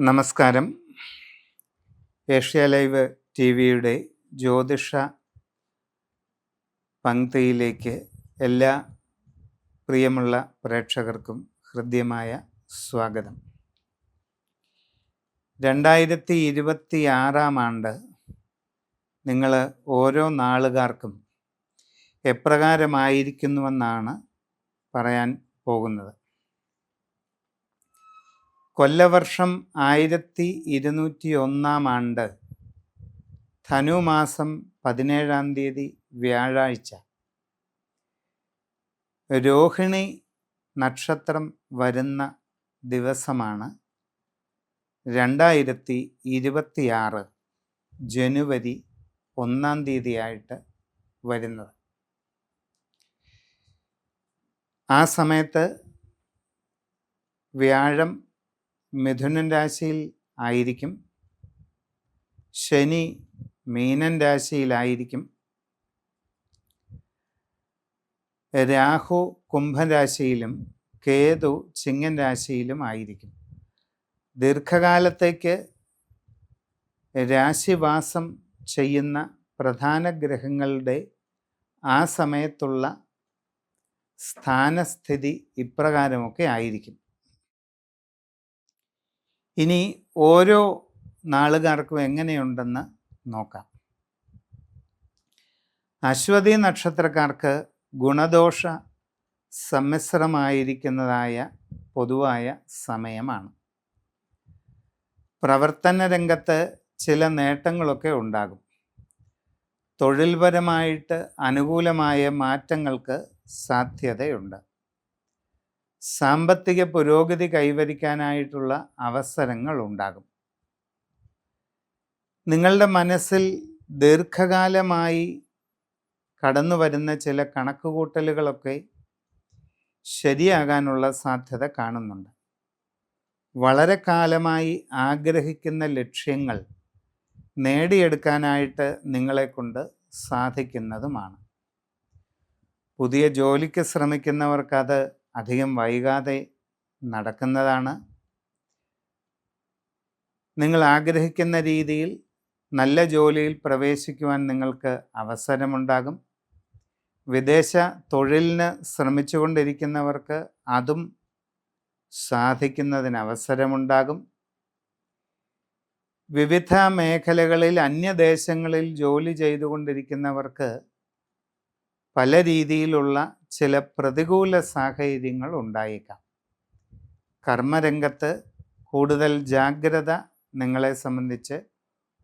നമസ്കാരം. Asia live T വിയുടെ ജ്യോതിഷ പങ്ക്തിയിലേക്ക് എല്ലാ പ്രിയമുള്ള പ്രേക്ഷകർക്കും ഹൃദ്യമായ സ്വാഗതം. 2026 ആണ്ട് നിങ്ങൾ ഓരോ നാളുകാർക്കും എപ്രകാരമായിരിക്കുന്നുവെന്നാണ് പറയാൻ പോകുന്നത്. കൊല്ലവർഷം 1201 ആണ്ട് ധനുമാസം 17 വ്യാഴാഴ്ച രോഹിണി നക്ഷത്രം വരുന്ന ദിവസമാണ് 2026 ജനുവരി 1 വരുന്നത്. ആ സമയത്ത് വ്യാഴം മിഥുനൻ രാശിയിൽ ആയിരിക്കും, ശനി മീനൻ രാശിയിലായിരിക്കും, രാഹു കുംഭൻ രാശിയിലും കേതു ചിങ്ങൻ രാശിയിലും ആയിരിക്കും. ദീർഘകാലത്തേക്ക് രാശിവാസം ചെയ്യുന്ന പ്രധാന ഗ്രഹങ്ങളുടെ ആ സമയത്തുള്ള സ്ഥാനസ്ഥിതി ഇപ്രകാരമൊക്കെ ആയിരിക്കും. ഇനി ഓരോ നാളുകാർക്കും എങ്ങനെയുണ്ടെന്ന് നോക്കാം. അശ്വതി നക്ഷത്രക്കാർക്ക് ഗുണദോഷ സമ്മിശ്രമായിരിക്കുന്നതായ പൊതുവായ സമയമാണ്. പ്രവർത്തന രംഗത്ത് ചില നേട്ടങ്ങളൊക്കെ ഉണ്ടാകും. തൊഴിൽപരമായിട്ട് അനുകൂലമായ മാറ്റങ്ങൾക്ക് സാധ്യതയുണ്ട്. സാമ്പത്തിക പുരോഗതി കൈവരിക്കാനായിട്ടുള്ള അവസരങ്ങൾ ഉണ്ടാകും. നിങ്ങളുടെ മനസ്സിൽ ദീർഘകാലമായി കടന്നു വരുന്ന ചില കണക്കുകൂട്ടലുകളൊക്കെ ശരിയാകാനുള്ള സാധ്യത കാണുന്നുണ്ട്. വളരെ കാലമായി ആഗ്രഹിക്കുന്ന ലക്ഷ്യങ്ങൾ നേടിയെടുക്കാനായിട്ട് നിങ്ങളെക്കൊണ്ട് സാധിക്കുന്നതുമാണ്. പുതിയ ജോലിക്ക് ശ്രമിക്കുന്നവർക്കത് അധികം വൈകാതെ നടക്കുന്നതാണ്. നിങ്ങൾ ആഗ്രഹിക്കുന്ന രീതിയിൽ നല്ല ജോലിയിൽ പ്രവേശിക്കുവാൻ നിങ്ങൾക്ക് അവസരമുണ്ടാകും. വിദേശ തൊഴിലിന് ശ്രമിച്ചുകൊണ്ടിരിക്കുന്നവർക്ക് അതും സാധിക്കുന്നതിന് അവസരമുണ്ടാകും. വിവിധ മേഖലകളിൽ അന്യദേശങ്ങളിൽ ജോലി ചെയ്തുകൊണ്ടിരിക്കുന്നവർക്ക് പല രീതിയിലുള്ള ചില പ്രതികൂല സാഹചര്യങ്ങൾ ഉണ്ടായേക്കാം. കർമ്മരംഗത്ത് കൂടുതൽ ജാഗ്രത നിങ്ങളെ സംബന്ധിച്ച്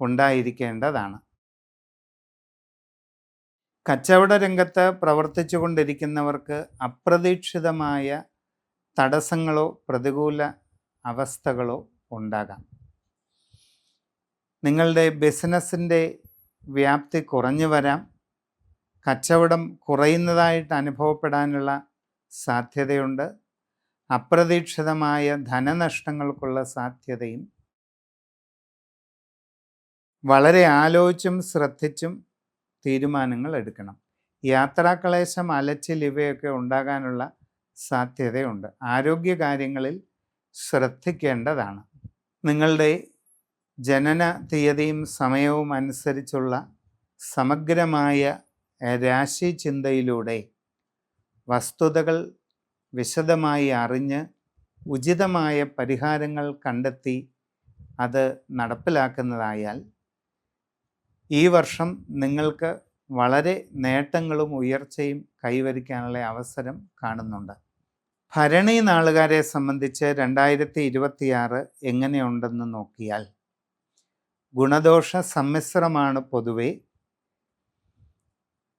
ഉണ്ടായിരിക്കേണ്ടതാണ്. കച്ചവട രംഗത്ത് പ്രവർത്തിച്ചു കൊണ്ടിരിക്കുന്നവർക്ക് അപ്രതീക്ഷിതമായ തടസ്സങ്ങളോ പ്രതികൂല അവസ്ഥകളോ ഉണ്ടാകാം. നിങ്ങളുടെ ബിസിനസ്സിൻ്റെ വ്യാപ്തി കുറഞ്ഞു വരാം. കച്ചവടം കുറയുന്നതായിട്ട് അനുഭവപ്പെടാനുള്ള സാധ്യതയുണ്ട്. അപ്രതീക്ഷിതമായ ധനനഷ്ടങ്ങൾക്കുള്ള സാധ്യതയും. വളരെ ആലോചിച്ചും ശ്രദ്ധിച്ചും തീരുമാനങ്ങൾ എടുക്കണം. യാത്രാക്ലേശം, അലച്ചിൽ ഇവയൊക്കെ ഉണ്ടാകാനുള്ള സാധ്യതയുണ്ട്. ആരോഗ്യകാര്യങ്ങളിൽ ശ്രദ്ധിക്കേണ്ടതാണ്. നിങ്ങളുടെ ജനന തീയതിയും സമയവും അനുസരിച്ചുള്ള സമഗ്രമായ രാശി ചിന്തയിലൂടെ വസ്തുതകൾ വിശദമായി അറിഞ്ഞ് ഉചിതമായ പരിഹാരങ്ങൾ കണ്ടെത്തി അത് നടപ്പിലാക്കുന്നതായാൽ ഈ വർഷം നിങ്ങൾക്ക് വളരെ നേട്ടങ്ങളും ഉയർച്ചയും കൈവരിക്കാനുള്ള അവസരം കാണുന്നുണ്ട്. ഭരണി നാളുകാരെ സംബന്ധിച്ച് 2026 എങ്ങനെയുണ്ടെന്ന് നോക്കിയാൽ ഗുണദോഷ സമ്മിശ്രമാണ്. പൊതുവെ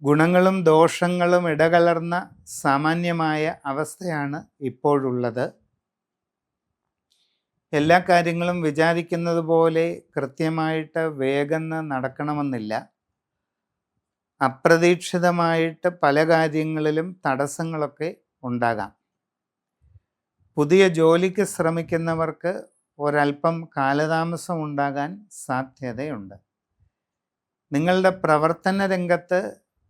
ഗുണങ്ങളും ദോഷങ്ങളും ഇടകലർന്ന സാമാന്യമായ അവസ്ഥയാണ് ഇപ്പോഴുള്ളത്. എല്ലാ കാര്യങ്ങളും വിചാരിക്കുന്നത് പോലെ കൃത്യമായിട്ട് വേഗം നടക്കണമെന്നില്ല. അപ്രതീക്ഷിതമായിട്ട് പല കാര്യങ്ങളിലും തടസ്സങ്ങളൊക്കെ ഉണ്ടാകാം. പുതിയ ജോലിക്ക് ശ്രമിക്കുന്നവർക്ക് ഒരല്പം കാലതാമസം ഉണ്ടാകാൻ സാധ്യതയുണ്ട്. നിങ്ങളുടെ പ്രവർത്തന രംഗത്ത്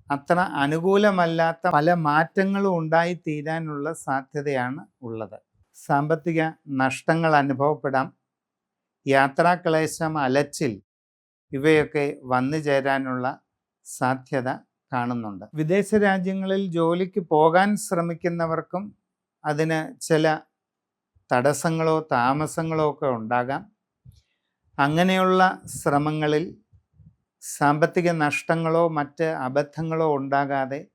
അത്ര അനുകൂലമല്ലാത്ത പല മാറ്റങ്ങളും ഉണ്ടായിത്തീരാനുള്ള സാധ്യതയാണ് ഉള്ളത്. സാമ്പത്തിക നഷ്ടങ്ങൾ അനുഭവപ്പെടാം. യാത്രാക്ലേശം, അലച്ചിൽ ഇവയൊക്കെ വന്നു ചേരാനുള്ള സാധ്യത കാണുന്നുണ്ട്. വിദേശ രാജ്യങ്ങളിൽ ജോലിക്ക് പോകാൻ ശ്രമിക്കുന്നവർക്കും അതിന് ചില തടസ്സങ്ങളോ താമസങ്ങളോ ഒക്കെ ഉണ്ടാകാം. അങ്ങനെയുള്ള ശ്രമങ്ങളിൽ സാമ്പത്തിക നഷ്ടങ്ങളോ മറ്റ് അബദ്ധങ്ങളോ ഉണ്ടാകാതെ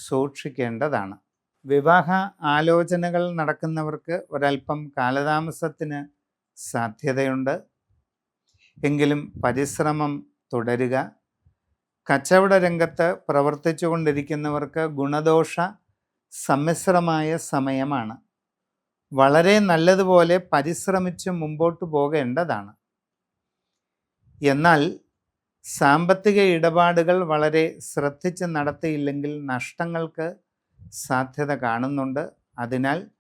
സൂക്ഷിക്കേണ്ടതാണ്. വിവാഹ ആലോചനകൾ നടക്കുന്നവർക്ക് ഒരല്പം കാലതാമസത്തിന് സാധ്യതയുണ്ട്. എങ്കിലും പരിശ്രമം തുടരുക. കച്ചവട രംഗത്ത് പ്രവർത്തിച്ചു കൊണ്ടിരിക്കുന്നവർക്ക് ഗുണദോഷ സമ്മിശ്രമായ സമയമാണ്. വളരെ നല്ലതുപോലെ പരിശ്രമിച്ച് മുമ്പോട്ട് പോകേണ്ടതാണ്. എന്നാൽ സാമ്പത്തിക ഇടപാടുകൾ വളരെ ശ്രദ്ധിച്ച് നടത്തിയില്ലെങ്കിൽ നഷ്ടങ്ങൾക്ക് സാധ്യത കാണുന്നുണ്ട്. അതിനാൽ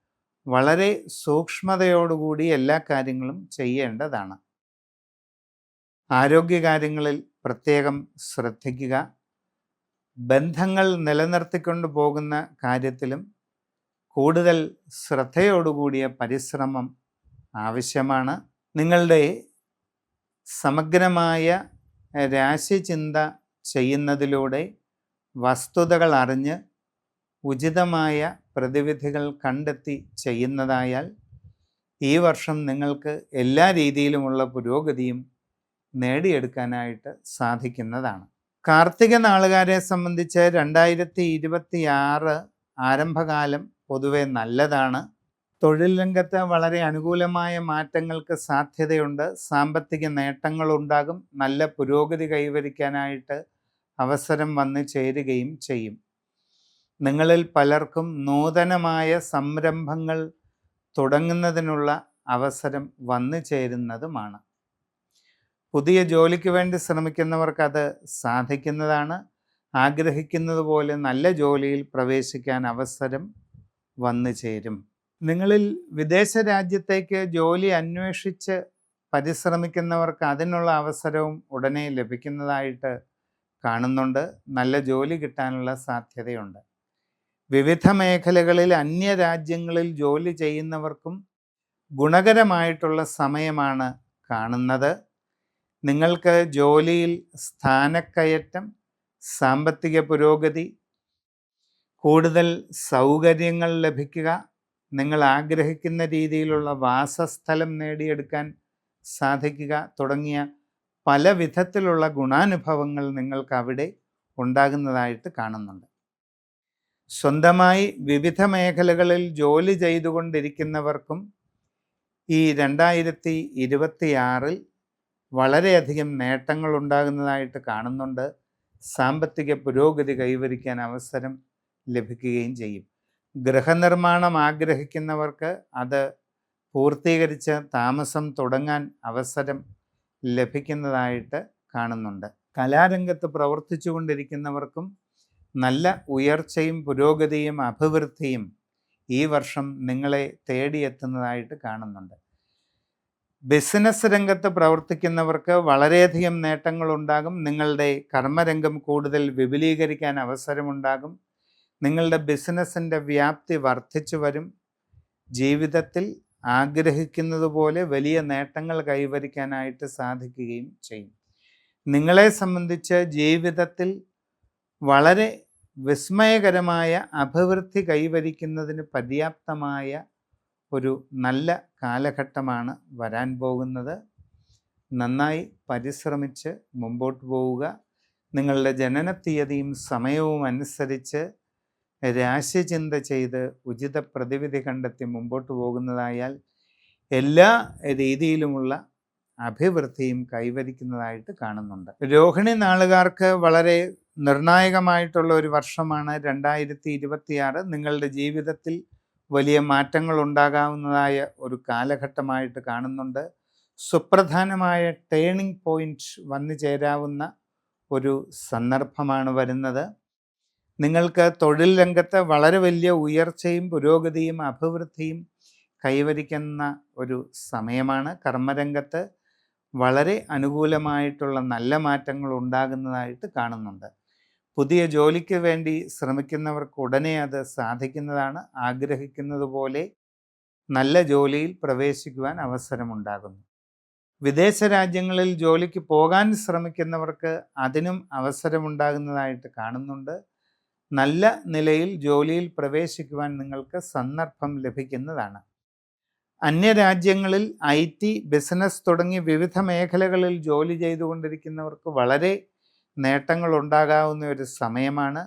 വളരെ സൂക്ഷ്മതയോടുകൂടി എല്ലാ കാര്യങ്ങളും ചെയ്യേണ്ടതാണ്. ആരോഗ്യകാര്യങ്ങളിൽ പ്രത്യേകം ശ്രദ്ധിക്കുക. ബന്ധങ്ങൾ നിലനിർത്തിക്കൊണ്ട് പോകുന്ന കാര്യത്തിലും കൂടുതൽ ശ്രദ്ധയോടുകൂടിയ പരിശ്രമം ആവശ്യമാണ്. നിങ്ങളുടെ സമഗ്രമായ രാശിചിന്ത ചെയ്യുന്നതിലൂടെ വസ്തുതകൾ അറിഞ്ഞ് ഉചിതമായ പ്രതിവിധികൾ കണ്ടെത്തി ചെയ്യുന്നതായാൽ ഈ വർഷം നിങ്ങൾക്ക് എല്ലാ രീതിയിലുമുള്ള പുരോഗതിയും നേടിയെടുക്കാനായിട്ട് സാധിക്കുന്നതാണ്. കാർത്തിക നാളുകാരെ സംബന്ധിച്ച് 2026 ആരംഭകാലം പൊതുവെ നല്ലതാണ്. തൊഴിൽ രംഗത്ത് വളരെ അനുകൂലമായ മാറ്റങ്ങൾക്ക് സാധ്യതയുണ്ട്. സാമ്പത്തിക നേട്ടങ്ങളുണ്ടാകും. നല്ല പുരോഗതി കൈവരിക്കാനായിട്ട് അവസരം വന്നു ചേരുകയും ചെയ്യും. നിങ്ങളിൽ പലർക്കും നൂതനമായ സംരംഭങ്ങൾ തുടങ്ങുന്നതിനുള്ള അവസരം വന്നു ചേരുന്നതുമാണ്. പുതിയ ജോലിക്ക് വേണ്ടി ശ്രമിക്കുന്നവർക്ക് അത് സാധിക്കുന്നതാണ്. ആഗ്രഹിക്കുന്നത് പോലെ നല്ല ജോലിയിൽ പ്രവേശിക്കാൻ അവസരം വന്നു ചേരും. നിങ്ങളിൽ വിദേശ രാജ്യത്തേക്ക് ജോലി അന്വേഷിച്ച് പരിശ്രമിക്കുന്നവർക്ക് അതിനുള്ള അവസരവും ഉടനെ ലഭിക്കുന്നതായിട്ട് കാണുന്നുണ്ട്. നല്ല ജോലി കിട്ടാനുള്ള സാധ്യതയുണ്ട്. വിവിധ മേഖലകളിൽ അന്യ രാജ്യങ്ങളിൽ ജോലി ചെയ്യുന്നവർക്കും ഗുണകരമായിട്ടുള്ള സമയമാണ് കാണുന്നത്. നിങ്ങൾക്ക് ജോലിയിൽ സ്ഥാനക്കയറ്റം, സാമ്പത്തിക പുരോഗതി, കൂടുതൽ സൗകര്യങ്ങൾ ലഭിക്കുക, നിങ്ങൾ ആഗ്രഹിക്കുന്ന രീതിയിലുള്ള വാസസ്ഥലം നേടിയെടുക്കാൻ സാധിക്കുക തുടങ്ങിയ പല വിധത്തിലുള്ള ഗുണാനുഭവങ്ങൾ നിങ്ങൾക്ക് അവിടെ ഉണ്ടാകുന്നതായിട്ട് കാണുന്നുണ്ട്. സ്വന്തമായി വിവിധ മേഖലകളിൽ ജോലി ചെയ്തുകൊണ്ടിരിക്കുന്നവർക്കും ഈ 2026 വളരെയധികം നേട്ടങ്ങൾ ഉണ്ടാകുന്നതായിട്ട് കാണുന്നുണ്ട്. സാമ്പത്തിക പുരോഗതി കൈവരിക്കാൻ അവസരം ലഭിക്കുകയും ചെയ്യും. ഗൃഹനിർമ്മാണം ആഗ്രഹിക്കുന്നവർക്ക് അത് പൂർത്തീകരിച്ച് താമസം തുടങ്ങാൻ അവസരം ലഭിക്കുന്നതായിട്ട് കാണുന്നുണ്ട്. കലാരംഗത്ത് പ്രവർത്തിച്ചു കൊണ്ടിരിക്കുന്നവർക്കും നല്ല ഉയർച്ചയും പുരോഗതിയും അഭിവൃദ്ധിയും ഈ വർഷം നിങ്ങളെ തേടിയെത്തുന്നതായിട്ട് കാണുന്നുണ്ട്. ബിസിനസ് രംഗത്ത് പ്രവർത്തിക്കുന്നവർക്ക് വളരെയധികം നേട്ടങ്ങളുണ്ടാകും. നിങ്ങളുടെ കർമ്മരംഗം കൂടുതൽ വിപുലീകരിക്കാൻ അവസരമുണ്ടാകും. നിങ്ങളുടെ ബിസിനസ്സിൻ്റെ വ്യാപ്തി വർദ്ധിച്ചു വരും. ജീവിതത്തിൽ ആഗ്രഹിക്കുന്നത് പോലെ വലിയ നേട്ടങ്ങൾ കൈവരിക്കാനായിട്ട് സാധിക്കുകയും ചെയ്യും. നിങ്ങളെ സംബന്ധിച്ച് ജീവിതത്തിൽ വളരെ വിസ്മയകരമായ അഭിവൃദ്ധി കൈവരിക്കുന്നതിന് പര്യാപ്തമായ ഒരു നല്ല കാലഘട്ടമാണ് വരാൻ പോകുന്നത്. നന്നായി പരിശ്രമിച്ച് മുമ്പോട്ട് പോവുക. നിങ്ങളുടെ ജനനത്തീയതിയും സമയവും അനുസരിച്ച് രാശിചിന്ത ചെയ്ത് ഉചിത പ്രതിവിധി കണ്ടെത്തി മുമ്പോട്ട് പോകുന്നതായാൽ എല്ലാ രീതിയിലുമുള്ള അഭിവൃദ്ധിയും കൈവരിക്കുന്നതായിട്ട് കാണുന്നുണ്ട്. രോഹിണി നാളുകാർക്ക് വളരെ നിർണായകമായിട്ടുള്ള ഒരു വർഷമാണ് 2026. നിങ്ങളുടെ ജീവിതത്തിൽ വലിയ മാറ്റങ്ങൾ ഉണ്ടാകാവുന്നതായ ഒരു കാലഘട്ടമായിട്ട് കാണുന്നുണ്ട്. സുപ്രധാനമായ ടേണിംഗ് പോയിന്റ് വന്നു ചേരാവുന്ന ഒരു സന്ദർഭമാണ് വരുന്നത്. നിങ്ങൾക്ക് തൊഴിൽ രംഗത്ത് വളരെ വലിയ ഉയർച്ചയും പുരോഗതിയും അഭിവൃദ്ധിയും കൈവരിക്കുന്ന ഒരു സമയമാണ്. കർമ്മരംഗത്ത് വളരെ അനുകൂലമായിട്ടുള്ള നല്ല മാറ്റങ്ങൾ ഉണ്ടാകുന്നതായിട്ട് കാണുന്നുണ്ട്. പുതിയ ജോലിക്ക് വേണ്ടി ശ്രമിക്കുന്നവർക്ക് ഉടനെ അത് സാധിക്കുന്നതാണ്. ആഗ്രഹിക്കുന്നത് പോലെ നല്ല ജോലിയിൽ പ്രവേശിക്കുവാൻ അവസരമുണ്ടാകുന്നു. വിദേശ രാജ്യങ്ങളിൽ ജോലിക്ക് പോകാൻ ശ്രമിക്കുന്നവർക്ക് അതിനും അവസരമുണ്ടാകുന്നതായിട്ട് കാണുന്നുണ്ട്. നല്ല നിലയിൽ ജോലിയിൽ പ്രവേശിക്കുവാൻ നിങ്ങൾക്ക് സന്ദർഭം ലഭിക്കുന്നതാണ്. അന്യരാജ്യങ്ങളിൽ IT, ബിസിനസ് തുടങ്ങി വിവിധ മേഖലകളിൽ ജോലി ചെയ്തുകൊണ്ടിരിക്കുന്നവർക്ക് വളരെ നേട്ടങ്ങൾ ഉണ്ടാകാവുന്ന ഒരു സമയമാണ്.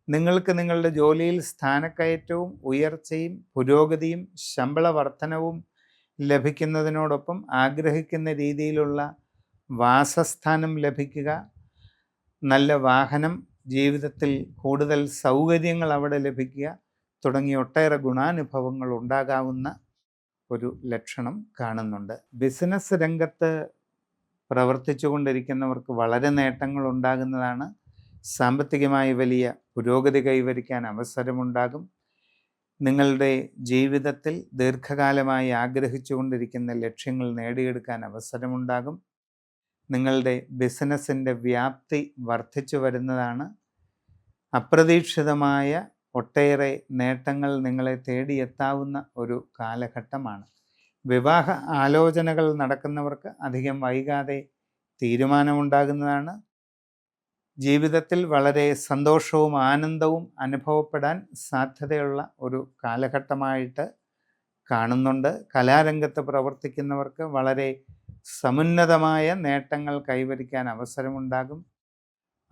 നിങ്ങൾക്ക് നിങ്ങളുടെ ജോലിയിൽ സ്ഥാനക്കയറ്റവും ഉയർച്ചയും പുരോഗതിയും ശമ്പള വർധനവും ലഭിക്കുന്നതിനോടൊപ്പം ആഗ്രഹിക്കുന്ന രീതിയിലുള്ള വാസസ്ഥാനം ലഭിക്കുക, നല്ല വാഹനം, ജീവിതത്തിൽ കൂടുതൽ സൗകര്യങ്ങൾ അവിടെ ലഭിക്കുക തുടങ്ങിയ ഒട്ടേറെ ഗുണാനുഭവങ്ങൾ ഉണ്ടാകാവുന്ന ഒരു ലക്ഷണം കാണുന്നുണ്ട്. ബിസിനസ് രംഗത്ത് പ്രവർത്തിച്ചു കൊണ്ടിരിക്കുന്നവർക്ക് വളരെ നേട്ടങ്ങൾ ഉണ്ടാകുന്നതാണ്. സാമ്പത്തികമായി വലിയ പുരോഗതി കൈവരിക്കാൻ അവസരമുണ്ടാകും. നിങ്ങളുടെ ജീവിതത്തിൽ ദീർഘകാലമായി ആഗ്രഹിച്ചു കൊണ്ടിരിക്കുന്ന ലക്ഷ്യങ്ങൾ നേടിയെടുക്കാൻ അവസരമുണ്ടാകും. നിങ്ങളുടെ ബിസിനസ്സിൻ്റെ വ്യാപ്തി വർദ്ധിച്ചു വരുന്നതാണ്. അപ്രതീക്ഷിതമായ ഒട്ടേറെ നേട്ടങ്ങൾ നിങ്ങളെ തേടിയെത്താവുന്ന ഒരു കാലഘട്ടമാണ്. വിവാഹ ആലോചനകൾ നടക്കുന്നവർക്ക് അധികം വൈകാതെ തീരുമാനമുണ്ടാകുന്നതാണ്. ജീവിതത്തിൽ വളരെ സന്തോഷവും ആനന്ദവും അനുഭവപ്പെടാൻ സാധ്യതയുള്ള ഒരു കാലഘട്ടമായിട്ട് കാണുന്നുണ്ട്. കലാരംഗത്ത് പ്രവർത്തിക്കുന്നവർക്ക് വളരെ സമുന്നതമായ നേട്ടങ്ങൾ കൈവരിക്കാൻ അവസരമുണ്ടാകും.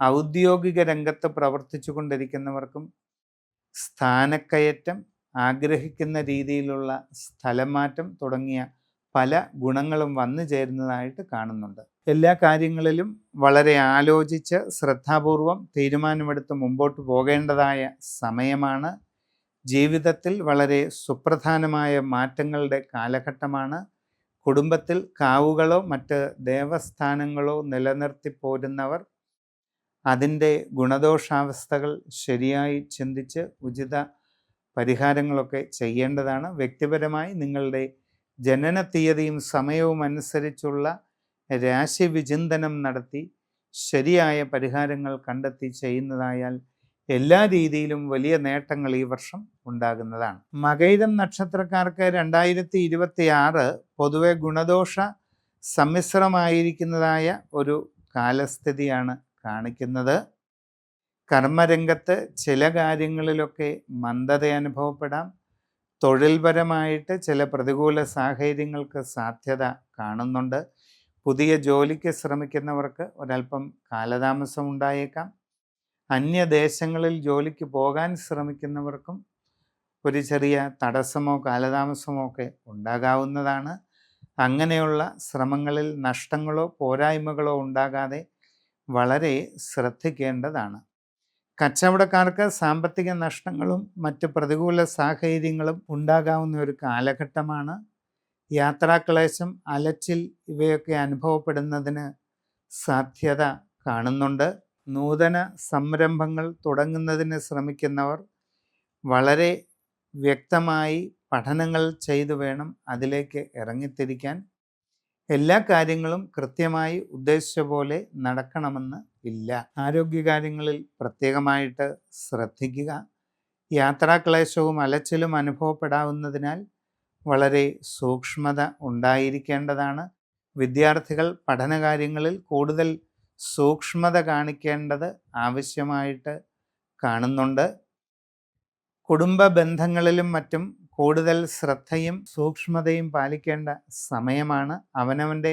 ഔദ്യോഗിക രംഗത്ത് പ്രവർത്തിച്ചു കൊണ്ടിരിക്കുന്നവർക്കും സ്ഥാനക്കയറ്റം, ആഗ്രഹിക്കുന്ന രീതിയിലുള്ള സ്ഥലം മാറ്റം തുടങ്ങിയ പല ഗുണങ്ങളും വന്നു ചേരുന്നതായിട്ട് കാണുന്നുണ്ട്. എല്ലാ കാര്യങ്ങളിലും വളരെ ആലോചിച്ച് ശ്രദ്ധാപൂർവം തീരുമാനമെടുത്ത് മുമ്പോട്ട് പോകേണ്ടതായ സമയമാണ്. ജീവിതത്തിൽ വളരെ സുപ്രധാനമായ മാറ്റങ്ങളുടെ കാലഘട്ടമാണ്. കുടുംബത്തിൽ കാവുകളോ മറ്റ് ദേവസ്ഥാനങ്ങളോ നിലനിർത്തി പോരുന്നവർ അതിൻ്റെ ഗുണദോഷാവസ്ഥകൾ ശരിയായി ചിന്തിച്ച് ഉചിത പരിഹാരങ്ങളൊക്കെ ചെയ്യേണ്ടതാണ്. വ്യക്തിപരമായി നിങ്ങളുടെ ജനന തീയതിയും സമയവും അനുസരിച്ചുള്ള രാശി വിചിന്തനം നടത്തി ശരിയായ പരിഹാരങ്ങൾ കണ്ടെത്തി ചെയ്യുന്നതായാൽ എല്ലാ രീതിയിലും വലിയ നേട്ടങ്ങൾ ഈ വർഷം ഉണ്ടാകുന്നതാണ്. മകയിരം നക്ഷത്രക്കാർക്ക് 2026 പൊതുവെ ഗുണദോഷ സമ്മിശ്രമായിരിക്കുന്നതായ ഒരു കാലസ്ഥിതിയാണ് കാണിക്കുന്നത്. കർമ്മരംഗത്ത് ചില കാര്യങ്ങളിലൊക്കെ മന്ദത അനുഭവപ്പെടാം. തൊഴിൽപരമായിട്ട് ചില പ്രതികൂല സാഹചര്യങ്ങൾക്ക് സാധ്യത കാണുന്നുണ്ട്. പുതിയ ജോലിക്ക് ശ്രമിക്കുന്നവർക്ക് ഒരല്പം കാലതാമസം ഉണ്ടായേക്കാം. അന്യദേശങ്ങളിൽ ജോലിക്ക് പോകാൻ ശ്രമിക്കുന്നവർക്കും ഒരു ചെറിയ തടസ്സമോ കാലതാമസമോ ഒക്കെ ഉണ്ടാകാവുന്നതാണ്. അങ്ങനെയുള്ള ശ്രമങ്ങളിൽ നഷ്ടങ്ങളോ പോരായ്മകളോ ഉണ്ടാകാതെ വളരെ ശ്രദ്ധിക്കേണ്ടതാണ്. കച്ചവടക്കാർക്ക് സാമ്പത്തിക നഷ്ടങ്ങളും മറ്റ് പ്രതികൂല സാഹചര്യങ്ങളും ഉണ്ടാകാവുന്ന ഒരു കാലഘട്ടമാണ്. യാത്രാക്ലേശം, അലച്ചിൽ ഇവയൊക്കെ അനുഭവപ്പെടുന്നതിന് സാധ്യത കാണുന്നുണ്ട്. നൂതന സംരംഭങ്ങൾ തുടങ്ങുന്നതിന് ശ്രമിക്കുന്നവർ വളരെ വ്യക്തമായി പഠനങ്ങൾ ചെയ്തു വേണം അതിലേക്ക് ഇറങ്ങിത്തിരിക്കാൻ. എല്ലാ കാര്യങ്ങളും കൃത്യമായി ഉദ്ദേശിച്ച പോലെ നടക്കണമെന്ന് ഇല്ല. ആരോഗ്യകാര്യങ്ങളിൽ പ്രത്യേകമായിട്ട് ശ്രദ്ധിക്കുക. യാത്രാക്ലേശവും അലച്ചിലും അനുഭവപ്പെടാവുന്നതിനാൽ വളരെ സൂക്ഷ്മത ഉണ്ടായിരിക്കേണ്ടതാണ്. വിദ്യാർത്ഥികൾ പഠനകാര്യങ്ങളിൽ കൂടുതൽ സൂക്ഷ്മത കാണിക്കേണ്ടത് ആവശ്യമായിട്ട് കാണുന്നുണ്ട്. കുടുംബ ബന്ധങ്ങളിലും മറ്റും കൂടുതൽ ശ്രദ്ധയും സൂക്ഷ്മതയും പാലിക്കേണ്ട സമയമാണ്. അവനവൻ്റെ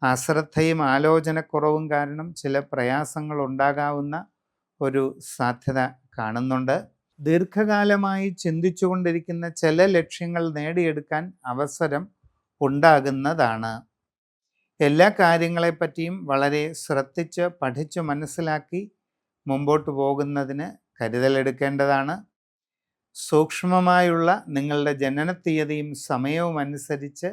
അശ്രദ്ധയും ആലോചനക്കുറവും കാരണം ചില പ്രയാസങ്ങൾ ഉണ്ടാകാവുന്ന ഒരു സാധ്യത കാണുന്നുണ്ട്. ദീർഘകാലമായി ചിന്തിച്ചുകൊണ്ടിരിക്കുന്ന ചില ലക്ഷ്യങ്ങൾ നേടിയെടുക്കാൻ അവസരം ഉണ്ടാകുന്നതാണ്. എല്ലാ കാര്യങ്ങളെപ്പറ്റിയും വളരെ ശ്രദ്ധിച്ച് പഠിച്ചു മനസ്സിലാക്കി മുമ്പോട്ട് പോകുന്നതിന് കരുതലെടുക്കേണ്ടതാണ്. സൂക്ഷ്മമായുള്ള നിങ്ങളുടെ ജനനത്തീയതിയും സമയവും അനുസരിച്ച്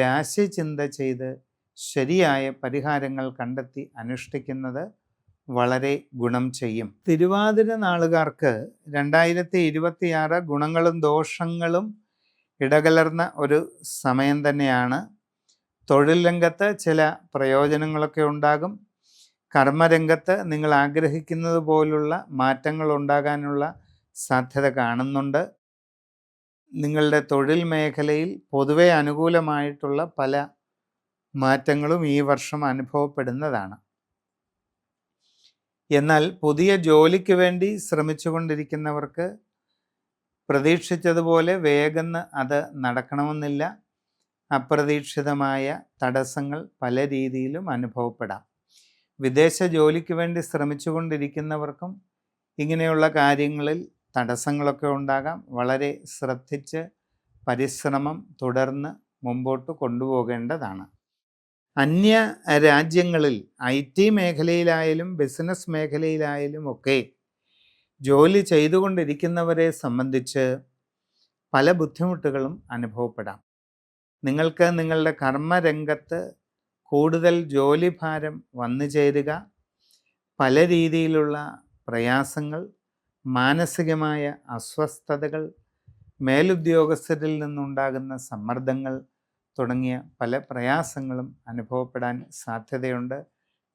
രാശി ചിന്ത ചെയ്ത് ശരിയായ പരിഹാരങ്ങൾ കണ്ടെത്തി അനുഷ്ഠിക്കുന്നത് വളരെ ഗുണം ചെയ്യും. തിരുവാതിര നാളുകാർക്ക് 2026 ഗുണങ്ങളും ദോഷങ്ങളും ഇടകലർന്ന ഒരു സമയം തന്നെയാണ്. തൊഴിൽ രംഗത്ത് ചില പ്രയോജനങ്ങളൊക്കെ ഉണ്ടാകും. കർമ്മരംഗത്ത് നിങ്ങൾ ആഗ്രഹിക്കുന്നത് പോലുള്ള മാറ്റങ്ങൾ ഉണ്ടാകാനുള്ള സാധ്യത കാണുന്നുണ്ട്. നിങ്ങളുടെ തൊഴിൽ മേഖലയിൽ പൊതുവെ അനുകൂലമായിട്ടുള്ള പല മാറ്റങ്ങളും ഈ വർഷം അനുഭവപ്പെടുന്നതാണ്. എന്നാൽ പുതിയ ജോലിക്ക് വേണ്ടി ശ്രമിച്ചുകൊണ്ടിരിക്കുന്നവർക്ക് പ്രതീക്ഷിച്ചതുപോലെ വേഗം അത് നടക്കണമെന്നില്ല. അപ്രതീക്ഷിതമായ തടസ്സങ്ങൾ പല രീതിയിലും അനുഭവപ്പെടാം. വിദേശ ജോലിക്ക് വേണ്ടി ശ്രമിച്ചുകൊണ്ടിരിക്കുന്നവർക്കും ഇങ്ങനെയുള്ള കാര്യങ്ങളിൽ തടസ്സങ്ങളൊക്കെ ഉണ്ടാകാം. വളരെ ശ്രദ്ധിച്ച് പരിശ്രമം തുടർന്ന് മുമ്പോട്ട് കൊണ്ടുപോകേണ്ടതാണ്. അന്യ രാജ്യങ്ങളിൽ IT മേഖലയിലായാലും ബിസിനസ് മേഖലയിലായാലും ഒക്കെ ജോലി ചെയ്തുകൊണ്ടിരിക്കുന്നവരെ സംബന്ധിച്ച് പല ബുദ്ധിമുട്ടുകളും അനുഭവപ്പെടാം. നിങ്ങൾക്ക് നിങ്ങളുടെ കർമ്മരംഗത്ത് കൂടുതൽ ജോലിഭാരം വന്നു ചേരുക, പല രീതിയിലുള്ള പ്രയാസങ്ങൾ, മാനസികമായ അസ്വസ്ഥതകൾ, മേലുദ്യോഗസ്ഥരിൽ നിന്നുണ്ടാകുന്ന സമ്മർദ്ദങ്ങൾ തുടങ്ങിയ പല പ്രയാസങ്ങളും അനുഭവപ്പെടാൻ സാധ്യതയുണ്ട്.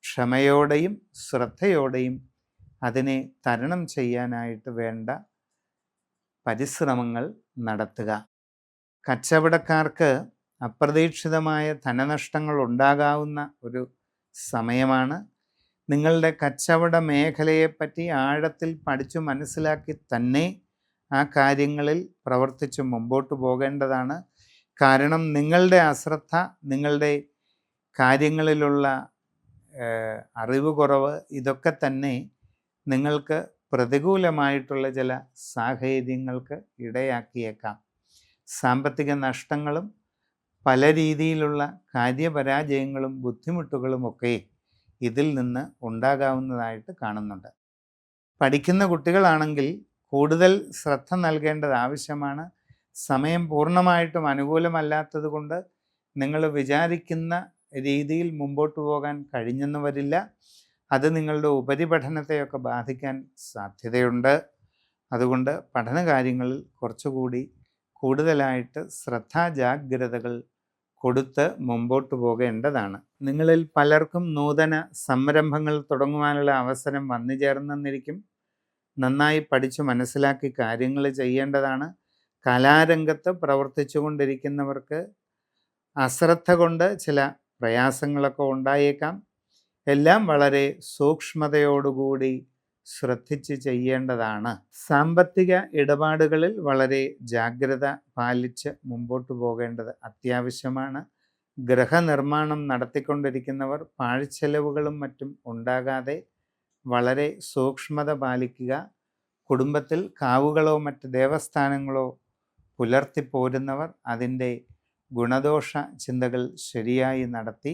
ക്ഷമയോടെയും ശ്രദ്ധയോടെയും അതിനെ തരണം ചെയ്യാനായിട്ട് വേണ്ട പരിശ്രമങ്ങൾ നടത്തുക. കച്ചവടക്കാർക്ക് അപ്രതീക്ഷിതമായ ധനനഷ്ടങ്ങൾ ഉണ്ടാകാവുന്ന ഒരു സമയമാണ്. നിങ്ങളുടെ കച്ചവട മേഖലയെപ്പറ്റി ആഴത്തിൽ പഠിച്ചു മനസ്സിലാക്കി തന്നെ ആ കാര്യങ്ങളിൽ പ്രവർത്തിച്ച് മുമ്പോട്ട് പോകേണ്ടതാണ്. കാരണം നിങ്ങളുടെ അശ്രദ്ധ, നിങ്ങളുടെ കാര്യങ്ങളിലുള്ള അറിവ് കുറവ്, ഇതൊക്കെ തന്നെ നിങ്ങൾക്ക് പ്രതികൂലമായിട്ടുള്ള ചില സാഹചര്യങ്ങൾക്ക് ഇടയാക്കിയേക്കാം. സാമ്പത്തിക നഷ്ടങ്ങളും പല രീതിയിലുള്ള കാര്യപരാജയങ്ങളും ബുദ്ധിമുട്ടുകളുമൊക്കെ ഇതിൽ നിന്ന് ഉണ്ടാകാവുന്നതായിട്ട് കാണുന്നുണ്ട്. പഠിക്കുന്ന കുട്ടികളാണെങ്കിൽ കൂടുതൽ ശ്രദ്ധ നൽകേണ്ടത് ആവശ്യമാണ്. സമയം പൂർണ്ണമായിട്ടും അനുകൂലമല്ലാത്തത് കൊണ്ട് നിങ്ങൾ വിചാരിക്കുന്ന രീതിയിൽ മുമ്പോട്ട് പോകാൻ കഴിഞ്ഞെന്ന് വരില്ല. അത് നിങ്ങളുടെ ഉപരിപഠനത്തെയൊക്കെ ബാധിക്കാൻ സാധ്യതയുണ്ട്. അതുകൊണ്ട് പഠനകാര്യങ്ങളിൽ കുറച്ചുകൂടി കൂടുതലായിട്ട് ശ്രദ്ധാജാഗ്രതകൾ കൊടുത്ത് മുമ്പോട്ട് പോകേണ്ടതാണ്. നിങ്ങളിൽ പലർക്കും നൂതന സംരംഭങ്ങൾ തുടങ്ങുവാനുള്ള അവസരം വന്നു ചേർന്നെന്നിരിക്കും. നന്നായി പഠിച്ചു മനസ്സിലാക്കി കാര്യങ്ങൾ ചെയ്യേണ്ടതാണ്. കലാരംഗത്ത് പ്രവർത്തിച്ചു കൊണ്ടിരിക്കുന്നവർക്ക് അശ്രദ്ധ കൊണ്ട് ചില പ്രയാസങ്ങളൊക്കെ ഉണ്ടായേക്കാം. എല്ലാം വളരെ സൂക്ഷ്മതയോടുകൂടി ശ്രദ്ധിച്ച് ചെയ്യേണ്ടതാണ്. സാമ്പത്തിക ഇടപാടുകളിൽ വളരെ ജാഗ്രത പാലിച്ച് മുമ്പോട്ട് പോകേണ്ടത് അത്യാവശ്യമാണ്. ഗൃഹനിർമ്മാണം നടത്തിക്കൊണ്ടിരിക്കുന്നവർ പാഴ്ചെലവുകളും മറ്റും ഉണ്ടാകാതെ വളരെ സൂക്ഷ്മത പാലിക്കുക. കുടുംബത്തിൽ കാവുകളോ മറ്റ് ദേവസ്ഥാനങ്ങളോ പുലർത്തിപ്പോരുന്നവർ അതിൻ്റെ ഗുണദോഷ ചിന്തകൾ ശരിയായി നടത്തി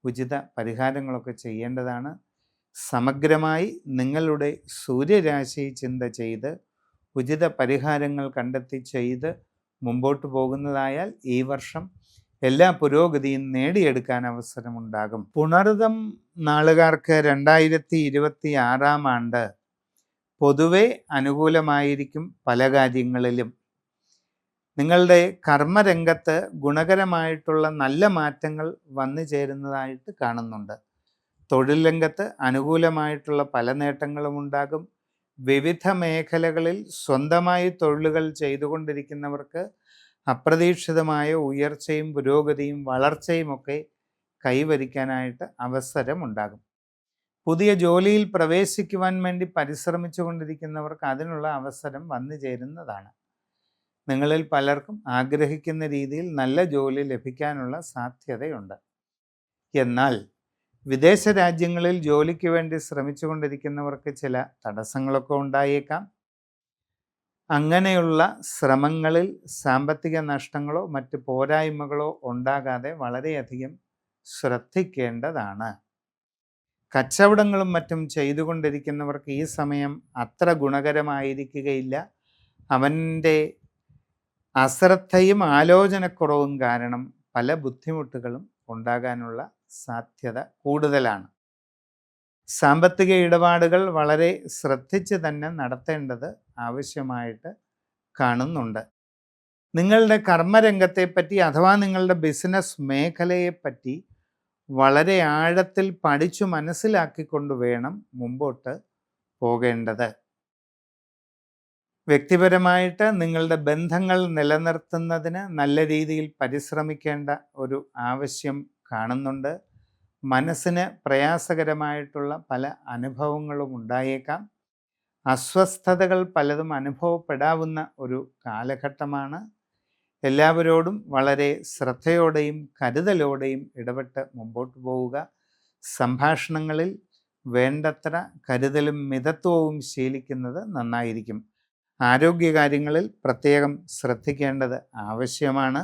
ഉചിത പരിഹാരങ്ങളൊക്കെ ചെയ്യേണ്ടതാണ്. സമഗ്രമായി നിങ്ങളുടെ സൂര്യരാശി ചിന്ത ചെയ്ത് ഉചിത പരിഹാരങ്ങൾ കണ്ടെത്തി ചെയ്ത് മുമ്പോട്ട് പോകുന്നതായാൽ ഈ വർഷം എല്ലാ പുരോഗതിയും നേടിയെടുക്കാൻ അവസരമുണ്ടാകും. പുണർതം നാളുകാർക്ക് 2026 ആണ്ട് പൊതുവെ അനുകൂലമായിരിക്കും. പല കാര്യങ്ങളിലും നിങ്ങളുടെ കർമ്മരംഗത്ത് ഗുണകരമായിട്ടുള്ള നല്ല മാറ്റങ്ങൾ വന്നു ചേരുന്നതായിട്ട് കാണുന്നുണ്ട്. തൊഴിൽ രംഗത്ത് അനുകൂലമായിട്ടുള്ള പല നേട്ടങ്ങളും ഉണ്ടാകും. വിവിധ മേഖലകളിൽ സ്വന്തമായി തൊഴിലുകൾ ചെയ്തുകൊണ്ടിരിക്കുന്നവർക്ക് അപ്രതീക്ഷിതമായ ഉയർച്ചയും പുരോഗതിയും വളർച്ചയും ഒക്കെ കൈവരിക്കാനായിട്ട് അവസരമുണ്ടാകും. പുതിയ ജോലിയിൽ പ്രവേശിക്കുവാൻ വേണ്ടി പരിശ്രമിച്ചു കൊണ്ടിരിക്കുന്നവർക്ക് അതിനുള്ള അവസരം വന്നു ചേരുന്നതാണ്. നിങ്ങളിൽ പലർക്കും ആഗ്രഹിക്കുന്ന രീതിയിൽ നല്ല ജോലി ലഭിക്കാനുള്ള സാധ്യതയുണ്ട്. എന്നാൽ വിദേശ രാജ്യങ്ങളിൽ ജോലിക്ക് വേണ്ടി ശ്രമിച്ചു കൊണ്ടിരിക്കുന്നവർക്ക് ചില തടസ്സങ്ങളൊക്കെ ഉണ്ടായേക്കാം. അങ്ങനെയുള്ള ശ്രമങ്ങളിൽ സാമ്പത്തിക നഷ്ടങ്ങളോ മറ്റ് പോരായ്മകളോ ഉണ്ടാകാതെ വളരെയധികം ശ്രദ്ധിക്കേണ്ടതാണ്. കച്ചവടങ്ങളും മറ്റും ചെയ്തുകൊണ്ടിരിക്കുന്നവർക്ക് ഈ സമയം അത്ര ഗുണകരമായിരിക്കുകയില്ല. അവൻ്റെ അശ്രദ്ധയും ആലോചനക്കുറവും കാരണം പല ബുദ്ധിമുട്ടുകളും ഉണ്ടാകാനുള്ള സാധ്യത കൂടുതലാണ്. സാമ്പത്തിക ഇടപാടുകൾ വളരെ ശ്രദ്ധിച്ച് തന്നെ നടത്തേണ്ടത് ആവശ്യമായിട്ട് കാണുന്നുണ്ട്. നിങ്ങളുടെ കർമ്മരംഗത്തെപ്പറ്റി അഥവാ നിങ്ങളുടെ ബിസിനസ് മേഖലയെപ്പറ്റി വളരെ ആഴത്തിൽ പഠിച്ചു മനസ്സിലാക്കിക്കൊണ്ട് വേണം മുമ്പോട്ട് പോകേണ്ടത്. വ്യക്തിപരമായിട്ട് നിങ്ങളുടെ ബന്ധങ്ങൾ നിലനിർത്തുന്നതിന് നല്ല രീതിയിൽ പരിശ്രമിക്കേണ്ട ഒരു ആവശ്യം കാണുന്നുണ്ട്. മനസ്സിന് പ്രയാസകരമായിട്ടുള്ള പല അനുഭവങ്ങളും ഉണ്ടായേക്കാം. അസ്വസ്ഥതകൾ പലതും അനുഭവപ്പെടാവുന്ന ഒരു കാലഘട്ടമാണ്. എല്ലാവരോടും വളരെ ശ്രദ്ധയോടെയും കരുതലോടെയും ഇടപെട്ട് മുമ്പോട്ട് പോവുക. സംഭാഷണങ്ങളിൽ വേണ്ടത്ര കരുതലും മിതത്വവും ശീലിക്കുന്നത് നന്നായിരിക്കും. ആരോഗ്യകാര്യങ്ങളിൽ പ്രത്യേകം ശ്രദ്ധിക്കേണ്ടത് ആവശ്യമാണ്.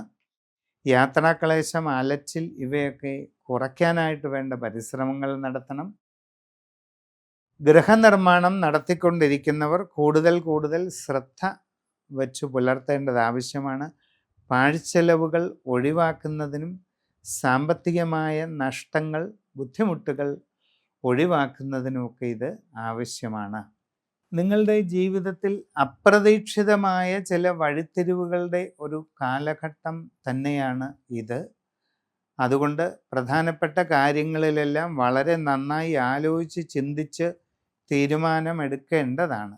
യാത്രാക്ലേശം, അലച്ചിൽ ഇവയൊക്കെ കുറയ്ക്കാനായിട്ട് വേണ്ട പരിശ്രമങ്ങൾ നടത്തണം. ഗൃഹനിർമ്മാണം നടത്തിക്കൊണ്ടിരിക്കുന്നവർ കൂടുതൽ ശ്രദ്ധ വച്ചു പുലർത്തേണ്ടത് ആവശ്യമാണ്. പാഴ്ചെലവുകൾ ഒഴിവാക്കുന്നതിനും സാമ്പത്തികമായ നഷ്ടങ്ങൾ, ബുദ്ധിമുട്ടുകൾ ഒഴിവാക്കുന്നതിനുമൊക്കെ ഇത് ആവശ്യമാണ്. നിങ്ങളുടെ ജീവിതത്തിൽ അപ്രതീക്ഷിതമായ ചില വഴിത്തിരിവുകളുടെ ഒരു കാലഘട്ടം തന്നെയാണ് ഇത്. അതുകൊണ്ട് പ്രധാനപ്പെട്ട കാര്യങ്ങളിലെല്ലാം വളരെ നന്നായി ആലോചിച്ച് ചിന്തിച്ച് തീരുമാനമെടുക്കേണ്ടതാണ്.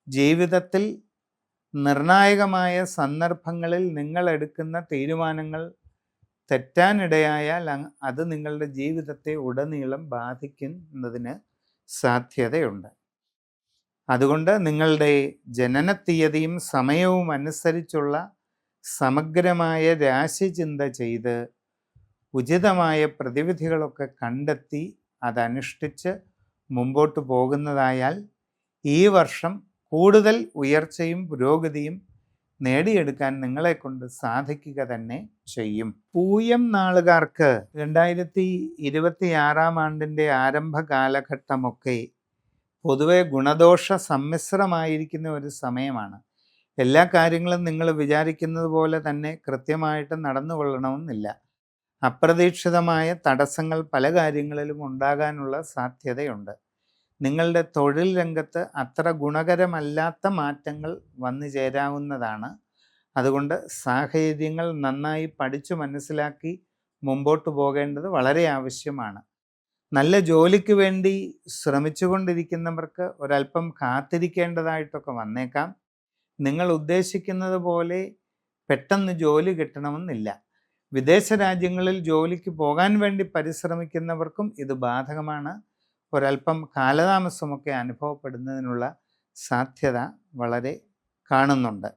ജീവിതത്തിൽ നിർണായകമായ സന്ദർഭങ്ങളിൽ നിങ്ങൾ എടുക്കുന്ന തീരുമാനങ്ങൾ തെറ്റാനിടയായാൽ അത് നിങ്ങളുടെ ജീവിതത്തെ ഉടനീളം ബാധിക്കുന്നതിന് സാധ്യതയുണ്ട്. അതുകൊണ്ട് നിങ്ങളുടെ ജനനത്തീയതിയും സമയവും അനുസരിച്ചുള്ള സമഗ്രമായ രാശിചിന്ത ചെയ്ത് ഉചിതമായ പ്രതിവിധികളൊക്കെ കണ്ടെത്തി അതനുഷ്ഠിച്ച് മുമ്പോട്ട് പോകുന്നതായാൽ ഈ വർഷം കൂടുതൽ ഉയർച്ചയും പുരോഗതിയും നേടിയെടുക്കാൻ നിങ്ങളെക്കൊണ്ട് സാധിക്കുക തന്നെ ചെയ്യും. പൂയം നാളുകാർക്ക് 2026 ആണ്ടിൻ്റെ ആരംഭ കാലഘട്ടമൊക്കെ പൊതുവെ ഗുണദോഷ സമ്മിശ്രമായിരിക്കുന്ന ഒരു സമയമാണ്. എല്ലാ കാര്യങ്ങളും നിങ്ങൾ വിചാരിക്കുന്നത് പോലെ തന്നെ കൃത്യമായിട്ട് നടന്നുകൊള്ളണമെന്നില്ല. അപ്രതീക്ഷിതമായ തടസ്സങ്ങൾ പല കാര്യങ്ങളിലും ഉണ്ടാകാനുള്ള സാധ്യതയുണ്ട്. നിങ്ങളുടെ തൊഴിൽ രംഗത്ത് അത്ര ഗുണകരമല്ലാത്ത മാറ്റങ്ങൾ വന്നു ചേരാവുന്നതാണ്. അതുകൊണ്ട് സാഹചര്യങ്ങൾ നന്നായി പഠിച്ചു മനസ്സിലാക്കി മുമ്പോട്ട് പോകേണ്ടത് വളരെ ആവശ്യമാണ്. നല്ല ജോലിക്ക് വേണ്ടി ശ്രമിച്ചുകൊണ്ടിരിക്കുന്നവർക്ക് ഒരല്പം കാത്തിരിക്കേണ്ടതായിട്ടൊക്കെ വന്നേക്കാം. നിങ്ങൾ ഉദ്ദേശിക്കുന്നത് പോലെ പെട്ടെന്ന് ജോലി കിട്ടണമെന്നില്ല. വിദേശ രാജ്യങ്ങളിൽ ജോലിക്ക് പോകാൻ വേണ്ടി പരിശ്രമിക്കുന്നവർക്കും ഇത് ബാധകമാണ്. ഒരല്പം കാലതാമസമൊക്കെ അനുഭവപ്പെടുന്നതിനുള്ള സാധ്യത വളരെ കാണുന്നുണ്ട്.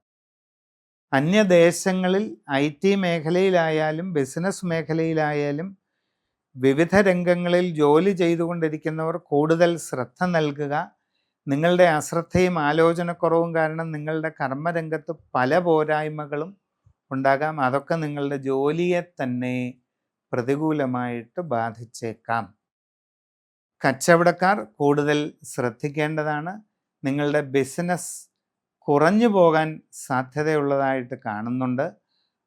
അന്യദേശങ്ങളിൽ IT മേഖലയിലായാലും ബിസിനസ് മേഖലയിലായാലും വിവിധ രംഗങ്ങളിൽ ജോലി ചെയ്തുകൊണ്ടിരിക്കുന്നവർ കൂടുതൽ ശ്രദ്ധ നൽകുക. നിങ്ങളുടെ അശ്രദ്ധയും ആലോചനക്കുറവും കാരണം നിങ്ങളുടെ കർമ്മരംഗത്ത് പല പോരായ്മകളും ഉണ്ടാകാം. അതൊക്കെ നിങ്ങളുടെ ജോലിയെ തന്നെ പ്രതികൂലമായിട്ട് ബാധിച്ചേക്കാം. കച്ചവടക്കാർ കൂടുതൽ ശ്രദ്ധിക്കേണ്ടതാണ്. നിങ്ങളുടെ ബിസിനസ് കുറഞ്ഞു പോകാൻ സാധ്യതയുള്ളതായിട്ട് കാണുന്നുണ്ട്.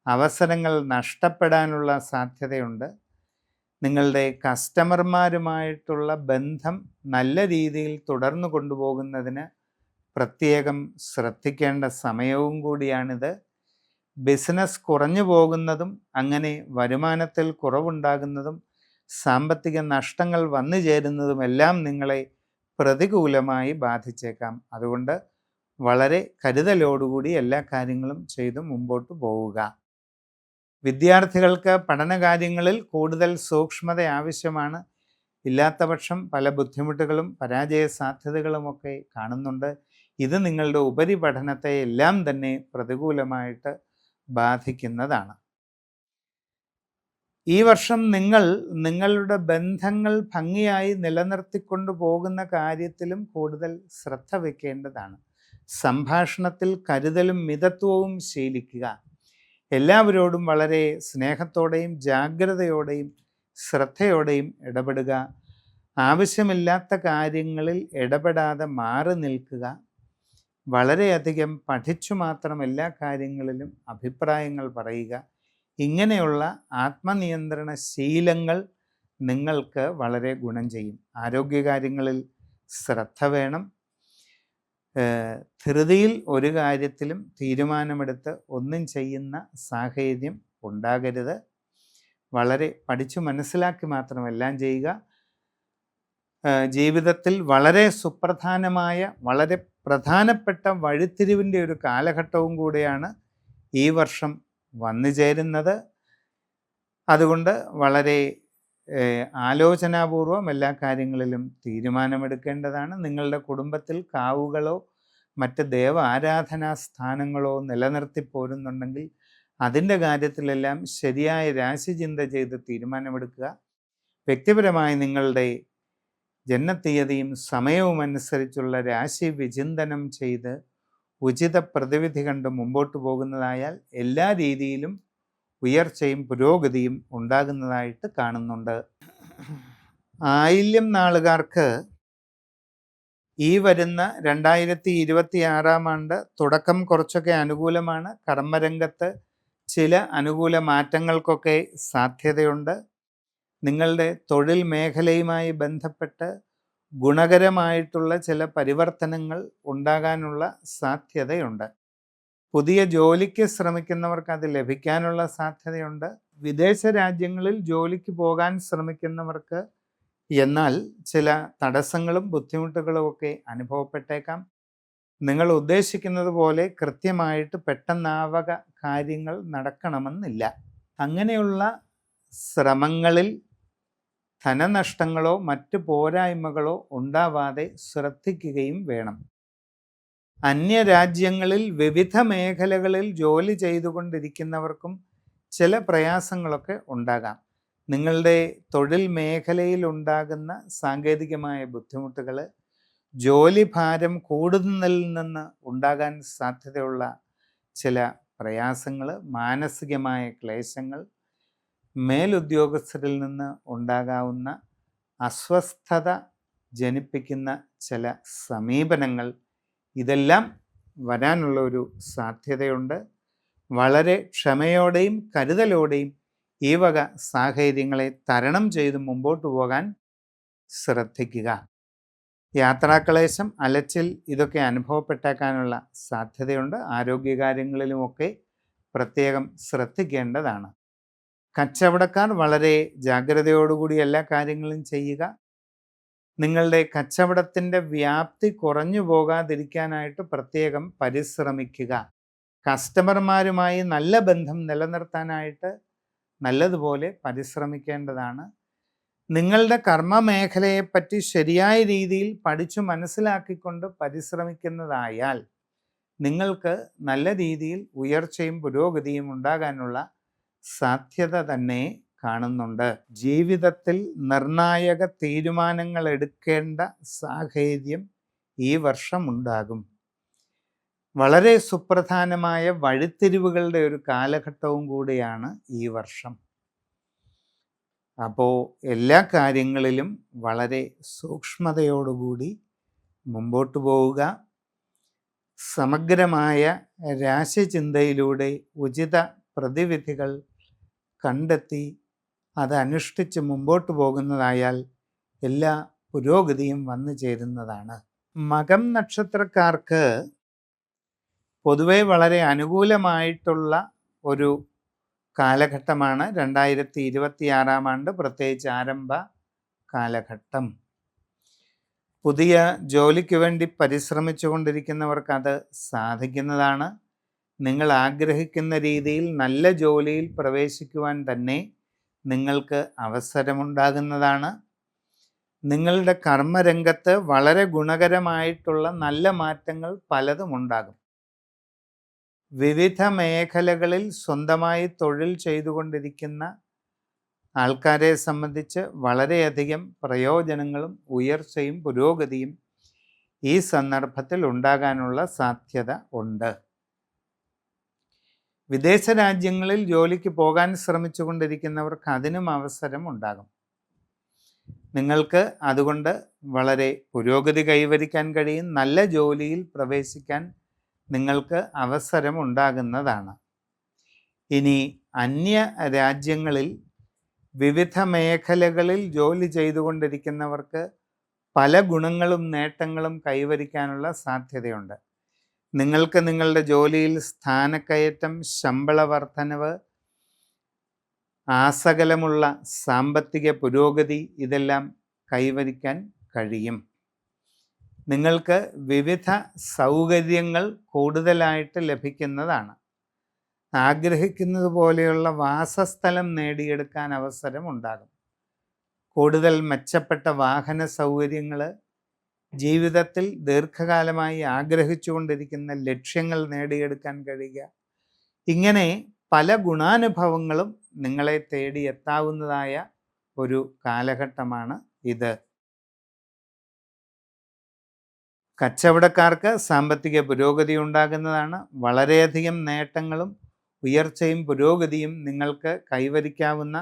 അവസരങ്ങൾ നഷ്ടപ്പെടാനുള്ള സാധ്യതയുണ്ട്. നിങ്ങളുടെ കസ്റ്റമർമാരുമായിട്ടുള്ള ബന്ധം നല്ല രീതിയിൽ തുടർന്നു കൊണ്ടുപോകുന്നതിന് പ്രത്യേകം ശ്രദ്ധിക്കേണ്ട സമയവും കൂടിയാണിത്. ബിസിനസ് കുറഞ്ഞു പോകുന്നതും അങ്ങനെ വരുമാനത്തിൽ കുറവുണ്ടാകുന്നതും സാമ്പത്തിക നഷ്ടങ്ങൾ വന്നു ചേരുന്നതുമെല്ലാം നിങ്ങളെ പ്രതികൂലമായി ബാധിച്ചേക്കാം. അതുകൊണ്ട് വളരെ കരുതലോടുകൂടി എല്ലാ കാര്യങ്ങളും ചെയ്ത് മുമ്പോട്ട് പോവുക. വിദ്യാർത്ഥികൾക്ക് പഠനകാര്യങ്ങളിൽ കൂടുതൽ സൂക്ഷ്മത ആവശ്യമാണ്. ഇല്ലാത്തപക്ഷം പല ബുദ്ധിമുട്ടുകളും പരാജയ സാധ്യതകളുമൊക്കെ കാണുന്നുണ്ട്. ഇത് നിങ്ങളുടെ ഉപരിപഠനത്തെ എല്ലാം തന്നെ പ്രതികൂലമായിട്ട് ബാധിക്കുന്നതാണ്. ഈ വർഷം നിങ്ങൾ നിങ്ങളുടെ ബന്ധങ്ങൾ ഭംഗിയായി നിലനിർത്തിക്കൊണ്ടു പോകുന്ന കാര്യത്തിലും കൂടുതൽ ശ്രദ്ധ വയ്ക്കേണ്ടതാണ്. സംഭാഷണത്തിൽ കരുതലും മിതത്വവും ശീലിക്കുക. എല്ലാവരോടും വളരെ സ്നേഹത്തോടെയും ജാഗ്രതയോടെയും ശ്രദ്ധയോടെയും ഇടപെടുക. ആവശ്യമില്ലാത്ത കാര്യങ്ങളിൽ ഇടപെടാതെ മാറി നിൽക്കുക. വളരെയധികം പഠിച്ചു മാത്രം എല്ലാ കാര്യങ്ങളിലും അഭിപ്രായങ്ങൾ പറയുക. ഇങ്ങനെയുള്ള ആത്മനിയന്ത്രണ ശീലങ്ങൾ നിങ്ങൾക്ക് വളരെ ഗുണം ചെയ്യും. ആരോഗ്യകാര്യങ്ങളിൽ ശ്രദ്ധ വേണം. ധൃതിയിൽ ഒരു കാര്യത്തിലും തീരുമാനമെടുത്ത് ഒന്നും ചെയ്യുന്ന സാഹചര്യം ഉണ്ടാകരുത്. വളരെ പഠിച്ചു മനസ്സിലാക്കി മാത്രം എല്ലാം ചെയ്യുക. ജീവിതത്തിൽ വളരെ സുപ്രധാനമായ വളരെ പ്രധാനപ്പെട്ട വഴിത്തിരിവിൻ്റെ ഒരു കാലഘട്ടവും കൂടെയാണ് ഈ വർഷം വന്നു ചേരുന്നത്. അതുകൊണ്ട് വളരെ ആലോചനാപൂർവം എല്ലാ കാര്യങ്ങളിലും തീരുമാനമെടുക്കേണ്ടതാണ്. നിങ്ങളുടെ കുടുംബത്തിൽ കാവുകളോ മറ്റ് ദേവ ആരാധനാ സ്ഥാനങ്ങളോ നിലനിർത്തി പോരുന്നുണ്ടെങ്കിൽ അതിൻ്റെ കാര്യത്തിലെല്ലാം ശരിയായ രാശിചിന്ത ചെയ്ത് തീരുമാനമെടുക്കുക. വ്യക്തിപരമായി നിങ്ങളുടെ ജന്മത്തീയതിയും സമയവും അനുസരിച്ചുള്ള രാശി വിചിന്തനം ചെയ്ത് ഉചിത പ്രതിവിധി കണ്ട് മുമ്പോട്ട് പോകുന്നതായാൽ എല്ലാ രീതിയിലും ഉയർച്ചയും പുരോഗതിയും ഉണ്ടാകുന്നതായിട്ട് കാണുന്നുണ്ട്. ആയില്യം നാളുകാർക്ക് ഈ വരുന്ന 2026 ആണ്ട് തുടക്കം കുറച്ചൊക്കെ അനുകൂലമാണ്. കർമ്മരംഗത്ത് ചില അനുകൂല മാറ്റങ്ങൾക്കൊക്കെ സാധ്യതയുണ്ട്. നിങ്ങളുടെ തൊഴിൽ മേഖലയുമായി ബന്ധപ്പെട്ട് ഗുണകരമായിട്ടുള്ള ചില പരിവർത്തനങ്ങൾ ഉണ്ടാകാനുള്ള സാധ്യതയുണ്ട്. പുതിയ ജോലിക്ക് ശ്രമിക്കുന്നവർക്ക് അത് ലഭിക്കാനുള്ള സാധ്യതയുണ്ട്. വിദേശ രാജ്യങ്ങളിൽ ജോലിക്ക് പോകാൻ ശ്രമിക്കുന്നവർക്ക് എന്നാൽ ചില തടസ്സങ്ങളും ബുദ്ധിമുട്ടുകളും ഒക്കെ അനുഭവപ്പെട്ടേക്കാം. നിങ്ങൾ ഉദ്ദേശിക്കുന്നത് പോലെ കൃത്യമായിട്ട് പെട്ടെന്നാവക കാര്യങ്ങൾ നടക്കണമെന്നില്ല. അങ്ങനെയുള്ള ശ്രമങ്ങളിൽ ധനനഷ്ടങ്ങളോ മറ്റ് പോരായ്മകളോ ഉണ്ടാവാതെ ശ്രദ്ധിക്കുകയും വേണം. അന്യരാജ്യങ്ങളിൽ വിവിധ മേഖലകളിൽ ജോലി ചെയ്തുകൊണ്ടിരിക്കുന്നവർക്കും ചില പ്രയാസങ്ങളൊക്കെ ഉണ്ടാകാം. നിങ്ങളുടെ തൊഴിൽ മേഖലയിൽ ഉണ്ടാകുന്ന സാങ്കേതികമായ ബുദ്ധിമുട്ടുകൾ, ജോലി ഭാരം കൂടുന്നതിൽ നിന്ന് ഉണ്ടാകാൻ സാധ്യതയുള്ള ചില പ്രയാസങ്ങൾ, മാനസികമായ ക്ലേശങ്ങൾ, മേലുദ്യോഗസ്ഥരിൽ നിന്ന് ഉണ്ടാകാവുന്ന അസ്വസ്ഥത ജനിപ്പിക്കുന്ന ചില സമീപനങ്ങൾ, ഇതെല്ലാം വരാനുള്ള ഒരു സാധ്യതയുണ്ട്. വളരെ ക്ഷമയോടെയും കരുതലോടെയും ഈ വക സാഹചര്യങ്ങളെ തരണം ചെയ്ത് മുമ്പോട്ട് പോകാൻ ശ്രദ്ധിക്കുക. യാത്രാക്ലേശം, അലച്ചിൽ ഇതൊക്കെ അനുഭവപ്പെട്ടേക്കാനുള്ള സാധ്യതയുണ്ട്. ആരോഗ്യകാര്യങ്ങളിലുമൊക്കെ പ്രത്യേകം ശ്രദ്ധിക്കേണ്ടതാണ്. കച്ചവടക്കാർ വളരെ ജാഗ്രതയോടുകൂടി എല്ലാ കാര്യങ്ങളും ചെയ്യുക. നിങ്ങളുടെ കച്ചവടത്തിൻ്റെ വ്യാപ്തി കുറഞ്ഞു പോകാതിരിക്കാനായിട്ട് പ്രത്യേകം പരിശ്രമിക്കുക. കസ്റ്റമർമാരുമായി നല്ല ബന്ധം നിലനിർത്താനായിട്ട് നല്ലതുപോലെ പരിശ്രമിക്കേണ്ടതാണ്. നിങ്ങളുടെ കർമ്മമേഖലയെപ്പറ്റി ശരിയായ രീതിയിൽ പഠിച്ചു മനസ്സിലാക്കിക്കൊണ്ട് പരിശ്രമിക്കുന്നതായാൽ നിങ്ങൾക്ക് നല്ല രീതിയിൽ ഉയർച്ചയും പുരോഗതിയും ഉണ്ടാകാനുള്ള സാധ്യത തന്നെ കാണുന്നുണ്ട്. ജീവിതത്തിൽ നിർണായക തീരുമാനങ്ങൾ എടുക്കേണ്ട സാഹചര്യം ഈ വർഷം ഉണ്ടാകും. വളരെ സുപ്രധാനമായ വഴിത്തിരിവുകളുടെ ഒരു കാലഘട്ടവും കൂടിയാണ് ഈ വർഷം. അപ്പോൾ എല്ലാ കാര്യങ്ങളിലും വളരെ സൂക്ഷ്മതയോടുകൂടി മുമ്പോട്ട് പോവുക. സമഗ്രമായ രാശിചിന്തയിലൂടെ ഉചിത പ്രതിവിധികൾ കണ്ടെത്തി അത് അനുഷ്ഠിച്ച് മുമ്പോട്ട് പോകുന്നതായാൽ എല്ലാ പുരോഗതിയും വന്നു ചേരുന്നതാണ്. മകം നക്ഷത്രക്കാർക്ക് പൊതുവെ വളരെ അനുകൂലമായിട്ടുള്ള ഒരു കാലഘട്ടമാണ് 2026 ആണ്ട്, പ്രത്യേകിച്ച് ആരംഭ കാലഘട്ടം. പുതിയ ജോലിക്ക് വേണ്ടി പരിശ്രമിച്ചു കൊണ്ടിരിക്കുന്നവർക്ക് അത് സാധിക്കുന്നതാണ്. നിങ്ങൾ ആഗ്രഹിക്കുന്ന രീതിയിൽ നല്ല ജോലിയിൽ പ്രവേശിക്കുവാൻ തന്നെ നിങ്ങൾക്ക് അവസരമുണ്ടാകുന്നതാണ്. നിങ്ങളുടെ കർമ്മരംഗത്ത് വളരെ ഗുണകരമായിട്ടുള്ള നല്ല മാറ്റങ്ങൾ പലതും ഉണ്ടാകും. വിവിധ മേഖലകളിൽ സ്വന്തമായി തൊഴിൽ ചെയ്തുകൊണ്ടിരിക്കുന്ന ആൾക്കാരെ സംബന്ധിച്ച് വളരെയധികം പ്രയോജനങ്ങളും ഉയർച്ചയും പുരോഗതിയും ഈ സന്ദർഭത്തിൽ ഉണ്ടാകാനുള്ള സാധ്യത ഉണ്ട്. വിദേശ രാജ്യങ്ങളിൽ ജോലിക്ക് പോകാൻ ശ്രമിച്ചു കൊണ്ടിരിക്കുന്നവർക്ക് അതിനും അവസരം ഉണ്ടാകും. നിങ്ങൾക്ക് അതുകൊണ്ട് വളരെ പുരോഗതി കൈവരിക്കാൻ കഴിയും. നല്ല ജോലിയിൽ പ്രവേശിക്കാൻ നിങ്ങൾക്ക് അവസരം ഉണ്ടാകുന്നതാണ്. ഇനി അന്യ രാജ്യങ്ങളിൽ വിവിധ മേഖലകളിൽ ജോലി ചെയ്തുകൊണ്ടിരിക്കുന്നവർക്ക് പല ഗുണങ്ങളും നേട്ടങ്ങളും കൈവരിക്കാനുള്ള സാധ്യതയുണ്ട്. നിങ്ങൾക്ക് നിങ്ങളുടെ ജോലിയിൽ സ്ഥാനക്കയറ്റം, ശമ്പള വർധനവ്, ആസകലമുള്ള സാമ്പത്തിക പുരോഗതി ഇതെല്ലാം കൈവരിക്കാൻ കഴിയും. നിങ്ങൾക്ക് വിവിധ സൗകര്യങ്ങൾ കൂടുതലായിട്ട് ലഭിക്കുന്നതാണ്. ആഗ്രഹിക്കുന്നത് പോലെയുള്ള വാസസ്ഥലം നേടിയെടുക്കാൻ അവസരം ഉണ്ടാകും. കൂടുതൽ മെച്ചപ്പെട്ട വാഹന സൗകര്യങ്ങൾ, ജീവിതത്തിൽ ദീർഘകാലമായി ആഗ്രഹിച്ചുകൊണ്ടിരിക്കുന്ന ലക്ഷ്യങ്ങൾ നേടിയെടുക്കാൻ കഴിയുക, ഇങ്ങനെ പല ഗുണാനുഭവങ്ങളും നിങ്ങളെ തേടി എത്താവുന്നതായ ഒരു കാലഘട്ടമാണ് ഇത്. കച്ചവടക്കാർക്ക് സാമ്പത്തിക പുരോഗതി ഉണ്ടാകുന്നതാണ്. വളരെയധികം നേട്ടങ്ങളും ഉയർച്ചയും പുരോഗതിയും നിങ്ങൾക്ക് കൈവരിക്കാവുന്ന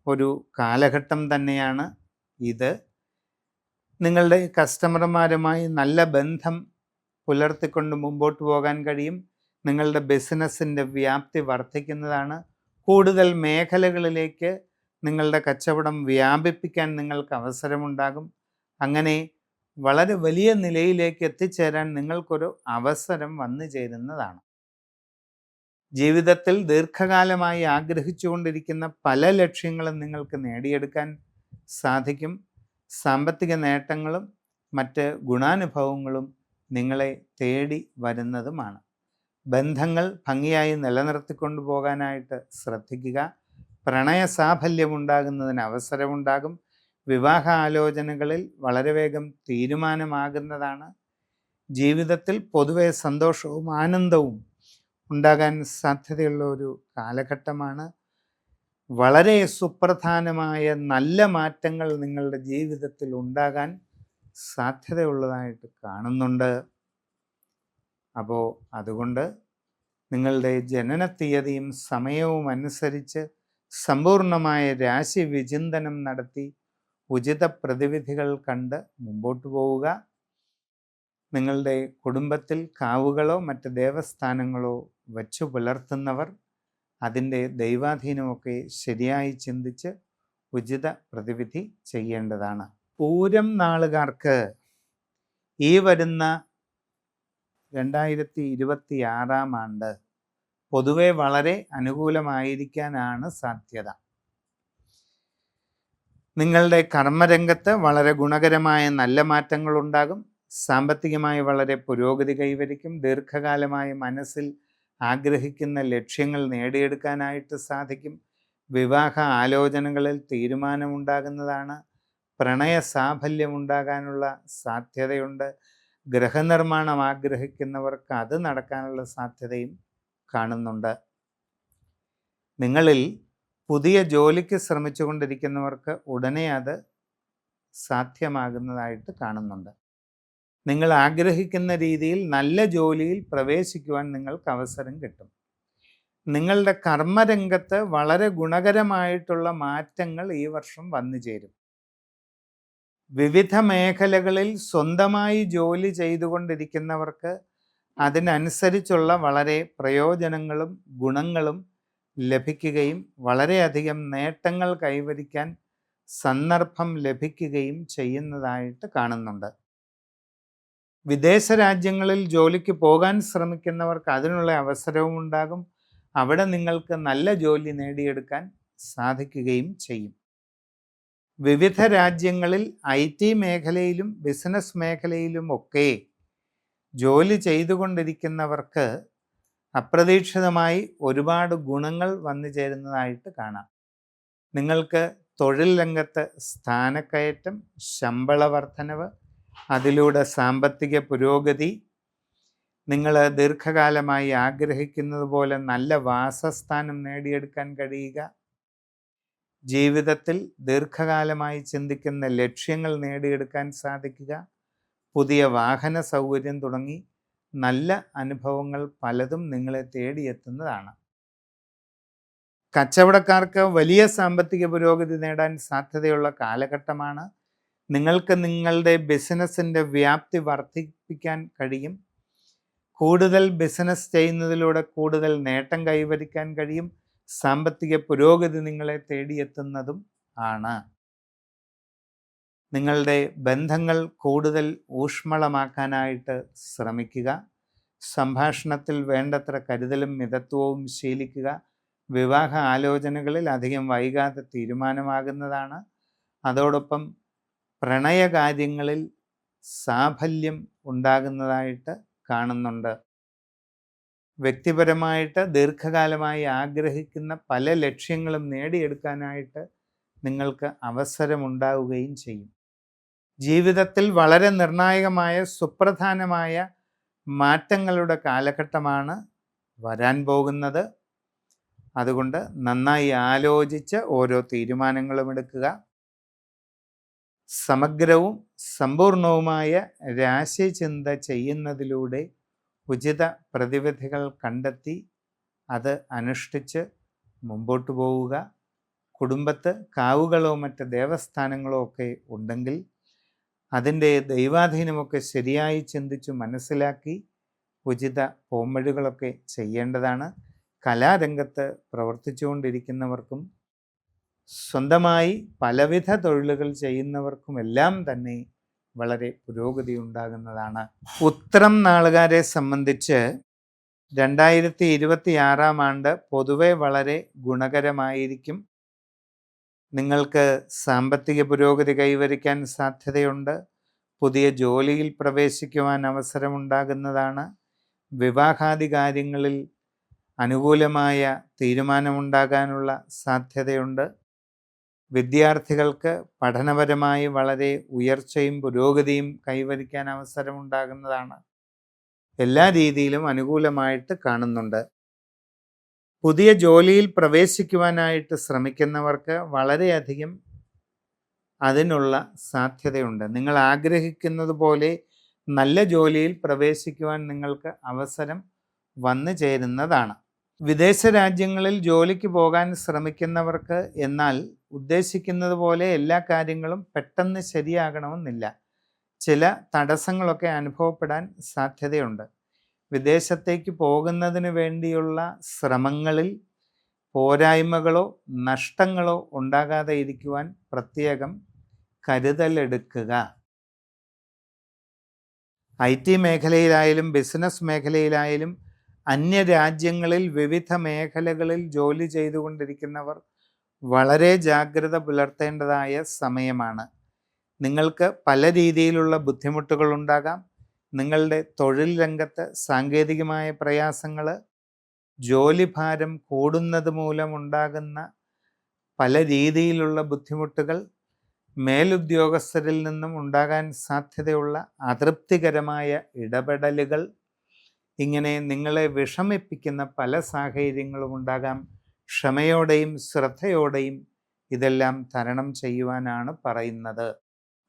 ഒരു കാലഘട്ടം തന്നെയാണ് ഇത്. നിങ്ങളുടെ കസ്റ്റമർമാരുമായി നല്ല ബന്ധം പുലർത്തിക്കൊണ്ട് മുമ്പോട്ട് പോകാൻ കഴിയും. നിങ്ങളുടെ ബിസിനസ്സിൻ്റെ വ്യാപ്തി വർദ്ധിക്കുന്നതാണ്. കൂടുതൽ മേഖലകളിലേക്ക് നിങ്ങളുടെ കച്ചവടം വ്യാപിപ്പിക്കാൻ നിങ്ങൾക്ക് അവസരമുണ്ടാകും. അങ്ങനെ വളരെ വലിയ നിലയിലേക്ക് എത്തിച്ചേരാൻ നിങ്ങൾക്കൊരു അവസരം വന്നു ചേരുന്നതാണ്. ജീവിതത്തിൽ ദീർഘകാലമായി ആഗ്രഹിച്ചുകൊണ്ടിരിക്കുന്ന പല ലക്ഷ്യങ്ങളും നിങ്ങൾക്ക് നേടിയെടുക്കാൻ സാധിക്കും. സാമ്പത്തിക നേട്ടങ്ങളും മറ്റ് ഗുണാനുഭവങ്ങളും നിങ്ങളെ തേടി വരുന്നതുമാണ്. ബന്ധങ്ങൾ ഭംഗിയായി നിലനിർത്തിക്കൊണ്ടു പോകാനായിട്ട് ശ്രദ്ധിക്കുക. പ്രണയ സാഫല്യമുണ്ടാകുന്നതിന് അവസരമുണ്ടാകും. വിവാഹ ആലോചനകളിൽ വളരെ വേഗം തീരുമാനമാകുന്നതാണ്. ജീവിതത്തിൽ പൊതുവെ സന്തോഷവും ആനന്ദവും ഉണ്ടാകാൻ സാധ്യതയുള്ള ഒരു കാലഘട്ടമാണ്. വളരെ സുപ്രധാനമായ നല്ല മാറ്റങ്ങൾ നിങ്ങളുടെ ജീവിതത്തിൽ ഉണ്ടാകാൻ സാധ്യതയുള്ളതായിട്ട് കാണുന്നുണ്ട്. അപ്പോൾ അതുകൊണ്ട് നിങ്ങളുടെ ജനന തീയതിയും സമയവും അനുസരിച്ച് സമ്പൂർണമായ രാശി വിചിന്തനം നടത്തി ഉചിത പ്രതിവിധികൾ കണ്ട് മുമ്പോട്ട് പോവുക. നിങ്ങളുടെ കുടുംബത്തിൽ കാവുകളോ മറ്റ് ദേവസ്ഥാനങ്ങളോ വച്ചു പുലർത്തുന്നവർ അതിൻ്റെ ദൈവാധീനമൊക്കെ ശരിയായി ചിന്തിച്ച് ഉചിത പ്രതിവിധി ചെയ്യേണ്ടതാണ്. പൂരം നാളുകാർക്ക് ഈ വരുന്ന 2026 ആണ്ട് പൊതുവെ വളരെ അനുകൂലമായിരിക്കാനാണ് സാധ്യത. നിങ്ങളുടെ കർമ്മരംഗത്ത് വളരെ ഗുണകരമായ നല്ല മാറ്റങ്ങളുണ്ടാകും. സാമ്പത്തികമായി വളരെ പുരോഗതി കൈവരിക്കും. ദീർഘകാലമായി മനസ്സിൽ ആഗ്രഹിക്കുന്ന ലക്ഷ്യങ്ങൾ നേടിയെടുക്കാനായിട്ട് സാധിക്കും. വിവാഹ ആലോചനകളിൽ തീരുമാനമുണ്ടാകുന്നതാണ്. പ്രണയ സാഫല്യമുണ്ടാകാനുള്ള സാധ്യതയുണ്ട്. ഗൃഹനിർമ്മാണം ആഗ്രഹിക്കുന്നവർക്ക് അത് നടക്കാനുള്ള സാധ്യതയും കാണുന്നുണ്ട്. നിങ്ങളിൽ പുതിയ ജോലിക്ക് ശ്രമിച്ചുകൊണ്ടിരിക്കുന്നവർക്ക് ഉടനെ അത് സാധ്യമാകുന്നതായിട്ട് കാണുന്നുണ്ട്. നിങ്ങൾ ആഗ്രഹിക്കുന്ന രീതിയിൽ നല്ല ജോലിയിൽ പ്രവേശിക്കുവാൻ നിങ്ങൾക്ക് അവസരം കിട്ടും. നിങ്ങളുടെ കർമ്മരംഗത്ത് വളരെ ഗുണകരമായിട്ടുള്ള മാറ്റങ്ങൾ ഈ വർഷം വന്നു ചേരും. വിവിധ മേഖലകളിൽ സ്വന്തമായി ജോലി ചെയ്തുകൊണ്ടിരിക്കുന്നവർക്ക് അതിനനുസരിച്ചുള്ള വളരെ പ്രയോജനങ്ങളും ഗുണങ്ങളും ലഭിക്കുകയും വളരെയധികം നേട്ടങ്ങൾ കൈവരിക്കാൻ സന്ദർഭം ലഭിക്കുകയും ചെയ്യുന്നതായിട്ട് കാണുന്നുണ്ട്. വിദേശ രാജ്യങ്ങളിൽ ജോലിക്ക് പോകാൻ ശ്രമിക്കുന്നവർക്ക് അതിനുള്ള അവസരവും ഉണ്ടാകും. അവിടെ നിങ്ങൾക്ക് നല്ല ജോലി നേടിയെടുക്കാൻ സാധിക്കുകയും ചെയ്യും. വിവിധ രാജ്യങ്ങളിൽ IT മേഖലയിലും ബിസിനസ് മേഖലയിലും ഒക്കെ ജോലി ചെയ്തുകൊണ്ടിരിക്കുന്നവർക്ക് അപ്രതീക്ഷിതമായി ഒരുപാട് ഗുണങ്ങൾ വന്നു ചേരുന്നതായിട്ട് കാണാം. നിങ്ങൾക്ക് തൊഴിൽ രംഗത്ത് സ്ഥാനക്കയറ്റം, ശമ്പള വർധനവ്, അതിലൂടെ സാമ്പത്തിക പുരോഗതി, നിങ്ങൾ ദീർഘകാലമായി ആഗ്രഹിക്കുന്നത് പോലെ നല്ല വാസസ്ഥാനം നേടിയെടുക്കാൻ കഴിയുക, ജീവിതത്തിൽ ദീർഘകാലമായി ചിന്തിക്കുന്ന ലക്ഷ്യങ്ങൾ നേടിയെടുക്കാൻ സാധിക്കുക, പുതിയ വാഹന സൗകര്യം തുടങ്ങി നല്ല അനുഭവങ്ങൾ പലതും നിങ്ങളെ തേടിയെത്തുന്നതാണ്. കച്ചവടക്കാർക്ക് വലിയ സാമ്പത്തിക പുരോഗതി നേടാൻ സാധ്യതയുള്ള കാലഘട്ടമാണ്. നിങ്ങൾക്ക് നിങ്ങളുടെ ബിസിനസ്സിൻ്റെ വ്യാപ്തി വർദ്ധിപ്പിക്കാൻ കഴിയും. കൂടുതൽ ബിസിനസ് ചെയ്യുന്നതിലൂടെ കൂടുതൽ നേട്ടം കൈവരിക്കാൻ കഴിയും. സാമ്പത്തിക പുരോഗതി നിങ്ങളെ തേടിയെത്തുന്നതും ആണ്. നിങ്ങളുടെ ബന്ധങ്ങൾ കൂടുതൽ ഊഷ്മളമാക്കാനായിട്ട് ശ്രമിക്കുക. സംഭാഷണത്തിൽ വേണ്ടത്ര കരുതലും മിതത്വവും ശീലിക്കുക. വിവാഹ ആലോചനകളിൽ അധികം വൈകാതെ തീരുമാനമാകുന്നതാണ്. അതോടൊപ്പം പ്രണയകാര്യങ്ങളിൽ സാഫല്യം ഉണ്ടാകുന്നതായിട്ട് കാണുന്നുണ്ട്. വ്യക്തിപരമായിട്ട് ദീർഘകാലമായി ആഗ്രഹിക്കുന്ന പല ലക്ഷ്യങ്ങളും നേടിയെടുക്കാനായിട്ട് നിങ്ങൾക്ക് അവസരമുണ്ടാവുകയും ചെയ്യും. ജീവിതത്തിൽ വളരെ നിർണായകമായ സുപ്രധാനമായ മാറ്റങ്ങളുടെ കാലഘട്ടമാണ് വരാൻ പോകുന്നത്. അതുകൊണ്ട് നന്നായി ആലോചിച്ച് ഓരോ തീരുമാനങ്ങളും എടുക്കുക. സമഗ്രവും സമ്പൂർണവുമായ രാശിചിന്ത ചെയ്യുന്നതിലൂടെ ഉചിത പ്രതിവിധികൾ കണ്ടെത്തി അത് അനുഷ്ഠിച്ച് മുമ്പോട്ട് പോവുക. കുടുംബത്ത് കാവുകളോ മറ്റ് ദേവസ്ഥാനങ്ങളോ ഒക്കെ ഉണ്ടെങ്കിൽ അതിൻ്റെ ദൈവാധീനമൊക്കെ ശരിയായി ചിന്തിച്ചു മനസ്സിലാക്കി ഉചിത പോംവഴികളൊക്കെ ചെയ്യേണ്ടതാണ്. കലാരംഗത്ത് പ്രവർത്തിച്ചുകൊണ്ടിരിക്കുന്നവർക്കും സ്വന്തമായി പലവിധ തൊഴിലുകൾ ചെയ്യുന്നവർക്കുമെല്ലാം തന്നെ വളരെ പുരോഗതി ഉണ്ടാകുന്നതാണ്. ഉത്രം നാളുകാരെ സംബന്ധിച്ച് 2026 ആണ്ട് പൊതുവെ വളരെ ഗുണകരമായിരിക്കും. നിങ്ങൾക്ക് സാമ്പത്തിക പുരോഗതി കൈവരിക്കാൻ സാധ്യതയുണ്ട്. പുതിയ ജോലിയിൽ പ്രവേശിക്കുവാൻ അവസരമുണ്ടാകുന്നതാണ്. വിവാഹാദി കാര്യങ്ങളിൽ അനുകൂലമായ തീരുമാനമുണ്ടാകാനുള്ള സാധ്യതയുണ്ട്. വിദ്യാർത്ഥികൾക്ക് പഠനപരമായി വളരെ ഉയർച്ചയും പുരോഗതിയും കൈവരിക്കാൻ അവസരമുണ്ടാകുന്നതാണ്. എല്ലാ രീതിയിലും അനുകൂലമായിട്ട് കാണുന്നുണ്ട്. പുതിയ ജോലിയിൽ പ്രവേശിക്കുവാനായിട്ട് ശ്രമിക്കുന്നവർക്ക് വളരെയധികം അതിനുള്ള സാധ്യതയുണ്ട്. നിങ്ങൾ ആഗ്രഹിക്കുന്നത് പോലെ നല്ല ജോലിയിൽ പ്രവേശിക്കുവാൻ നിങ്ങൾക്ക് അവസരം വന്നു ചേരുന്നതാണ്. വിദേശ രാജ്യങ്ങളിൽ ജോലിക്ക് പോകാൻ ശ്രമിക്കുന്നവർക്ക് എന്നാൽ ഉദ്ദേശിക്കുന്നത് പോലെ എല്ലാ കാര്യങ്ങളും പെട്ടെന്ന് ശരിയാകണമെന്നില്ല. ചില തടസ്സങ്ങളൊക്കെ അനുഭവപ്പെടാൻ സാധ്യതയുണ്ട്. വിദേശത്തേക്ക് പോകുന്നതിന് വേണ്ടിയുള്ള ശ്രമങ്ങളിൽ പോരായ്മകളോ നഷ്ടങ്ങളോ ഉണ്ടാകാതെ ഇരിക്കുവാൻ പ്രത്യേകം കരുതലെടുക്കുക. IT മേഖലയിലായാലും ബിസിനസ് മേഖലയിലായാലും അന്യരാജ്യങ്ങളിൽ വിവിധ മേഖലകളിൽ ജോലി ചെയ്തുകൊണ്ടിരിക്കുന്നവർ വളരെ ജാഗ്രത പുലർത്തേണ്ടതായ സമയമാണ്. നിങ്ങൾക്ക് പല രീതിയിലുള്ള ബുദ്ധിമുട്ടുകൾ ഉണ്ടാകാം. നിങ്ങളുടെ തൊഴിൽ രംഗത്ത് സാങ്കേതികമായ പ്രയാസങ്ങൾ, ജോലിഭാരം കൂടുന്നത് മൂലമുണ്ടാകുന്ന പല രീതിയിലുള്ള ബുദ്ധിമുട്ടുകൾ, മേലുദ്യോഗസ്ഥരിൽ നിന്നും ഉണ്ടാകാൻ സാധ്യതയുള്ള അതൃപ്തികരമായ ഇടപെടലുകൾ, ഇങ്ങനെ നിങ്ങളെ വിഷമിപ്പിക്കുന്ന പല സാഹചര്യങ്ങളും ഉണ്ടാകാം. ക്ഷമയോടെയും ശ്രദ്ധയോടെയും ഇതെല്ലാം തരണം ചെയ്യുവാനാണ് പറയുന്നത്.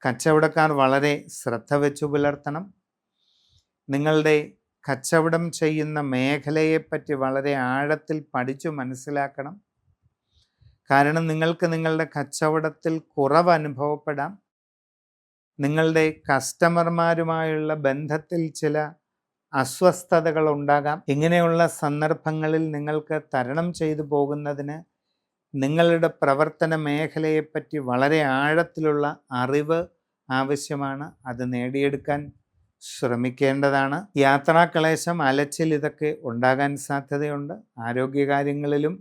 കച്ചവടക്കാർ വളരെ ശ്രദ്ധ വെച്ചു പുലർത്തണം. നിങ്ങളുടെ കച്ചവടം ചെയ്യുന്ന മേഖലയെപ്പറ്റി വളരെ ആഴത്തിൽ പഠിച്ചു മനസ്സിലാക്കണം. കാരണം നിങ്ങൾക്ക് നിങ്ങളുടെ കച്ചവടത്തിൽ കുറവ് അനുഭവപ്പെടാം. നിങ്ങളുടെ കസ്റ്റമർമാരുമായുള്ള ബന്ധത്തിൽ ചില അസ്വസ്ഥതകൾ ഉണ്ടാകാം. ഇങ്ങനെയുള്ള സന്ദർഭങ്ങളിൽ നിങ്ങൾക്ക് തരണം ചെയ്തു പോകുന്നതിന് നിങ്ങളുടെ പ്രവർത്തന മേഖലയെപ്പറ്റി വളരെ ആഴത്തിലുള്ള അറിവ് ആവശ്യമാണ്. അത് നേടിയെടുക്കാൻ ശ്രമിക്കേണ്ടതാണ്. യാത്രാക്ലേശം, അലച്ചിൽ ഇതൊക്കെ ഉണ്ടാകാൻ സാധ്യതയുണ്ട്. ആരോഗ്യകാര്യങ്ങളിലും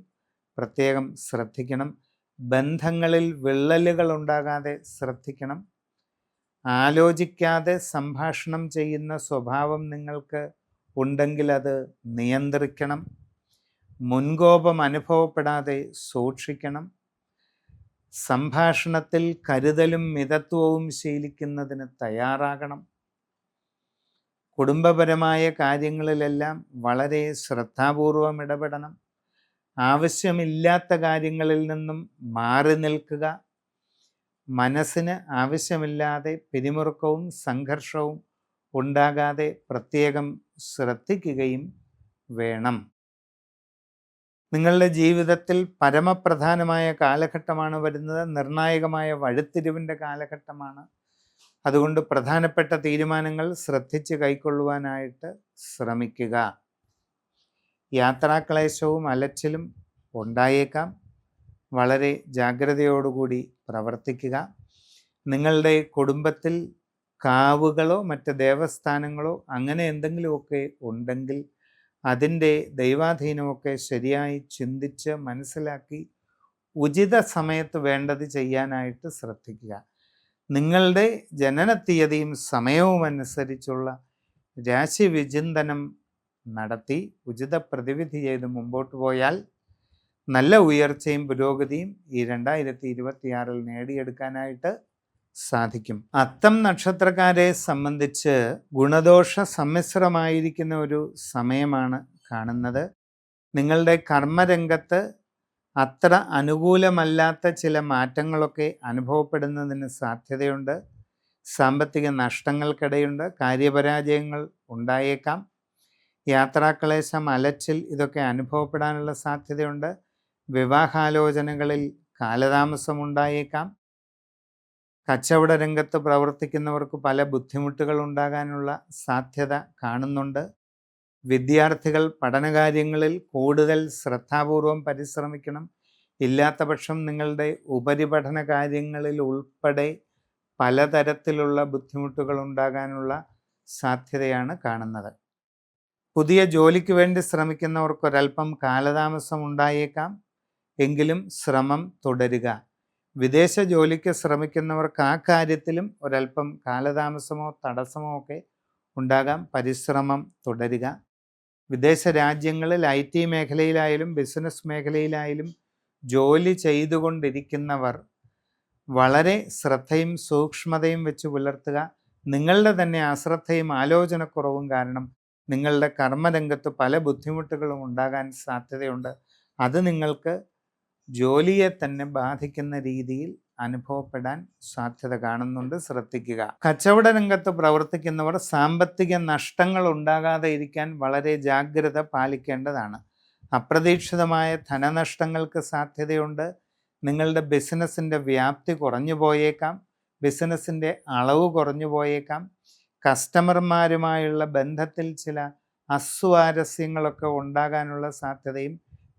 പ്രത്യേകം ശ്രദ്ധിക്കണം. ബന്ധങ്ങളിൽ വിള്ളലുകൾ ഉണ്ടാകാതെ ശ്രദ്ധിക്കണം. ആലോചിക്കാതെ സംഭാഷണം ചെയ്യുന്ന സ്വഭാവം നിങ്ങൾക്ക് ഉണ്ടെങ്കിൽ അത് നിയന്ത്രിക്കണം. മുൻകോപം അനുഭവപ്പെടാതെ സൂക്ഷിക്കണം. സംഭാഷണത്തിൽ കരുതലും മിതത്വവും ശീലിക്കുന്നതിന് തയ്യാറാകണം. കുടുംബപരമായ കാര്യങ്ങളിലെല്ലാം വളരെ ശ്രദ്ധാപൂർവം ഇടപെടണം. ആവശ്യമില്ലാത്ത കാര്യങ്ങളിൽ നിന്നും മാറി നിൽക്കുക. മനസ്സിന് ആവശ്യമില്ലാതെ പിരിമുറുക്കവും സംഘർഷവും ഉണ്ടാകാതെ പ്രത്യേകം ശ്രദ്ധിക്കുകയും വേണം. നിങ്ങളുടെ ജീവിതത്തിൽ പരമപ്രധാനമായ കാലഘട്ടമാണ് വരുന്നത്. നിർണായകമായ വഴിത്തിരിവിൻ്റെ കാലഘട്ടമാണ്. അതുകൊണ്ട് പ്രധാനപ്പെട്ട തീരുമാനങ്ങൾ ശ്രദ്ധിച്ച് കൈക്കൊള്ളുവാനായിട്ട് ശ്രമിക്കുക. യാത്രാക്ലേശവും അലച്ചിലും ഉണ്ടായേക്കാം. വളരെ ജാഗ്രതയോടുകൂടി പ്രവർത്തിക്കുക. നിങ്ങളുടെ കുടുംബത്തിൽ കാവുകളോ മറ്റ് ദേവസ്ഥാനങ്ങളോ അങ്ങനെ എന്തെങ്കിലുമൊക്കെ ഉണ്ടെങ്കിൽ അതിൻ്റെ ദൈവാധീനമൊക്കെ ശരിയായി ചിന്തിച്ച് മനസ്സിലാക്കി ഉചിത സമയത്ത് വേണ്ടത് ചെയ്യാനായിട്ട് ശ്രദ്ധിക്കുക. നിങ്ങളുടെ ജനനത്തീയതിയും സമയവും അനുസരിച്ചുള്ള രാശി വിചിന്തനം നടത്തി ഉചിത പ്രതിവിധി ചെയ്ത് മുമ്പോട്ട് പോയാൽ നല്ല ഉയർച്ചയും പുരോഗതിയും ഈ 2026 നേടിയെടുക്കാനായിട്ട് സാധിക്കും. അത്തം നക്ഷത്രക്കാരെ സംബന്ധിച്ച് ഗുണദോഷ സമ്മിശ്രമായിരിക്കുന്ന ഒരു സമയമാണ് കാണുന്നത്. നിങ്ങളുടെ കർമ്മരംഗത്ത് അത്ര അനുകൂലമല്ലാത്ത ചില മാറ്റങ്ങളൊക്കെ അനുഭവപ്പെടുന്നതിന് സാധ്യതയുണ്ട്. സാമ്പത്തിക നഷ്ടങ്ങൾക്കിടയുണ്ട്. കാര്യപരാജയങ്ങൾ ഉണ്ടായേക്കാം. യാത്രാക്ലേശം, അലച്ചിൽ ഇതൊക്കെ അനുഭവപ്പെടാനുള്ള സാധ്യതയുണ്ട്. വിവാഹാലോചനകളിൽ കാലതാമസം ഉണ്ടായേക്കാം. കച്ചവട രംഗത്ത് പ്രവർത്തിക്കുന്നവർക്ക് പല ബുദ്ധിമുട്ടുകൾ ഉണ്ടാകാനുള്ള സാധ്യത കാണുന്നുണ്ട്. വിദ്യാർത്ഥികൾ പഠനകാര്യങ്ങളിൽ കൂടുതൽ ശ്രദ്ധാപൂർവം പരിശ്രമിക്കണം. ഇല്ലാത്ത പക്ഷം നിങ്ങളുടെ ഉപരിപഠന കാര്യങ്ങളിൽ ഉൾപ്പെടെ പലതരത്തിലുള്ള ബുദ്ധിമുട്ടുകൾ ഉണ്ടാകാനുള്ള സാധ്യതയാണ് കാണുന്നത്. പുതിയ ജോലിക്ക് വേണ്ടി ശ്രമിക്കുന്നവർക്കൊരൽപ്പം കാലതാമസം ഉണ്ടായേക്കാം. എങ്കിലും ശ്രമം തുടരുക. വിദേശ ജോലിക്ക് ശ്രമിക്കുന്നവർക്ക് ആ കാര്യത്തിലും ഒരൽപ്പം കാലതാമസമോ തടസ്സമോ ഒക്കെ ഉണ്ടാകാം. പരിശ്രമം തുടരുക. വിദേശ രാജ്യങ്ങളിൽ IT മേഖലയിലായാലും ബിസിനസ് മേഖലയിലായാലും ജോലി ചെയ്തുകൊണ്ടിരിക്കുന്നവർ വളരെ ശ്രദ്ധയും സൂക്ഷ്മതയും വെച്ച് പുലർത്തുക. നിങ്ങളുടെ തന്നെ അശ്രദ്ധയും ആലോചനക്കുറവും കാരണം നിങ്ങളുടെ കർമ്മരംഗത്ത് പല ബുദ്ധിമുട്ടുകളും ഉണ്ടാകാൻ സാധ്യതയുണ്ട്. അത് നിങ്ങൾക്ക് ജോലിയെ തന്നെ ബാധിക്കുന്ന രീതിയിൽ അനുഭവപ്പെടാൻ സാധ്യത കാണുന്നുണ്ട്. ശ്രദ്ധിക്കുക. കച്ചവട രംഗത്ത് പ്രവർത്തിക്കുന്നവർ സാമ്പത്തിക നഷ്ടങ്ങൾ ഉണ്ടാകാതെ ഇരിക്കാൻ വളരെ ജാഗ്രത പാലിക്കേണ്ടതാണ്. അപ്രതീക്ഷിതമായ ധനനഷ്ടങ്ങൾക്ക് സാധ്യതയുണ്ട്. നിങ്ങളുടെ ബിസിനസ്സിൻ്റെ വ്യാപ്തി കുറഞ്ഞു പോയേക്കാം. ബിസിനസ്സിൻ്റെ അളവ് കുറഞ്ഞു പോയേക്കാം. കസ്റ്റമർമാരുമായുള്ള ബന്ധത്തിൽ ചില അസ്വാരസ്യങ്ങളൊക്കെ ഉണ്ടാകാനുള്ള സാധ്യതയും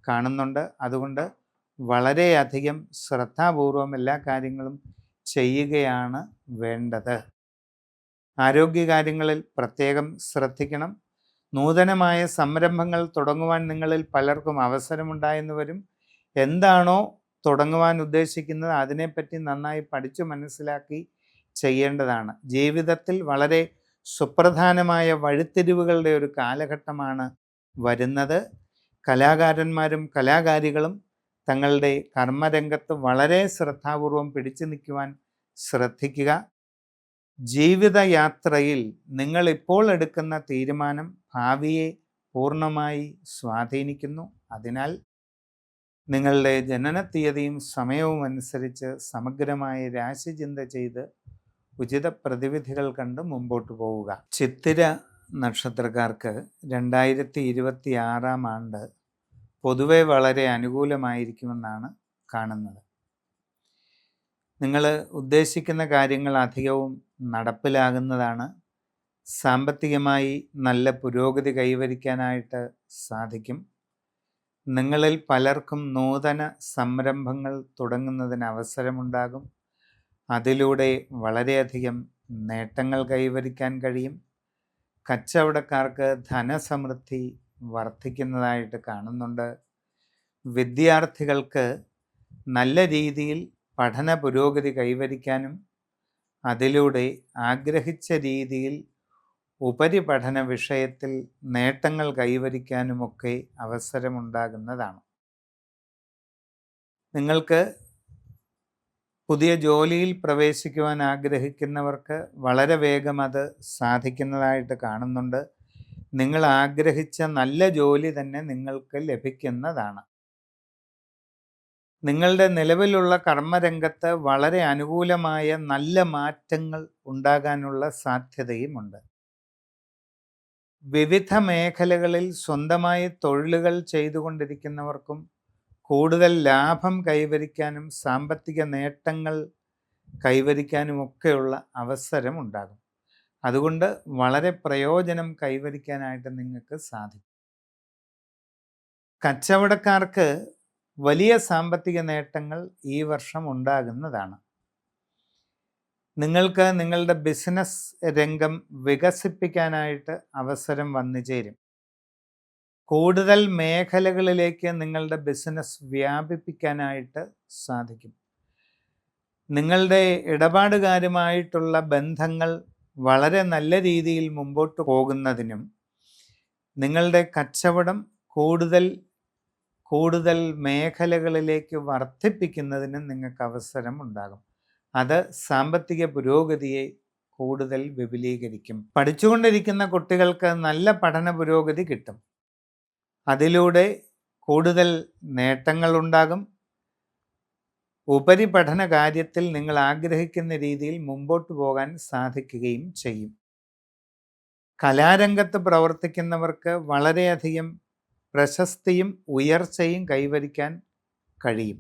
കാണുന്നുണ്ട്. അതുകൊണ്ട് വളരെയധികം ശ്രദ്ധാപൂർവം എല്ലാ കാര്യങ്ങളും ചെയ്യുകയാണ് വേണ്ടത്. ആരോഗ്യകാര്യങ്ങളിൽ പ്രത്യേകം ശ്രദ്ധിക്കണം. നൂതനമായ സംരംഭങ്ങൾ തുടങ്ങുവാൻ നിങ്ങളിൽ പലർക്കും അവസരമുണ്ടായെന്ന് വരും. എന്താണോ തുടങ്ങുവാൻ ഉദ്ദേശിക്കുന്നത് അതിനെപ്പറ്റി നന്നായി പഠിച്ചു മനസ്സിലാക്കി ചെയ്യേണ്ടതാണ്. ജീവിതത്തിൽ വളരെ സുപ്രധാനമായ വഴിത്തിരിവുകളുടെ ഒരു കാലഘട്ടമാണ് വരുന്നത്. കലാകാരന്മാരും കലാകാരികളും തങ്ങളുടെ കർമ്മരംഗത്ത് വളരെ ശ്രദ്ധാപൂർവം പിടിച്ചു നിൽക്കുവാൻ ശ്രദ്ധിക്കുക. ജീവിതയാത്രയിൽ നിങ്ങളിപ്പോൾ എടുക്കുന്ന തീരുമാനം ഭാവിയെ പൂർണ്ണമായി സ്വാധീനിക്കുന്നു. അതിനാൽ നിങ്ങളുടെ ജനനത്തീയതിയും സമയവും അനുസരിച്ച് സമഗ്രമായ രാശിചിന്ത ചെയ്ത് ഉചിത പ്രതിവിധികൾ കണ്ട് മുമ്പോട്ട് പോവുക. ചിത്തിര നക്ഷത്രക്കാർക്ക് 2026 ആണ്ട് പൊതുവെ വളരെ അനുകൂലമായിരിക്കുമെന്നാണ് കാണുന്നത്. നിങ്ങൾ ഉദ്ദേശിക്കുന്ന കാര്യങ്ങൾ അധികവും നടപ്പിലാകുന്നതാണ്. സാമ്പത്തികമായി നല്ല പുരോഗതി കൈവരിക്കാനായിട്ട് സാധിക്കും. നിങ്ങളിൽ പലർക്കും നൂതന സംരംഭങ്ങൾ തുടങ്ങുന്നതിന് അവസരമുണ്ടാകും. അതിലൂടെ വളരെയധികം നേട്ടങ്ങൾ കൈവരിക്കാൻ കഴിയും. കച്ചവടക്കാർക്ക് ധനസമൃദ്ധി വർദ്ധിക്കുന്നതായിട്ട് കാണുന്നുണ്ട്. വിദ്യാർത്ഥികൾക്ക് നല്ല രീതിയിൽ പഠന പുരോഗതി കൈവരിക്കാനും അതിലൂടെ ആഗ്രഹിച്ച രീതിയിൽ ഉപരിപഠന വിഷയത്തിൽ നേട്ടങ്ങൾ കൈവരിക്കാനുമൊക്കെ അവസരമുണ്ടാകുന്നതാണ്. നിങ്ങൾക്ക് പുതിയ ജോലിയിൽ പ്രവേശിക്കുവാൻ ആഗ്രഹിക്കുന്നവർക്ക് വളരെ വേഗം അത് സാധിക്കുന്നതായിട്ട് കാണുന്നുണ്ട്. നിങ്ങൾ ആഗ്രഹിച്ച നല്ല ജോലി തന്നെ നിങ്ങൾക്ക് ലഭിക്കുന്നതാണ്. നിങ്ങളുടെ നിലവിലുള്ള കർമ്മരംഗത്ത് വളരെ അനുകൂലമായ നല്ല മാറ്റങ്ങൾ ഉണ്ടാകാനുള്ള സാധ്യതയുമുണ്ട്. വിവിധ മേഖലകളിൽ സ്വന്തമായി തൊഴിലുകൾ ചെയ്തുകൊണ്ടിരിക്കുന്നവർക്കും കൂടുതൽ ലാഭം കൈവരിക്കാനും സാമ്പത്തിക നേട്ടങ്ങൾ കൈവരിക്കാനുമൊക്കെയുള്ള അവസരമുണ്ടാകും. അതുകൊണ്ട് വളരെ പ്രയോജനം കൈവരിക്കാനായിട്ട് നിങ്ങൾക്ക് സാധിക്കും. കച്ചവടക്കാർക്ക് വലിയ സാമ്പത്തിക നേട്ടങ്ങൾ ഈ വർഷം ഉണ്ടാകുന്നതാണ്. നിങ്ങൾക്ക് നിങ്ങളുടെ ബിസിനസ് രംഗം വികസിപ്പിക്കാനായിട്ട് അവസരം വന്നു ചേരും. കൂടുതൽ മേഖലകളിലേക്ക് നിങ്ങളുടെ ബിസിനസ് വ്യാപിപ്പിക്കാനായിട്ട് സാധിക്കും. നിങ്ങളുടെ ഇടപാടുകാരുമായിട്ടുള്ള ബന്ധങ്ങൾ വളരെ നല്ല രീതിയിൽ മുമ്പോട്ട് പോകുന്നതിനും നിങ്ങളുടെ കച്ചവടം കൂടുതൽ മേഖലകളിലേക്ക് വർദ്ധിപ്പിക്കുന്നതിന് നിങ്ങൾക്ക് അവസരം ഉണ്ടാകും. അത് സാമ്പത്തിക പുരോഗതിയെ കൂടുതൽ വിപുലീകരിക്കും. പഠിച്ചുകൊണ്ടിരിക്കുന്ന കുട്ടികൾക്ക് നല്ല പഠന പുരോഗതി കിട്ടും. അതിലൂടെ കൂടുതൽ നേട്ടങ്ങളുണ്ടാകും. ഉപരിപഠന കാര്യത്തിൽ നിങ്ങൾ ആഗ്രഹിക്കുന്ന രീതിയിൽ മുമ്പോട്ട് പോകാൻ സാധിക്കുകയും ചെയ്യും. കലാരംഗത്ത് പ്രവർത്തിക്കുന്നവർക്ക് വളരെയധികം പ്രശസ്തിയും ഉയർച്ചയും കൈവരിക്കാൻ കഴിയും.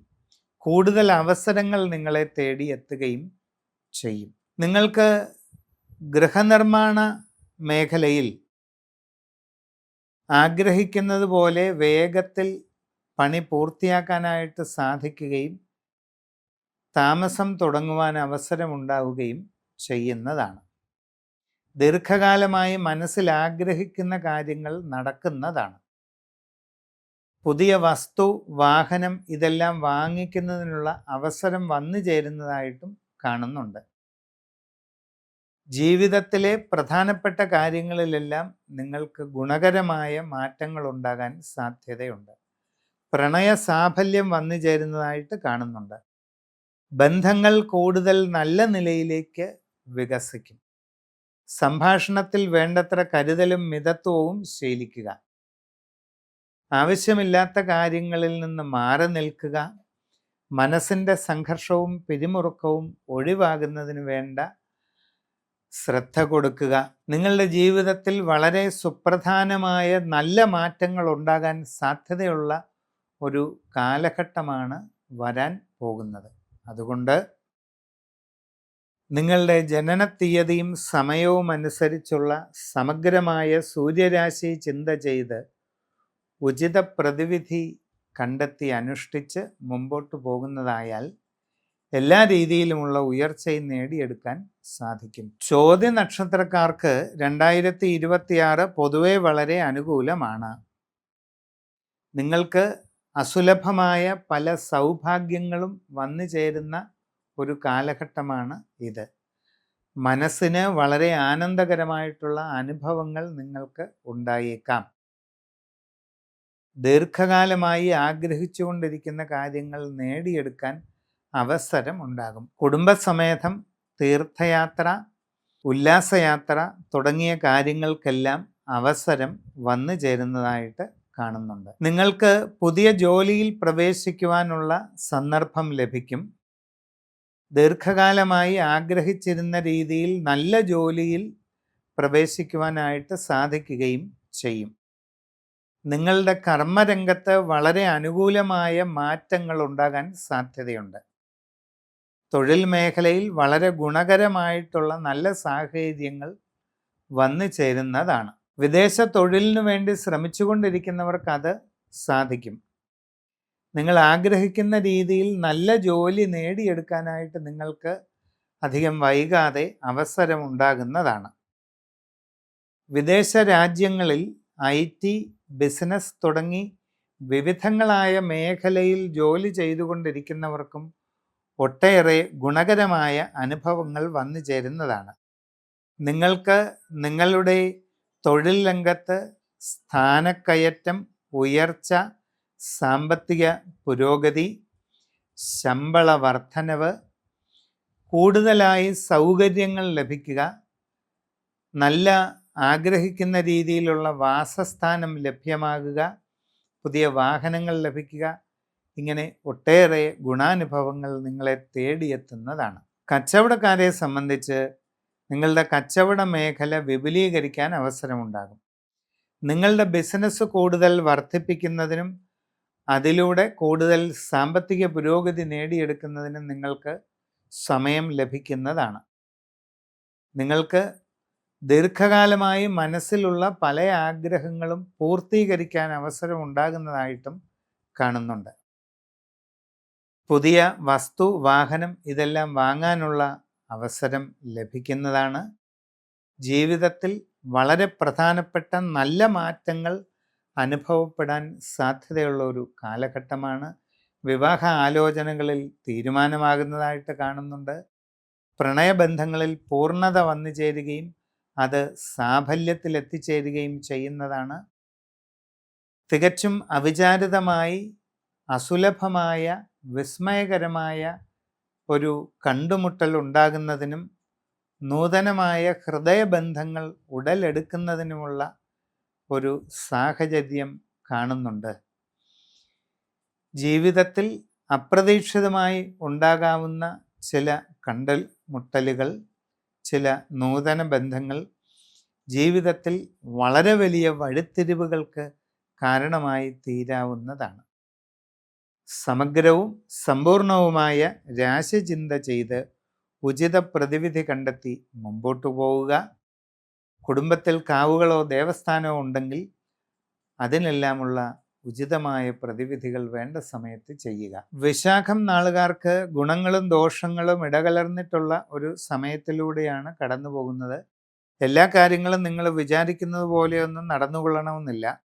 കൂടുതൽ അവസരങ്ങൾ നിങ്ങളെ തേടി എത്തുകയും ചെയ്യും. നിങ്ങൾക്ക് ഗൃഹനിർമ്മാണ മേഖലയിൽ ആഗ്രഹിക്കുന്നത് പോലെ വേഗത്തിൽ പണി പൂർത്തിയാക്കാനായിട്ട് സാധിക്കുകയും താമസം തുടങ്ങുവാൻ അവസരമുണ്ടാവുകയും ചെയ്യുന്നതാണ്. ദീർഘകാലമായി മനസ്സിൽ ആഗ്രഹിക്കുന്ന കാര്യങ്ങൾ നടക്കുന്നതാണ്. പുതിയ വസ്തു, വാഹനം ഇതെല്ലാം വാങ്ങിക്കുന്നതിനുള്ള അവസരം വന്നു ചേരുന്നതായിട്ടും കാണുന്നുണ്ട്. ജീവിതത്തിലെ പ്രധാനപ്പെട്ട കാര്യങ്ങളിലെല്ലാം നിങ്ങൾക്ക് ഗുണകരമായ മാറ്റങ്ങൾ ഉണ്ടാകാൻ സാധ്യതയുണ്ട്. പ്രണയ സാഫല്യം വന്നു ചേരുന്നതായിട്ട് കാണുന്നുണ്ട്. ബന്ധങ്ങൾ കൂടുതൽ നല്ല നിലയിലേക്ക് വികസിക്കും. സംഭാഷണത്തിൽ വേണ്ടത്ര കരുതലും മിതത്വവും ശീലിക്കുക. ആവശ്യമില്ലാത്ത കാര്യങ്ങളിൽ നിന്ന് മാറി നിൽക്കുക. മനസ്സിൻ്റെ സംഘർഷവും പിരിമുറുക്കവും ഒഴിവാകുന്നതിന് വേണ്ട ശ്രദ്ധ കൊടുക്കുക. നിങ്ങളുടെ ജീവിതത്തിൽ വളരെ സുപ്രധാനമായ നല്ല മാറ്റങ്ങൾ ഉണ്ടാകാൻ സാധ്യതയുള്ള ഒരു കാലഘട്ടമാണ് വരാൻ പോകുന്നത്. അതുകൊണ്ട് നിങ്ങളുടെ ജനന തീയതിയും സമയവും അനുസരിച്ചുള്ള സമഗ്രമായ സൂര്യരാശി ചിന്ത ചെയ്ത് ഉചിത പ്രതിവിധി കണ്ടെത്തി അനുഷ്ഠിച്ച് മുമ്പോട്ട് പോകുന്നതായാൽ എല്ലാ രീതിയിലുമുള്ള ഉയർച്ചയും നേടിയെടുക്കാൻ സാധിക്കും. ചോദ്യ നക്ഷത്രക്കാർക്ക് 2026 പൊതുവെ വളരെ അനുകൂലമാണ്. നിങ്ങൾക്ക് അസുലഭമായ പല സൗഭാഗ്യങ്ങളും വന്നു ചേരുന്ന ഒരു കാലഘട്ടമാണ് ഇത്. മനസ്സിന് വളരെ ആനന്ദകരമായിട്ടുള്ള അനുഭവങ്ങൾ നിങ്ങൾക്ക് ഉണ്ടായേക്കാം. ദീർഘകാലമായി ആഗ്രഹിച്ചുകൊണ്ടിരിക്കുന്ന കാര്യങ്ങൾ നേടിയെടുക്കാൻ അവസരം ഉണ്ടാകും. കുടുംബസമേതം തീർത്ഥയാത്ര, ഉല്ലാസയാത്ര തുടങ്ങിയ കാര്യങ്ങൾക്കെല്ലാം അവസരം വന്നു ചേരുന്നതായിട്ട് കാണുന്നുണ്ട്. നിങ്ങൾക്ക് പുതിയ ജോലിയിൽ പ്രവേശിക്കുവാനുള്ള സന്ദർഭം ലഭിക്കും. ദീർഘകാലമായി ആഗ്രഹിച്ചിരുന്ന രീതിയിൽ നല്ല ജോലിയിൽ പ്രവേശിക്കുവാനായിട്ട് സാധിക്കുകയും ചെയ്യും. നിങ്ങളുടെ കർമ്മരംഗത്ത് വളരെ അനുകൂലമായ മാറ്റങ്ങൾ ഉണ്ടാകാൻ സാധ്യതയുണ്ട്. തൊഴിൽ മേഖലയിൽ വളരെ ഗുണകരമായിട്ടുള്ള നല്ല സാഹചര്യങ്ങൾ വന്നു ചേരുന്നതാണ്. വിദേശ തൊഴിലിനു വേണ്ടി ശ്രമിച്ചുകൊണ്ടിരിക്കുന്നവർക്ക് അത് സാധിക്കും. നിങ്ങൾ ആഗ്രഹിക്കുന്ന രീതിയിൽ നല്ല ജോലി നേടിയെടുക്കാനായിട്ട് നിങ്ങൾക്ക് അധികം വൈകാതെ അവസരമുണ്ടാകുന്നതാണ്. വിദേശ രാജ്യങ്ങളിൽ IT, ബിസിനസ് തുടങ്ങി വിവിധങ്ങളായ മേഖലയിൽ ജോലി ചെയ്തുകൊണ്ടിരിക്കുന്നവർക്കും ഒട്ടേറെ ഗുണകരമായ അനുഭവങ്ങൾ വന്നു ചേരുന്നതാണ്. നിങ്ങൾക്ക് നിങ്ങളുടെ തൊഴിൽ രംഗത്ത് സ്ഥാനക്കയറ്റം, ഉയർച്ച, സാമ്പത്തിക പുരോഗതി, ശമ്പള വർധനവ്, കൂടുതലായി സൗകര്യങ്ങൾ ലഭിക്കുക, നല്ല ആഗ്രഹിക്കുന്ന രീതിയിലുള്ള വാസസ്ഥാനം ലഭ്യമാകുക, പുതിയ വാഹനങ്ങൾ ലഭിക്കുക, ഇങ്ങനെ ഒട്ടേറെ ഗുണാനുഭവങ്ങൾ നിങ്ങളെ തേടിയെത്തുന്നതാണ്. കച്ചവടക്കാരെ സംബന്ധിച്ച് നിങ്ങളുടെ കച്ചവട മേഖല വിപുലീകരിക്കാൻ അവസരമുണ്ടാകും. നിങ്ങളുടെ ബിസിനസ് കൂടുതൽ വർദ്ധിപ്പിക്കുന്നതിനും അതിലൂടെ കൂടുതൽ സാമ്പത്തിക പുരോഗതി നേടിയെടുക്കുന്നതിനും നിങ്ങൾക്ക് സമയം ലഭിക്കുന്നതാണ്. നിങ്ങൾക്ക് ദീർഘകാലമായി മനസ്സിലുള്ള പല ആഗ്രഹങ്ങളും പൂർത്തീകരിക്കാൻ അവസരം ഉണ്ടാകുന്നതായിട്ടും കാണുന്നുണ്ട്. പുതിയ വസ്തു, വാഹനം ഇതെല്ലാം വാങ്ങാനുള്ള അവസരം ലഭിക്കുന്നതാണ്. ജീവിതത്തിൽ വളരെ പ്രധാനപ്പെട്ട നല്ല മാറ്റങ്ങൾ അനുഭവപ്പെടാൻ സാധ്യതയുള്ള ഒരു കാലഘട്ടമാണ്. വിവാഹ ആലോചനകളിൽ തീരുമാനമാകുന്നതായിട്ട് കാണുന്നുണ്ട്. പ്രണയബന്ധങ്ങളിൽ പൂർണ്ണത വന്നു ചേരുകയും അത് സാഫല്യത്തിൽ എത്തിച്ചേരുകയും ചെയ്യുന്നതാണ്. തികച്ചും അവിചാരിതമായി അസുലഭമായ വിസ്മയകരമായ ഒരു കണ്ടുമുട്ടൽ ഉണ്ടാകുന്നതിനും നൂതനമായ ഹൃദയബന്ധങ്ങൾ ഉടലെടുക്കുന്നതിനുമുള്ള ഒരു സാഹചര്യം കാണുന്നുണ്ട്. ജീവിതത്തിൽ അപ്രതീക്ഷിതമായി ഉണ്ടാകാവുന്ന ചില കണ്ടുമുട്ടലുകൾ, ചില നൂതന ബന്ധങ്ങൾ ജീവിതത്തിൽ വളരെ വലിയ വഴിത്തിരിവുകൾക്ക് കാരണമായി തീരാവുന്നതാണ്. സമഗ്രവും സമ്പൂർണവുമായ രാശിചിന്ത ചെയ്ത് ഉചിത പ്രതിവിധി കണ്ടെത്തി മുമ്പോട്ടു പോവുക. കുടുംബത്തിൽ കാവുകളോ ദേവസ്ഥാനമോ ഉണ്ടെങ്കിൽ അതിനെല്ലാമുള്ള ഉചിതമായ പ്രതിവിധികൾ വേണ്ട സമയത്ത് ചെയ്യുക. വിശാഖം നാളുകാർക്ക് ഗുണങ്ങളും ദോഷങ്ങളും ഇടകലർന്നിട്ടുള്ള ഒരു സമയത്തിലൂടെയാണ് കടന്നു പോകുന്നത്. എല്ലാ കാര്യങ്ങളും നിങ്ങൾ വിചാരിക്കുന്നത് പോലെയൊന്നും നടന്നുകൊള്ളണമെന്നില്ല.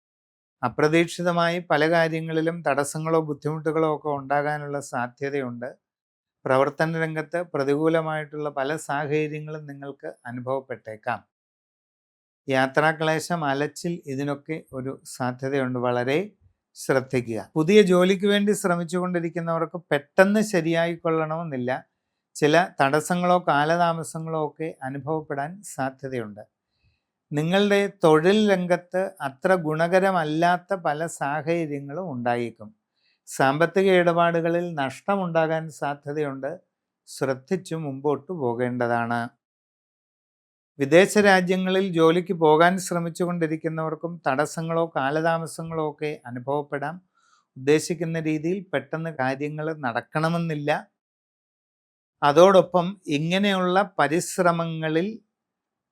അപ്രതീക്ഷിതമായി പല കാര്യങ്ങളിലും തടസ്സങ്ങളോ ബുദ്ധിമുട്ടുകളോ ഒക്കെ ഉണ്ടാകാനുള്ള സാധ്യതയുണ്ട്. പ്രവർത്തന രംഗത്ത് പ്രതികൂലമായിട്ടുള്ള പല സാഹചര്യങ്ങളും നിങ്ങൾക്ക് അനുഭവപ്പെട്ടേക്കാം. യാത്രാക്ലേശം, അലച്ചിൽ, ഇതിനൊക്കെ ഒരു സാധ്യതയുണ്ട്. വളരെ ശ്രദ്ധിക്കുക. പുതിയ ജോലിക്ക് വേണ്ടി ശ്രമിച്ചുകൊണ്ടിരിക്കുന്നവർക്ക് പെട്ടെന്ന് ശരിയായിക്കൊള്ളണമെന്നില്ല. ചില തടസ്സങ്ങളോ കാലതാമസങ്ങളോ ഒക്കെ അനുഭവപ്പെടാൻ സാധ്യതയുണ്ട്. നിങ്ങളുടെ തൊഴിൽ രംഗത്ത് അത്ര ഗുണകരമല്ലാത്ത പല സാഹചര്യങ്ങളും ഉണ്ടായേക്കും. സാമ്പത്തിക ഇടപാടുകളിൽ നഷ്ടമുണ്ടാകാൻ സാധ്യതയുണ്ട്. ശ്രദ്ധിച്ചു മുമ്പോട്ട് പോകേണ്ടതാണ്. വിദേശ രാജ്യങ്ങളിൽ ജോലിക്ക് പോകാൻ ശ്രമിച്ചുകൊണ്ടിരിക്കുന്നവർക്കും തടസ്സങ്ങളോ കാലതാമസങ്ങളോ ഒക്കെ അനുഭവപ്പെടാം. ഉദ്ദേശിക്കുന്ന രീതിയിൽ പെട്ടെന്ന് കാര്യങ്ങൾ നടക്കണമെന്നില്ല. അതോടൊപ്പം ഇങ്ങനെയുള്ള പരിശ്രമങ്ങളിൽ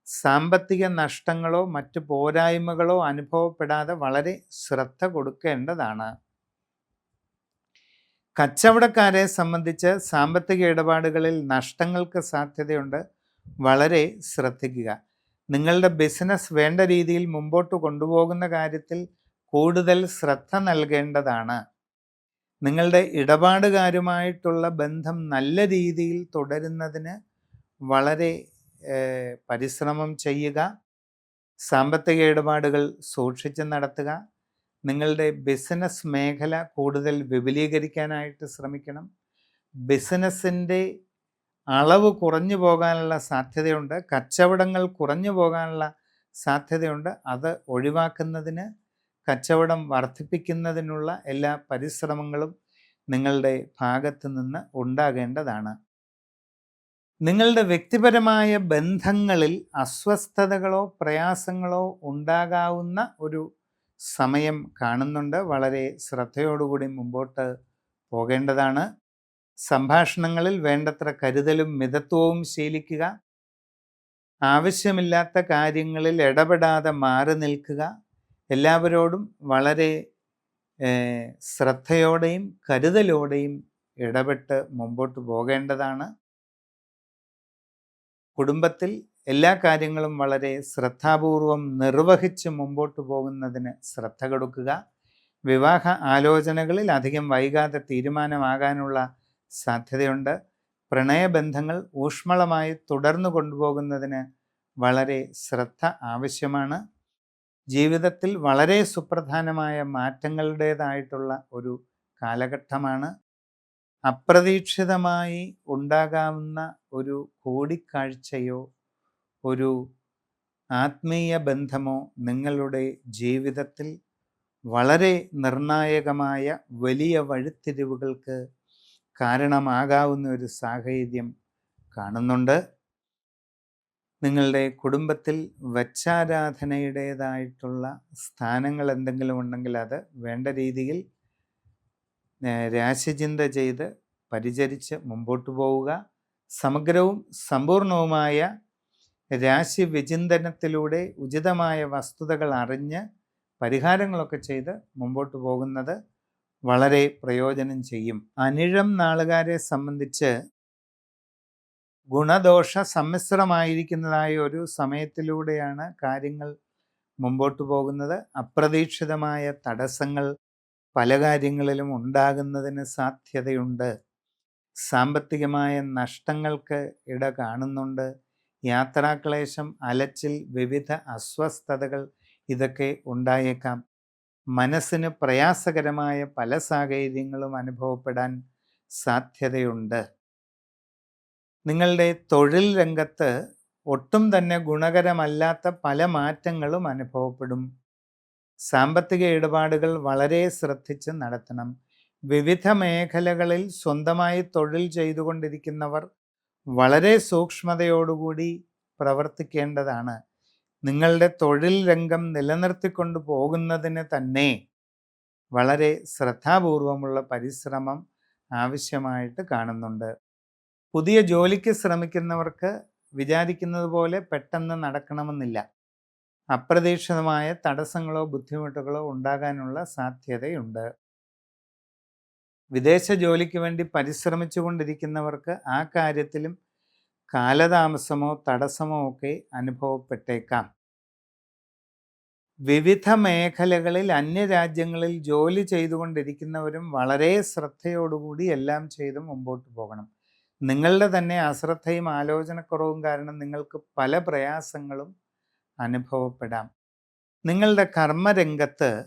സാമ്പത്തിക നഷ്ടങ്ങളോ മറ്റു പോരായ്മകളോ അനുഭവപ്പെടാതെ വളരെ ശ്രദ്ധ കൊടുക്കേണ്ടതാണ്. കച്ചവടക്കാരെ സംബന്ധിച്ച് സാമ്പത്തിക ഇടപാടുകളിൽ നഷ്ടങ്ങൾക്ക് സാധ്യതയുണ്ട്. വളരെ ശ്രദ്ധിക്കുക. നിങ്ങളുടെ ബിസിനസ് വേണ്ട രീതിയിൽ മുമ്പോട്ട് കൊണ്ടുപോകുന്ന കാര്യത്തിൽ കൂടുതൽ ശ്രദ്ധ നൽകേണ്ടതാണ്. നിങ്ങളുടെ ഇടപാടുകാരുമായിട്ടുള്ള ബന്ധം നല്ല രീതിയിൽ തുടരുന്നതിന് വളരെ പരിശ്രമം ചെയ്യുക. സാമ്പത്തിക ഇടപാടുകൾ സൂക്ഷിച്ച് നടത്തുക. നിങ്ങളുടെ ബിസിനസ് മേഖല കൂടുതൽ വിപുലീകരിക്കാനായിട്ട് ശ്രമിക്കണം. ബിസിനസ്സിൻ്റെ അളവ് കുറഞ്ഞു പോകാനുള്ള സാധ്യതയുണ്ട്. കച്ചവടങ്ങൾ കുറഞ്ഞു പോകാനുള്ള സാധ്യതയുണ്ട്. അത് ഒഴിവാക്കുന്നതിന്, കച്ചവടം വർദ്ധിപ്പിക്കുന്നതിനുള്ള എല്ലാ പരിശ്രമങ്ങളും നിങ്ങളുടെ ഭാഗത്ത് നിന്ന് ഉണ്ടാകേണ്ടതാണ്. നിങ്ങളുടെ വ്യക്തിപരമായ ബന്ധങ്ങളിൽ അസ്വസ്ഥതകളോ പ്രയാസങ്ങളോ ഉണ്ടാകാവുന്ന ഒരു സമയം കാണുന്നുണ്ട്. വളരെ ശ്രദ്ധയോടുകൂടി മുമ്പോട്ട് പോകേണ്ടതാണ്. സംഭാഷണങ്ങളിൽ വേണ്ടത്ര കരുതലും മിതത്വവും ശീലിക്കുക. ആവശ്യമില്ലാത്ത കാര്യങ്ങളിൽ ഇടപെടാതെ മാറി നിൽക്കുക. എല്ലാവരോടും വളരെ ശ്രദ്ധയോടെയും കരുതലോടെയും ഇടപെട്ട് മുമ്പോട്ട് പോകേണ്ടതാണ്. കുടുംബത്തിൽ എല്ലാ കാര്യങ്ങളും വളരെ ശ്രദ്ധാപൂർവം നിർവഹിച്ച് മുമ്പോട്ട് പോകുന്നതിന് ശ്രദ്ധ കൊടുക്കുക. വിവാഹ ആലോചനകളിൽ അധികം വൈകാതെ തീരുമാനമാകാനുള്ള സാധ്യതയുണ്ട്. പ്രണയബന്ധങ്ങൾ ഊഷ്മളമായി തുടർന്നു കൊണ്ടുപോകുന്നതിന് വളരെ ശ്രദ്ധ ആവശ്യമാണ്. ജീവിതത്തിൽ വളരെ സുപ്രധാനമായ മാറ്റങ്ങളുടേതായിട്ടുള്ള ഒരു കാലഘട്ടമാണ്. അപ്രതീക്ഷിതമായി ഉണ്ടാകാവുന്ന ഒരു കൂടിക്കാഴ്ചയോ ഒരു ആത്മീയ ബന്ധമോ നിങ്ങളുടെ ജീവിതത്തിൽ വളരെ നിർണായകമായ വലിയ വഴിത്തിരിവുകൾക്ക് കാരണമാകാവുന്ന ഒരു സാഹചര്യം കാണുന്നുണ്ട്. നിങ്ങളുടെ കുടുംബത്തിൽ വച്ചാരാധനയുടേതായിട്ടുള്ള സ്ഥാനങ്ങൾ എന്തെങ്കിലും ഉണ്ടെങ്കിൽ അത് വേണ്ട രീതിയിൽ രാശിചിന്ത ചെയ്ത് പരിചരിച്ച് മുമ്പോട്ട് പോവുക. സമഗ്രവും സമ്പൂർണവുമായ രാശി വിചിന്തനത്തിലൂടെ ഉചിതമായ വസ്തുതകൾ അറിഞ്ഞ് പരിഹാരങ്ങളൊക്കെ ചെയ്ത് മുമ്പോട്ട് പോകുന്നത് വളരെ പ്രയോജനം ചെയ്യും. അനിഴം നാളുകാരെ സംബന്ധിച്ച് ഗുണദോഷ സമ്മിശ്രമായിരിക്കുന്നതായ ഒരു സമയത്തിലൂടെയാണ് കാര്യങ്ങൾ മുമ്പോട്ട് പോകുന്നത്. അപ്രതീക്ഷിതമായ തടസ്സങ്ങൾ പല കാര്യങ്ങളിലും ഉണ്ടാകുന്നതിന് സാധ്യതയുണ്ട്. സാമ്പത്തികമായ നഷ്ടങ്ങൾക്ക് ഇട കാണുന്നുണ്ട്. യാത്രാക്ലേശം, അലച്ചിൽ, വിവിധ അസ്വസ്ഥതകൾ ഇതൊക്കെ ഉണ്ടായേക്കാം. മനസ്സിന് പ്രയാസകരമായ പല സാഹചര്യങ്ങളും അനുഭവപ്പെടാൻ സാധ്യതയുണ്ട്. നിങ്ങളുടെ തൊഴിൽ രംഗത്ത് ഒട്ടും തന്നെ ഗുണകരമല്ലാത്ത പല മാറ്റങ്ങളും അനുഭവപ്പെടും. സാമ്പത്തിക ഇടപാടുകൾ വളരെ ശ്രദ്ധിച്ച് നടത്തണം. വിവിധ മേഖലകളിൽ സ്വന്തമായി തൊഴിൽ ചെയ്തുകൊണ്ടിരിക്കുന്നവർ വളരെ സൂക്ഷ്മതയോടുകൂടി പ്രവർത്തിക്കേണ്ടതാണ്. നിങ്ങളുടെ തൊഴിൽ രംഗം നിലനിർത്തിക്കൊണ്ട് പോകുന്നതിന് തന്നെ വളരെ ശ്രദ്ധാപൂർവമുള്ള പരിശ്രമം ആവശ്യമായിട്ട് കാണുന്നുണ്ട്. പുതിയ ജോലിക്ക് ശ്രമിക്കുന്നവർക്ക് വിചാരിക്കുന്നത് പോലെ പെട്ടെന്ന് നടക്കണമെന്നില്ല. അപ്രതീക്ഷിതമായ തടസ്സങ്ങളോ ബുദ്ധിമുട്ടുകളോ ഉണ്ടാകാനുള്ള സാധ്യതയുണ്ട്. വിദേശ ജോലിക്ക് വേണ്ടി പരിശ്രമിച്ചു കൊണ്ടിരിക്കുന്നവർക്ക് ആ കാര്യത്തിലും കാലതാമസമോ തടസ്സമോ ഒക്കെ അനുഭവപ്പെട്ടേക്കാം. വിവിധ മേഖലകളിൽ അന്യരാജ്യങ്ങളിൽ ജോലി ചെയ്തുകൊണ്ടിരിക്കുന്നവരും വളരെ ശ്രദ്ധയോടുകൂടി എല്ലാം ചെയ്ത് മുമ്പോട്ട് പോകണം. നിങ്ങളുടെ തന്നെ അശ്രദ്ധയും ആലോചനക്കുറവും കാരണം നിങ്ങൾക്ക് പല പ്രയാസങ്ങളും അനുഭവപ്പെടാം. നിങ്ങളുടെ കർമ്മരംഗത്ത്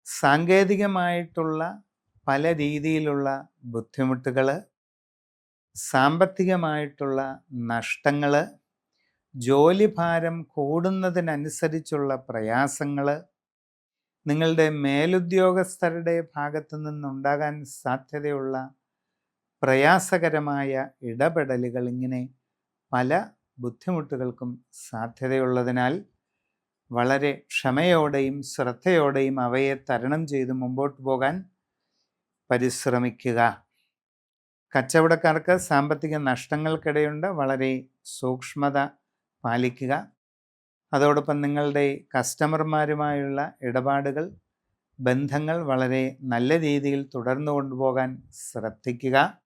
സാങ്കേതികമായിട്ടുള്ള പല രീതിയിലുള്ള ബുദ്ധിമുട്ടുകൾ, സാമ്പത്തികമായിട്ടുള്ള നഷ്ടങ്ങൾ, ജോലിഭാരം കൂടുന്നതിനനുസരിച്ചുള്ള പ്രയാസങ്ങൾ, നിങ്ങളുടെ മേലുദ്യോഗസ്ഥരുടെ ഭാഗത്തു നിന്നുണ്ടാകാൻ സാധ്യതയുള്ള പ്രയാസകരമായ ഇടപെടലുകൾ, ഇങ്ങനെ പല ബുദ്ധിമുട്ടുകൾക്കും സാധ്യതയുള്ളതിനാൽ വളരെ ക്ഷമയോടെയും ശ്രദ്ധയോടെയും അവയെ തരണം ചെയ്ത് മുമ്പോട്ട് പോകാൻ പരിശ്രമിക്കുക. കച്ചവടക്കാർക്ക് സാമ്പത്തിക നഷ്ടങ്ങൾക്കിടയുണ്ട്. വളരെ സൂക്ഷ്മത പാലിക്കുക. അതോടൊപ്പം നിങ്ങളുടെ കസ്റ്റമർമാരുമായുള്ള ഇടപാടുകൾ, ബന്ധങ്ങൾ വളരെ നല്ല രീതിയിൽ തുടർന്നു കൊണ്ടുപോകാൻ ശ്രദ്ധിക്കുക.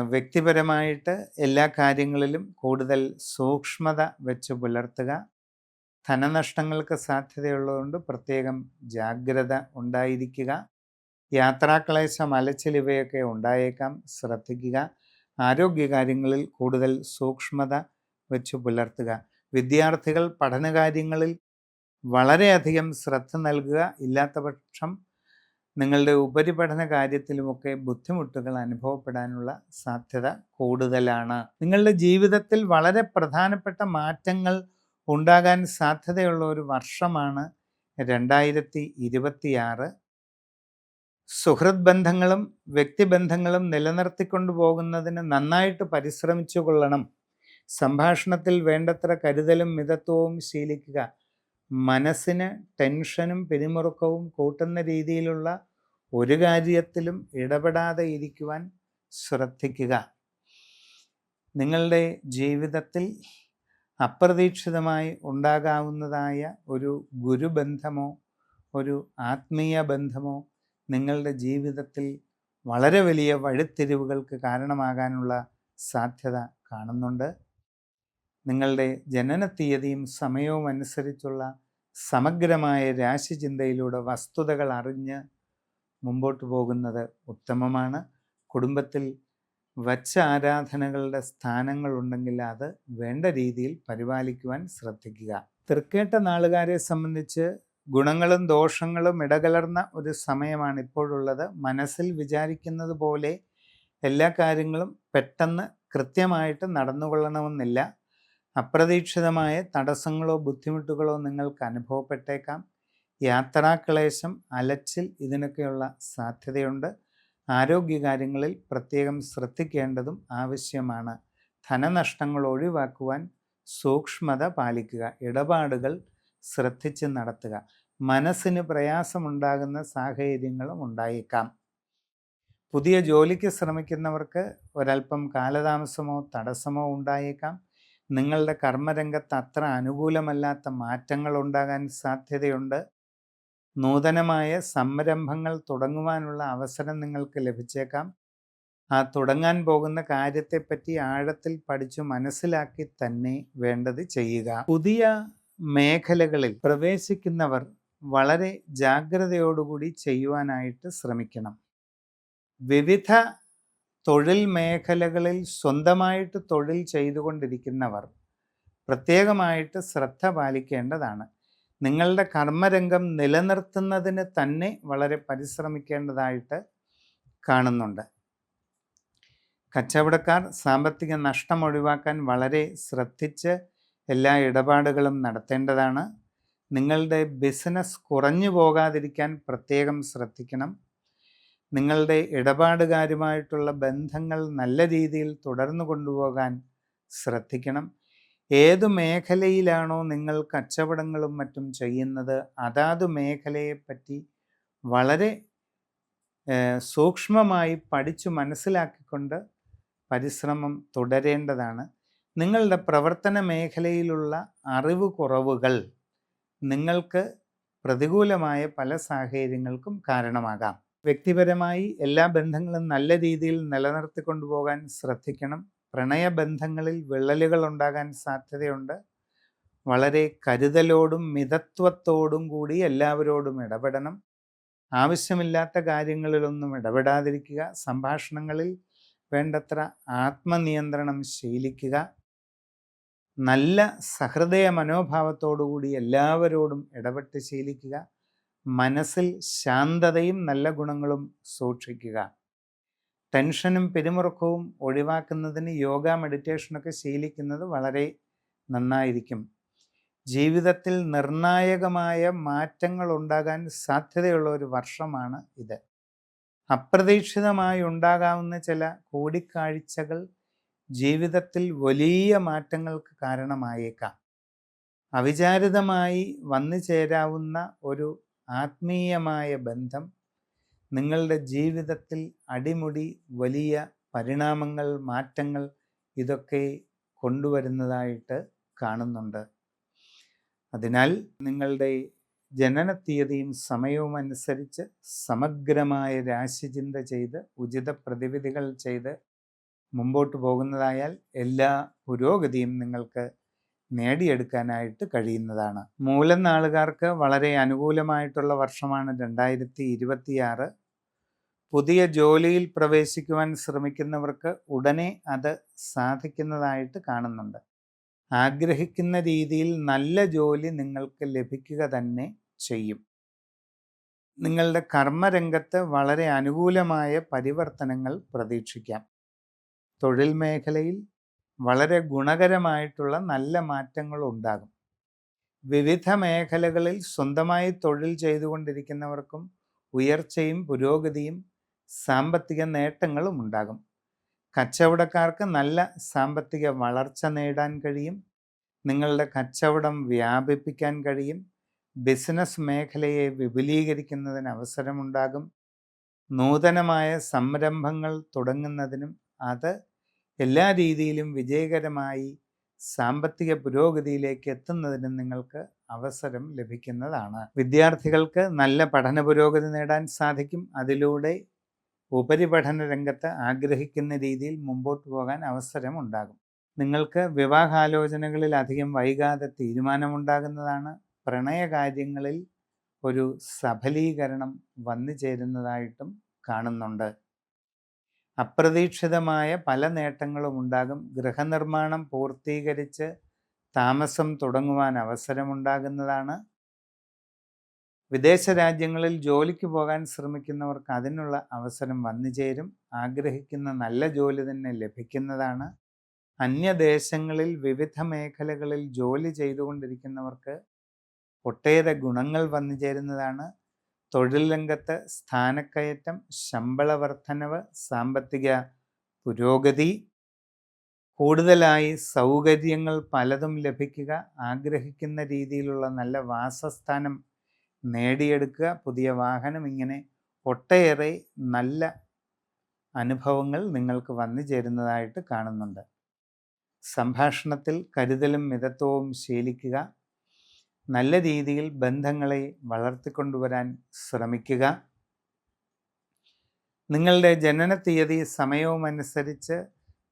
വ്യക്തിപരമായിട്ട് എല്ലാ കാര്യങ്ങളിലും കൂടുതൽ സൂക്ഷ്മത വെച്ച് പുലർത്തുക. ധനനഷ്ടങ്ങൾക്ക് സാധ്യതയുള്ളതുകൊണ്ട് പ്രത്യേകം ജാഗ്രത ഉണ്ടായിരിക്കുക. യാത്രാക്ലേശം, അലച്ചിൽ ഇവയൊക്കെ ഉണ്ടായേക്കാം, ശ്രദ്ധിക്കുക. ആരോഗ്യകാര്യങ്ങളിൽ കൂടുതൽ സൂക്ഷ്മത വെച്ച് പുലർത്തുക. വിദ്യാർത്ഥികൾ പഠനകാര്യങ്ങളിൽ വളരെയധികം ശ്രദ്ധ നൽകുക. ഇല്ലാത്ത പക്ഷം നിങ്ങളുടെ ഉപരിപഠന കാര്യത്തിലുമൊക്കെ ബുദ്ധിമുട്ടുകൾ അനുഭവപ്പെടാനുള്ള സാധ്യത കൂടുതലാണ്. നിങ്ങളുടെ ജീവിതത്തിൽ വളരെ പ്രധാനപ്പെട്ട മാറ്റങ്ങൾ ഉണ്ടാകാൻ സാധ്യതയുള്ള ഒരു വർഷമാണ് 2026. സുഹൃത്ത് ബന്ധങ്ങളും വ്യക്തിബന്ധങ്ങളും നിലനിർത്തിക്കൊണ്ടു പോകുന്നതിന് നന്നായിട്ട് പരിശ്രമിച്ചു കൊള്ളണം. സംഭാഷണത്തിൽ വേണ്ടത്ര കരുതലും മിതത്വവും ശീലിക്കുക. മനസ്സിന് ടെൻഷനും പിരിമുറുക്കവും കൂട്ടുന്ന രീതിയിലുള്ള ഒരു കാര്യത്തിലും ഇടപെടാതെ ഇരിക്കുവാൻ ശ്രദ്ധിക്കുക. നിങ്ങളുടെ ജീവിതത്തിൽ അപ്രതീക്ഷിതമായി ഉണ്ടാകാവുന്നതായ ഒരു ഗുരുബന്ധമോ ഒരു ആത്മീയ ബന്ധമോ നിങ്ങളുടെ ജീവിതത്തിൽ വളരെ വലിയ വഴിത്തിരിവുകൾക്ക് കാരണമാകാനുള്ള സാധ്യത കാണുന്നുണ്ട്. നിങ്ങളുടെ ജനന തീയതിയും സമയവും അനുസരിച്ചുള്ള സമഗ്രമായ രാശിചിന്തയിലൂടെ വസ്തുതകൾ അറിഞ്ഞ് മുമ്പോട്ട് പോകുന്നത് ഉത്തമമാണ്. കുടുംബത്തിൽ വച്ച ആരാധനകളുടെ സ്ഥാനങ്ങളുണ്ടെങ്കിൽ അത് വേണ്ട രീതിയിൽ പരിപാലിക്കുവാൻ ശ്രദ്ധിക്കുക. തൃക്കേട്ട നാളുകാരെ സംബന്ധിച്ച് ഗുണങ്ങളും ദോഷങ്ങളും ഇടകലർന്ന ഒരു സമയമാണ് ഇപ്പോഴുള്ളത്. മനസ്സിൽ വിചാരിക്കുന്നത് പോലെ എല്ലാ കാര്യങ്ങളും പെട്ടെന്ന് കൃത്യമായിട്ട് നടന്നുകൊള്ളണമെന്നില്ല. അപ്രതീക്ഷിതമായ തടസ്സങ്ങളോ ബുദ്ധിമുട്ടുകളോ നിങ്ങൾക്ക് അനുഭവപ്പെട്ടേക്കാം. യാത്രാക്ലേശം, അലച്ചിൽ ഇതിനൊക്കെയുള്ള സാധ്യതയുണ്ട്. ആരോഗ്യകാര്യങ്ങളിൽ പ്രത്യേകം ശ്രദ്ധിക്കേണ്ടതും ആവശ്യമാണ്. ധനനഷ്ടങ്ങൾ ഒഴിവാക്കുവാൻ സൂക്ഷ്മത പാലിക്കുക. ഇടപാടുകൾ ശ്രദ്ധിച്ച് നടത്തുക. മനസ്സിന് പ്രയാസമുണ്ടാകുന്ന സാഹചര്യങ്ങളും ഉണ്ടായേക്കാം. പുതിയ ജോലിക്ക് ശ്രമിക്കുന്നവർക്ക് ഒരൽപ്പം കാലതാമസമോ തടസ്സമോ ഉണ്ടായേക്കാം. നിങ്ങളുടെ കർമ്മരംഗത്ത് അത്ര അനുകൂലമല്ലാത്ത മാറ്റങ്ങൾ ഉണ്ടാകാൻ സാധ്യതയുണ്ട്. നൂതനമായ സംരംഭങ്ങൾ തുടങ്ങുവാനുള്ള അവസരം നിങ്ങൾക്ക് ലഭിച്ചേക്കാം. ആ തുടങ്ങാൻ പോകുന്ന കാര്യത്തെപ്പറ്റി ആഴത്തിൽ പഠിച്ചു മനസ്സിലാക്കി തന്നെ വേണ്ടത് ചെയ്യുക. പുതിയ മേഖലകളിൽ പ്രവേശിക്കുന്നവർ വളരെ ജാഗ്രതയോടുകൂടി ചെയ്യുവാനായിട്ട് ശ്രമിക്കണം. വിവിധ തൊഴിൽ മേഖലകളിൽ സ്വന്തമായിട്ട് തൊഴിൽ ചെയ്തുകൊണ്ടിരിക്കുന്നവർ പ്രത്യേകമായിട്ട് ശ്രദ്ധ പാലിക്കേണ്ടതാണ്. നിങ്ങളുടെ കർമ്മരംഗം നിലനിർത്തുന്നതിന് തന്നെ വളരെ പരിശ്രമിക്കേണ്ടതായിട്ട് കാണുന്നുണ്ട്. കച്ചവടക്കാർ സാമ്പത്തിക നഷ്ടം ഒഴിവാക്കാൻ വളരെ ശ്രദ്ധിച്ച് എല്ലാ ഇടപാടുകളും നടത്തേണ്ടതാണ്. നിങ്ങളുടെ ബിസിനസ് കുറഞ്ഞു പോകാതിരിക്കാൻ പ്രത്യേകം ശ്രദ്ധിക്കണം. നിങ്ങളുടെ ഇടപാടുകാരുമായിട്ടുള്ള ബന്ധങ്ങൾ നല്ല രീതിയിൽ തുടർന്നു കൊണ്ടുപോകാൻ ശ്രദ്ധിക്കണം. ഏതു മേഖലയിലാണോ നിങ്ങൾ കച്ചവടങ്ങളും മറ്റും ചെയ്യുന്നത്, അതാത് മേഖലയെപ്പറ്റി വളരെ സൂക്ഷ്മമായി പഠിച്ചു മനസ്സിലാക്കിക്കൊണ്ട് പരിശ്രമം തുടരേണ്ടതാണ്. നിങ്ങളുടെ പ്രവർത്തന മേഖലയിലുള്ള അറിവ് കുറവുകൾ നിങ്ങൾക്ക് പ്രതികൂലമായ പല സാഹചര്യങ്ങൾക്കും കാരണമാകാം. വ്യക്തിപരമായി എല്ലാ ബന്ധങ്ങളും നല്ല രീതിയിൽ നിലനിർത്തിക്കൊണ്ടുപോകാൻ ശ്രദ്ധിക്കണം. പ്രണയബന്ധങ്ങളിൽ വിള്ളലുകൾ ഉണ്ടാകാൻ സാധ്യതയുണ്ട്. വളരെ കരുതലോടും മിതത്വത്തോടും കൂടി എല്ലാവരോടും ഇടപെടണം. ആവശ്യമില്ലാത്ത കാര്യങ്ങളിലൊന്നും ഇടപെടാതിരിക്കുക. സംഭാഷണങ്ങളിൽ വേണ്ടത്ര ആത്മനിയന്ത്രണം ശീലിക്കുക. നല്ല സഹൃദയ മനോഭാവത്തോടുകൂടി എല്ലാവരോടും ഇടപെട്ട് ശീലിക്കുക. മനസ്സിൽ ശാന്തതയും നല്ല ഗുണങ്ങളും സൂക്ഷിക്കുക. ടെൻഷനും പിരിമുറുക്കവും ഒഴിവാക്കുന്നതിന് യോഗ, മെഡിറ്റേഷനൊക്കെ ശീലിക്കുന്നത് വളരെ നന്നായിരിക്കും. ജീവിതത്തിൽ നിർണായകമായ മാറ്റങ്ങൾ ഉണ്ടാകാൻ സാധ്യതയുള്ള ഒരു വർഷമാണ് ഇത്. അപ്രതീക്ഷിതമായി ഉണ്ടാകാവുന്ന ചില കൂടിക്കാഴ്ചകൾ ജീവിതത്തിൽ വലിയ മാറ്റങ്ങൾക്ക് കാരണമായേക്കാം. അവിചാരിതമായി വന്നു ചേരാവുന്ന ഒരു ആത്മീയമായ ബന്ധം നിങ്ങളുടെ ജീവിതത്തിൽ അടിമുടി വലിയ പരിണാമങ്ങൾ, മാറ്റങ്ങൾ ഇതൊക്കെ കൊണ്ടുവരുന്നതായിട്ട് കാണുന്നുണ്ട്. അതിനാൽ നിങ്ങളുടെ ജനനത്തീയതിയും സമയവും അനുസരിച്ച് സമഗ്രമായ രാശിചിന്ത ചെയ്ത് ഉചിത പ്രതിവിധികൾ ചെയ്ത് മുമ്പോട്ട് പോകുന്നതായാൽ എല്ലാ പുരോഗതിയും നിങ്ങൾക്ക് നേടിയെടുക്കാനായിട്ട് കഴിയുന്നതാണ്. മൂലം നാളുകാർക്ക് വളരെ അനുകൂലമായിട്ടുള്ള വർഷമാണ് 2026. പുതിയ ജോലിയിൽ പ്രവേശിക്കുവാൻ ശ്രമിക്കുന്നവർക്ക് ഉടനെ അത് സാധിക്കുന്നതായിട്ട് കാണുന്നുണ്ട്. ആഗ്രഹിക്കുന്ന രീതിയിൽ നല്ല ജോലി നിങ്ങൾക്ക് ലഭിക്കുക തന്നെ ചെയ്യും. നിങ്ങളുടെ കർമ്മരംഗത്ത് വളരെ അനുകൂലമായ പരിവർത്തനങ്ങൾ പ്രതീക്ഷിക്കാം. തൊഴിൽ മേഖലയിൽ വളരെ ഗുണകരമായിട്ടുള്ള നല്ല മാറ്റങ്ങൾ ഉണ്ടാകും. വിവിധ മേഖലകളിൽ സ്വന്തമായി തൊഴിൽ ചെയ്തുകൊണ്ടിരിക്കുന്നവർക്കും ഉയർച്ചയും പുരോഗതിയും സാമ്പത്തിക നേട്ടങ്ങളും ഉണ്ടാകും. കച്ചവടക്കാർക്ക് നല്ല സാമ്പത്തിക വളർച്ച നേടാൻ കഴിയും. നിങ്ങളുടെ കച്ചവടം വ്യാപിപ്പിക്കാൻ കഴിയും. ബിസിനസ് മേഖലയെ വിപുലീകരിക്കുന്നതിന് അവസരമുണ്ടാകും. നൂതനമായ സംരംഭങ്ങൾ തുടങ്ങുന്നതിനും അത് എല്ലാ രീതിയിലും വിജയകരമായി സാമ്പത്തിക പുരോഗതിയിലേക്ക് എത്തുന്നതിനും നിങ്ങൾക്ക് അവസരം ലഭിക്കുന്നതാണ്. വിദ്യാർത്ഥികൾക്ക് നല്ല പഠന പുരോഗതി നേടാൻ സാധിക്കും. അതിലൂടെ ഉപരിപഠന രംഗത്ത് ആഗ്രഹിക്കുന്ന രീതിയിൽ മുമ്പോട്ട് പോകാൻ അവസരമുണ്ടാകും. നിങ്ങൾക്ക് വിവാഹാലോചനകളിൽ അധികം വൈകാതെ തീരുമാനമുണ്ടാകുന്നതാണ്. പ്രണയകാര്യങ്ങളിൽ ഒരു സഫലീകരണം വന്നു ചേരുന്നതായിട്ടും കാണുന്നുണ്ട്. അപ്രതീക്ഷിതമായ പല നേട്ടങ്ങളും ഉണ്ടാകും. ഗൃഹനിർമ്മാണം പൂർത്തീകരിച്ച് താമസം തുടങ്ങുവാൻ അവസരമുണ്ടാകുന്നതാണ്. വിദേശ രാജ്യങ്ങളിൽ ജോലിക്ക് പോകാൻ ശ്രമിക്കുന്നവർക്ക് അതിനുള്ള അവസരം വന്നു ചേരും. ആഗ്രഹിക്കുന്ന നല്ല ജോലി തന്നെ ലഭിക്കുന്നതാണ്. അന്യദേശങ്ങളിൽ വിവിധ മേഖലകളിൽ ജോലി ചെയ്തുകൊണ്ടിരിക്കുന്നവർക്ക് ഒട്ടേറെ ഗുണങ്ങൾ വന്നു ചേരുന്നതാണ്. തൊഴിൽ രംഗത്ത് സ്ഥാനക്കയറ്റം, ശമ്പള വർധനവ്, സാമ്പത്തിക പുരോഗതി, കൂടുതലായി സൗകര്യങ്ങൾ പലതും ലഭിക്കുക, ആഗ്രഹിക്കുന്ന രീതിയിലുള്ള നല്ല വാസസ്ഥാനം നേടിയെടുക്കുക, പുതിയ വാഹനം, ഇങ്ങനെ ഒട്ടേറെ നല്ല അനുഭവങ്ങൾ നിങ്ങൾക്ക് വന്നു ചേരുന്നതായിട്ട് കാണുന്നുണ്ട്. സംഭാഷണത്തിൽ കരുതലും മിതത്വവും ശീലിക്കുക. നല്ല രീതിയിൽ ബന്ധങ്ങളെ വളർത്തിക്കൊണ്ടുവരാൻ ശ്രമിക്കുക. നിങ്ങളുടെ ജനനത്തീയതി സമയവും അനുസരിച്ച്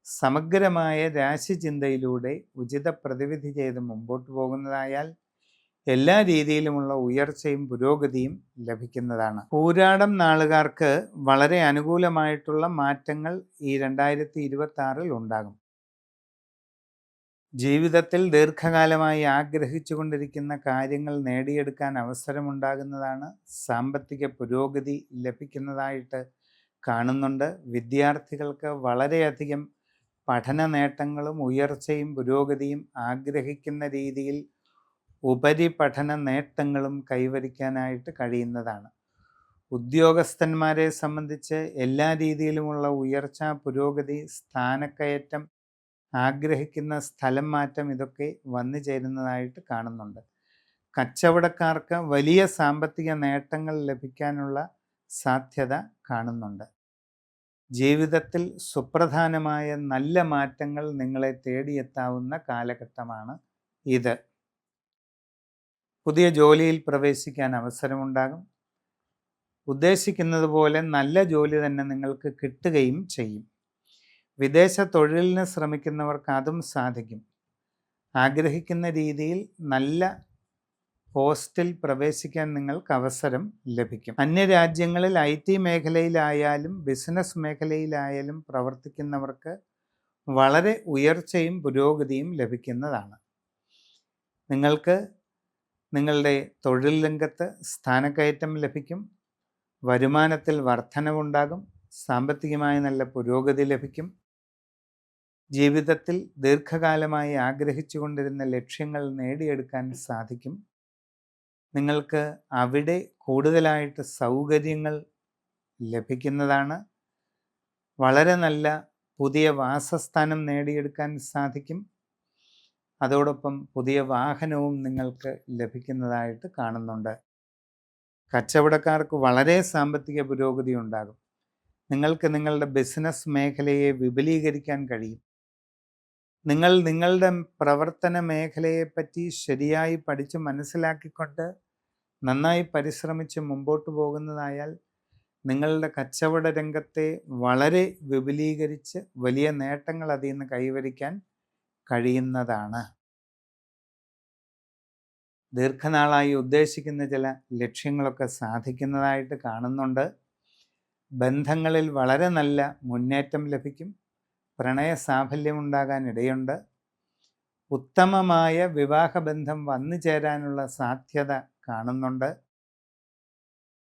സമഗ്രമായ രാശിചിന്തയിലൂടെ ഉചിത പ്രതിവിധി ചെയ്ത് മുമ്പോട്ട് പോകുന്നതായാൽ എല്ലാ രീതിയിലുമുള്ള ഉയർച്ചയും പുരോഗതിയും ലഭിക്കുന്നതാണ്. പൂരാടം നാളുകാർക്ക് വളരെ അനുകൂലമായിട്ടുള്ള മാറ്റങ്ങൾ ഈ 2026 ഉണ്ടാകും. ജീവിതത്തിൽ ദീർഘകാലമായി ആഗ്രഹിച്ചു കൊണ്ടിരിക്കുന്ന കാര്യങ്ങൾ നേടിയെടുക്കാൻ അവസരമുണ്ടാകുന്നതാണ്. സാമ്പത്തിക പുരോഗതി ലഭിക്കുന്നതായിട്ട് കാണുന്നുണ്ട്. വിദ്യാർത്ഥികൾക്ക് വളരെയധികം പഠന നേട്ടങ്ങളും ഉയർച്ചയും പുരോഗതിയും ആഗ്രഹിക്കുന്ന രീതിയിൽ ഉപരിപഠന നേട്ടങ്ങളും കൈവരിക്കാനായിട്ട് കഴിയുന്നതാണ്. ഉദ്യോഗസ്ഥന്മാരെ സംബന്ധിച്ച് എല്ലാ രീതിയിലുമുള്ള ഉയർച്ച, പുരോഗതി, സ്ഥാനക്കയറ്റം, ആഗ്രഹിക്കുന്ന സ്ഥലം മാറ്റം ഇതൊക്കെ വന്നു ചേരുന്നതായിട്ട് കാണുന്നുണ്ട്. കച്ചവടക്കാർക്ക് വലിയ സാമ്പത്തിക നേട്ടങ്ങൾ ലഭിക്കാനുള്ള സാധ്യത കാണുന്നുണ്ട്. ജീവിതത്തിൽ സുപ്രധാനമായ നല്ല മാറ്റങ്ങൾ നിങ്ങളെ തേടിയെത്താവുന്ന കാലഘട്ടമാണ് ഇത്. പുതിയ ജോലിയിൽ പ്രവേശിക്കാൻ അവസരമുണ്ടാകും. ഉദ്ദേശിക്കുന്നത് പോലെ നല്ല ജോലി തന്നെ നിങ്ങൾക്ക് കിട്ടുകയും ചെയ്യും. വിദേശ തൊഴിലിന് ശ്രമിക്കുന്നവർക്ക് അതും സാധിക്കും. ആഗ്രഹിക്കുന്ന രീതിയിൽ നല്ല പോസ്റ്റിൽ പ്രവേശിക്കാൻ നിങ്ങൾക്ക് അവസരം ലഭിക്കും. അന്യരാജ്യങ്ങളിൽ IT മേഖലയിലായാലും ബിസിനസ് മേഖലയിലായാലും പ്രവർത്തിക്കുന്നവർക്ക് വളരെ ഉയർച്ചയും പുരോഗതിയും ലഭിക്കുന്നതാണ്. നിങ്ങൾക്ക് നിങ്ങളുടെ തൊഴിൽ രംഗത്ത് സ്ഥാനക്കയറ്റം ലഭിക്കും. വരുമാനത്തിൽ വർധനവുണ്ടാകും. സാമ്പത്തികമായി നല്ല പുരോഗതി ലഭിക്കും. ജീവിതത്തിൽ ദീർഘകാലമായി ആഗ്രഹിച്ചു കൊണ്ടിരുന്ന ലക്ഷ്യങ്ങൾ നേടിയെടുക്കാൻ സാധിക്കും. നിങ്ങൾക്ക് അവിടെ കൂടുതലായിട്ട് സൗകര്യങ്ങൾ ലഭിക്കുന്നതാണ്. വളരെ നല്ല പുതിയ വാസസ്ഥാനം നേടിയെടുക്കാൻ സാധിക്കും. അതോടൊപ്പം പുതിയ വാഹനവും നിങ്ങൾക്ക് ലഭിക്കുന്നതായിട്ട് കാണുന്നുണ്ട്. കച്ചവടക്കാർക്ക് വളരെ സാമ്പത്തിക പുരോഗതി ഉണ്ടാകും. നിങ്ങൾക്ക് നിങ്ങളുടെ ബിസിനസ് മേഖലയെ വിപുലീകരിക്കാൻ കഴിയും. നിങ്ങൾ നിങ്ങളുടെ പ്രവർത്തന മേഖലയെപ്പറ്റി ശരിയായി പഠിച്ച് മനസ്സിലാക്കിക്കൊണ്ട് നന്നായി പരിശ്രമിച്ച് മുമ്പോട്ട് പോകുന്നതായാൽ നിങ്ങളുടെ കച്ചവട രംഗത്തെ വളരെ വിപുലീകരിച്ച് വലിയ നേട്ടങ്ങൾ അതിൽ നിന്ന് കൈവരിക്കാൻ കഴിയുന്നതാണ്. ദീർഘനാളായി ഉദ്ദേശിക്കുന്ന ചില ലക്ഷ്യങ്ങളൊക്കെ സാധിക്കുന്നതായിട്ട് കാണുന്നുണ്ട്. ബന്ധങ്ങളിൽ വളരെ നല്ല മുന്നേറ്റം ലഭിക്കും. പ്രണയ സാഫല്യമുണ്ടാകാൻ ഇടയുണ്ട്. ഉത്തമമായ വിവാഹബന്ധം വന്നു ചേരാനുള്ള സാധ്യത കാണുന്നുണ്ട്.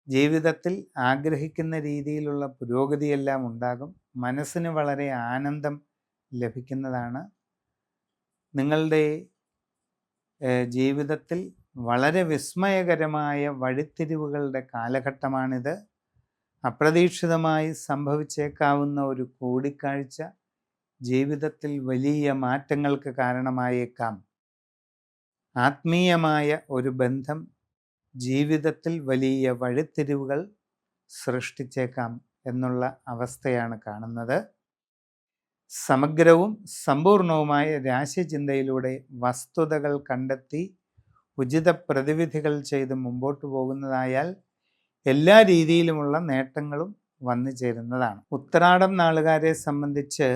ജീവിതത്തിൽ ആഗ്രഹിക്കുന്ന രീതിയിലുള്ള പുരോഗതിയെല്ലാം ഉണ്ടാകും. മനസ്സിന് വളരെ ആനന്ദം ലഭിക്കുന്നതാണ്. നിങ്ങളുടെ ജീവിതത്തിൽ വളരെ വിസ്മയകരമായ വഴിത്തിരിവുകളുടെ കാലഘട്ടമാണിത്. അപ്രതീക്ഷിതമായി സംഭവിച്ചേക്കാവുന്ന ഒരു കൂടിക്കാഴ്ച ജീവിതത്തിൽ വലിയ മാറ്റങ്ങൾക്ക് കാരണമായേക്കാം. ആത്മീയമായ ഒരു ബന്ധം ജീവിതത്തിൽ വലിയ വഴിത്തിരിവുകൾ സൃഷ്ടിച്ചേക്കാം എന്നുള്ള അവസ്ഥയാണ് കാണുന്നത്. സമഗ്രവും സമ്പൂർണവുമായ രാശിചിന്തയിലൂടെ വസ്തുതകൾ കണ്ടെത്തി ഉചിത പ്രതിവിധികൾ ചെയ്ത് മുമ്പോട്ട് പോകുന്നതായാൽ എല്ലാ രീതിയിലുമുള്ള നേട്ടങ്ങളും വന്നു ചേരുന്നതാണ്. ഉത്രാടം നാളുകാരെ സംബന്ധിച്ച്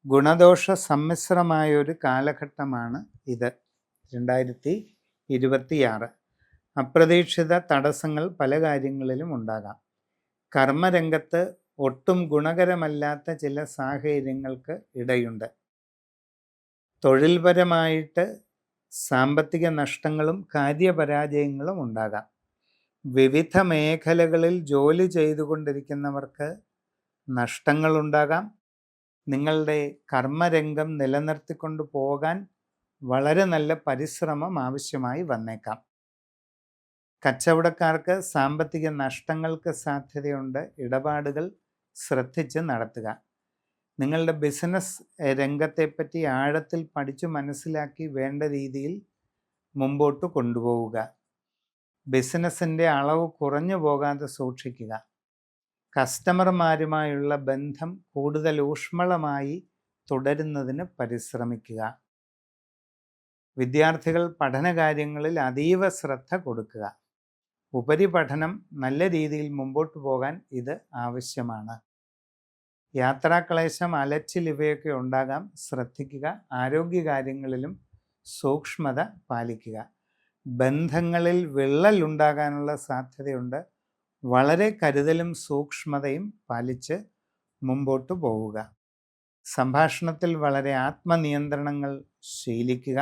ഗുണദോഷ സമ്മിശ്രമായൊരു കാലഘട്ടമാണ് ഇത്. 2026 അപ്രതീക്ഷിത തടസ്സങ്ങൾ പല കാര്യങ്ങളിലും ഉണ്ടാകാം. കർമ്മരംഗത്ത് ഒട്ടും ഗുണകരമല്ലാത്ത ചില സാഹചര്യങ്ങൾക്ക് ഇടയുണ്ട്. തൊഴിൽപരമായിട്ട് സാമ്പത്തിക നഷ്ടങ്ങളും കാര്യപരാജയങ്ങളും ഉണ്ടാകാം. വിവിധ മേഖലകളിൽ ജോലി ചെയ്തുകൊണ്ടിരിക്കുന്നവർക്ക് നഷ്ടങ്ങളുണ്ടാകാം. നിങ്ങളുടെ കർമ്മരംഗം നിലനിർത്തിക്കൊണ്ട് പോകാൻ വളരെ നല്ല പരിശ്രമം ആവശ്യമായി വന്നേക്കാം. കച്ചവടക്കാർക്ക് സാമ്പത്തിക നഷ്ടങ്ങൾക്ക് സാധ്യതയുണ്ട്. ഇടപാടുകൾ ശ്രദ്ധിച്ച് നടത്തുക. നിങ്ങളുടെ ബിസിനസ് രംഗത്തെപ്പറ്റി ആഴത്തിൽ പഠിച്ചു മനസ്സിലാക്കി വേണ്ട രീതിയിൽ മുമ്പോട്ട് കൊണ്ടുപോവുക. ബിസിനസ്സിൻ്റെ അളവ് കുറഞ്ഞു പോകാതെ സൂക്ഷിക്കുക. കസ്റ്റമർമാരുമായുള്ള ബന്ധം കൂടുതൽ ഊഷ്മളമായി തുടരുന്നതിന് പരിശ്രമിക്കുക. വിദ്യാർത്ഥികൾ പഠനകാര്യങ്ങളിൽ അതീവ ശ്രദ്ധ കൊടുക്കുക. ഉപരിപഠനം നല്ല രീതിയിൽ മുമ്പോട്ട് പോകാൻ ഇത് ആവശ്യമാണ്. യാത്രാക്ലേശം, അലച്ചിൽ ഇവയൊക്കെ ഉണ്ടാകാം. ശ്രദ്ധിക്കുക. ആരോഗ്യകാര്യങ്ങളിലും സൂക്ഷ്മത പാലിക്കുക. ബന്ധങ്ങളിൽ വിള്ളൽ ഉണ്ടാകാനുള്ള സാധ്യതയുണ്ട്. വളരെ കരുതലും സൂക്ഷ്മതയും പാലിച്ച് മുമ്പോട്ട് പോവുക. സംഭാഷണത്തിൽ വളരെ ആത്മനിയന്ത്രണങ്ങൾ ശീലിക്കുക.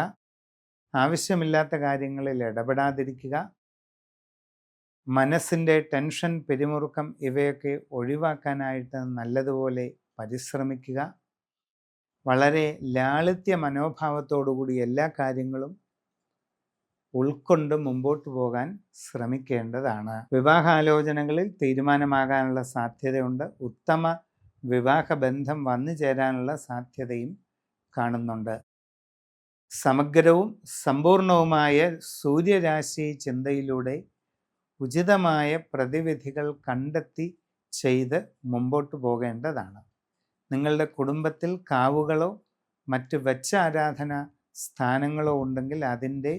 ആവശ്യമില്ലാത്ത കാര്യങ്ങളിൽ ഇടപെടാതിരിക്കുക. മനസ്സിൻ്റെ ടെൻഷൻ, പിരിമുറുക്കം ഇവയൊക്കെ ഒഴിവാക്കാനായിട്ട് നല്ലതുപോലെ പരിശ്രമിക്കുക. വളരെ ലാളിത്യ മനോഭാവത്തോടുകൂടി എല്ലാ കാര്യങ്ങളും ഉൾക്കൊണ്ട് മുമ്പോട്ട് പോകാൻ ശ്രമിക്കേണ്ടതാണ്. വിവാഹാലോചനകളിൽ തീരുമാനമാകാനുള്ള സാധ്യതയുണ്ട്. ഉത്തമ വിവാഹബന്ധം വന്നു ചേരാനുള്ള സാധ്യതയും കാണുന്നുണ്ട്. സമഗ്രവും സമ്പൂർണവുമായ സൂര്യരാശി ചിന്തയിലൂടെ ഉചിതമായ പ്രതിവിധികൾ കണ്ടെത്തി ചെയ്ത് മുമ്പോട്ട് പോകേണ്ടതാണ്. നിങ്ങളുടെ കുടുംബത്തിൽ കാവുകളോ മറ്റ് വെച്ച ആരാധന സ്ഥാനങ്ങളോ ഉണ്ടെങ്കിൽ അതിൻ്റെ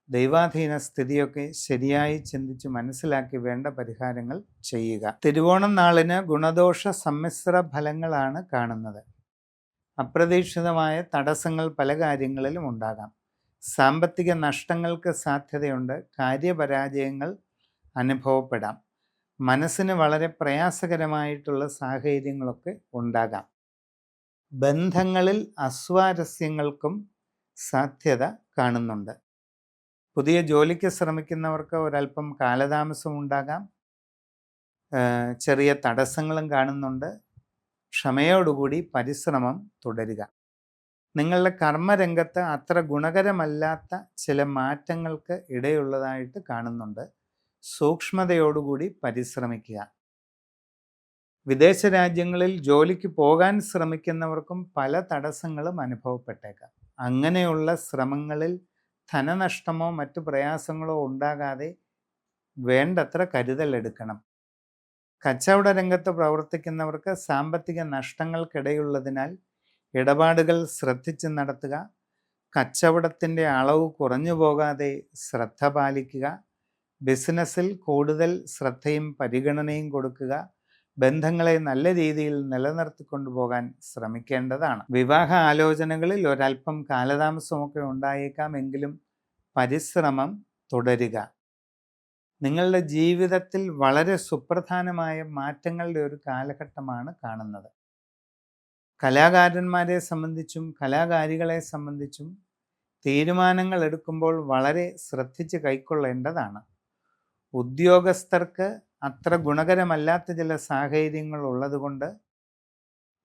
ദൈവാധീന സ്ഥിതിയൊക്കെ ശരിയായി ചിന്തിച്ച് മനസ്സിലാക്കി വേണ്ട പരിഹാരങ്ങൾ ചെയ്യുക. തിരുവോണം നാളിന് ഗുണദോഷ സമ്മിശ്ര ഫലങ്ങളാണ് കാണുന്നത്. അപ്രതീക്ഷിതമായ തടസ്സങ്ങൾ പല കാര്യങ്ങളിലും ഉണ്ടാകാം. സാമ്പത്തിക നഷ്ടങ്ങൾക്ക് സാധ്യതയുണ്ട്. കാര്യപരാജയങ്ങൾ അനുഭവപ്പെടാം. മനസ്സിന് വളരെ പ്രയാസകരമായിട്ടുള്ള സാഹചര്യങ്ങളൊക്കെ ഉണ്ടാകാം. ബന്ധങ്ങളിൽ അസ്വാരസ്യങ്ങൾക്കും സാധ്യത കാണുന്നുണ്ട്. പുതിയ ജോലിക്ക് ശ്രമിക്കുന്നവർക്ക് ഒരല്പം കാലതാമസം ഉണ്ടാകാം. ചെറിയ തടസ്സങ്ങളും കാണുന്നുണ്ട്. ക്ഷമയോടുകൂടി പരിശ്രമം തുടരുക. നിങ്ങളുടെ കർമ്മരംഗത്ത് അത്ര ഗുണകരമല്ലാത്ത ചില മാറ്റങ്ങൾക്ക് ഇടയുള്ളതായിട്ട് കാണുന്നുണ്ട്. സൂക്ഷ്മതയോടുകൂടി പരിശ്രമിക്കുക. വിദേശ രാജ്യങ്ങളിൽ ജോലിക്ക് പോകാൻ ശ്രമിക്കുന്നവർക്കും പല തടസ്സങ്ങളും അനുഭവപ്പെട്ടേക്കാം. അങ്ങനെയുള്ള ശ്രമങ്ങളിൽ ധനനഷ്ടമോ മറ്റു പ്രയാസങ്ങളോ ഉണ്ടാകാതെ വേണ്ടത്ര കരുതലെടുക്കണം. കച്ചവട രംഗത്ത് പ്രവർത്തിക്കുന്നവർക്ക് സാമ്പത്തിക നഷ്ടങ്ങൾക്കിടയുള്ളതിനാൽ ഇടപാടുകൾ ശ്രദ്ധിച്ച് നടത്തുക. കച്ചവടത്തിൻ്റെ അളവ് കുറഞ്ഞു പോകാതെ ശ്രദ്ധ പാലിക്കുക. ബിസിനസ്സിൽ കൂടുതൽ ശ്രദ്ധയും പരിഗണനയും കൊടുക്കുക. ബന്ധങ്ങളെ നല്ല രീതിയിൽ നിലനിർത്തിക്കൊണ്ടുപോകാൻ ശ്രമിക്കേണ്ടതാണ്. വിവാഹ ആലോചനകളിൽ ഒരല്പം കാലതാമസമൊക്കെ ഉണ്ടായേക്കാം. എങ്കിലും പരിശ്രമം തുടരുക. നിങ്ങളുടെ ജീവിതത്തിൽ വളരെ സുപ്രധാനമായ മാറ്റങ്ങളുടെ ഒരു കാലഘട്ടമാണ് കാണുന്നത്. കലാകാരന്മാരെ സംബന്ധിച്ചും കലാകാരികളെ സംബന്ധിച്ചും തീരുമാനങ്ങൾ എടുക്കുമ്പോൾ വളരെ ശ്രദ്ധിച്ച് കൈക്കൊള്ളേണ്ടതാണ്. ഉദ്യോഗസ്ഥർക്ക് അത്ര ഗുണകരമല്ലാത്ത ചില സാഹചര്യങ്ങൾ ഉള്ളതുകൊണ്ട്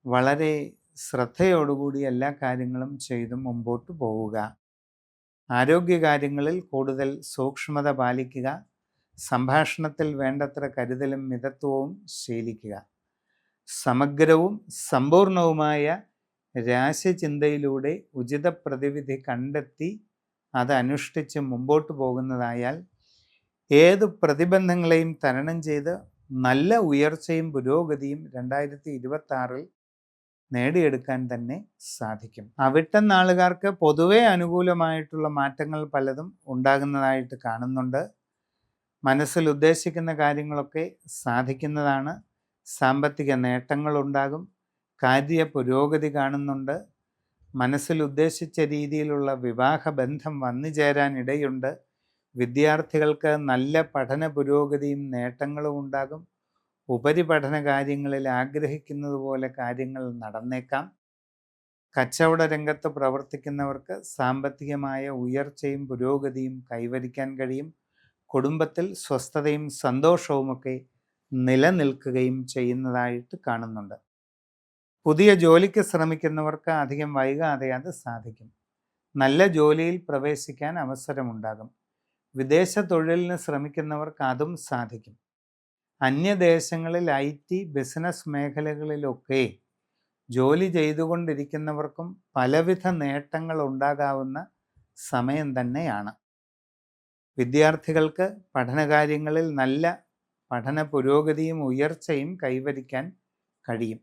വളരെ ശ്രദ്ധയോടുകൂടി എല്ലാ കാര്യങ്ങളും ചെയ്ത് മുമ്പോട്ട് പോവുക. ആരോഗ്യകാര്യങ്ങളിൽ കൂടുതൽ സൂക്ഷ്മത പാലിക്കുക. സംഭാഷണത്തിൽ വേണ്ടത്ര കരുതലും മിതത്വവും ശീലിക്കുക. സമഗ്രവും സമ്പൂർണവുമായ രാശിചിന്തയിലൂടെ ഉചിത പ്രതിവിധി കണ്ടെത്തി അത് അനുഷ്ഠിച്ച് മുമ്പോട്ട് പോകുന്നതായാൽ ഏത് പ്രതിബന്ധങ്ങളെയും തരണം ചെയ്ത് നല്ല ഉയർച്ചയും പുരോഗതിയും 2026 നേടിയെടുക്കാൻ തന്നെ സാധിക്കും. അവിട്ടം നാളുകാർക്ക് പൊതുവെ അനുകൂലമായിട്ടുള്ള മാറ്റങ്ങൾ പലതും ഉണ്ടാകുന്നതായിട്ട് കാണുന്നുണ്ട്. മനസ്സിൽ ഉദ്ദേശിക്കുന്ന കാര്യങ്ങളൊക്കെ സാധിക്കുന്നതാണ്. സാമ്പത്തിക നേട്ടങ്ങളുണ്ടാകും. കാര്യ പുരോഗതി കാണുന്നുണ്ട്. മനസ്സിൽ ഉദ്ദേശിച്ച രീതിയിലുള്ള വിവാഹബന്ധം വന്നു ചേരാൻ ഇടയുണ്ട്. വിദ്യാർത്ഥികൾക്ക് നല്ല പഠന പുരോഗതിയും നേട്ടങ്ങളും ഉണ്ടാകും. ഉപരിപഠന കാര്യങ്ങളിൽ ആഗ്രഹിക്കുന്നത് പോലെ കാര്യങ്ങൾ നടന്നേക്കാം. കച്ചവട രംഗത്ത് പ്രവർത്തിക്കുന്നവർക്ക് സാമ്പത്തികമായ ഉയർച്ചയും പുരോഗതിയും കൈവരിക്കാൻ കഴിയും. കുടുംബത്തിൽ സ്വസ്ഥതയും സന്തോഷവുമൊക്കെ നിലനിൽക്കുകയും ചെയ്യുന്നതായിട്ട് കാണുന്നുണ്ട്. പുതിയ ജോലിക്ക് ശ്രമിക്കുന്നവർക്ക് അധികം വൈകാതെ അത് സാധിക്കും. നല്ല ജോലിയിൽ പ്രവേശിക്കാൻ അവസരമുണ്ടാകും. വിദേശ തൊഴിലിന് ശ്രമിക്കുന്നവർക്ക് അതും സാധിക്കും. അന്യദേശങ്ങളിൽ IT, ബിസിനസ് മേഖലകളിലൊക്കെ ജോലി ചെയ്തുകൊണ്ടിരിക്കുന്നവർക്കും പലവിധ നേട്ടങ്ങൾ ഉണ്ടാകാവുന്ന സമയം തന്നെയാണ്. വിദ്യാർത്ഥികൾക്ക് പഠനകാര്യങ്ങളിൽ നല്ല പഠന പുരോഗതിയും ഉയർച്ചയും കൈവരിക്കാൻ കഴിയും.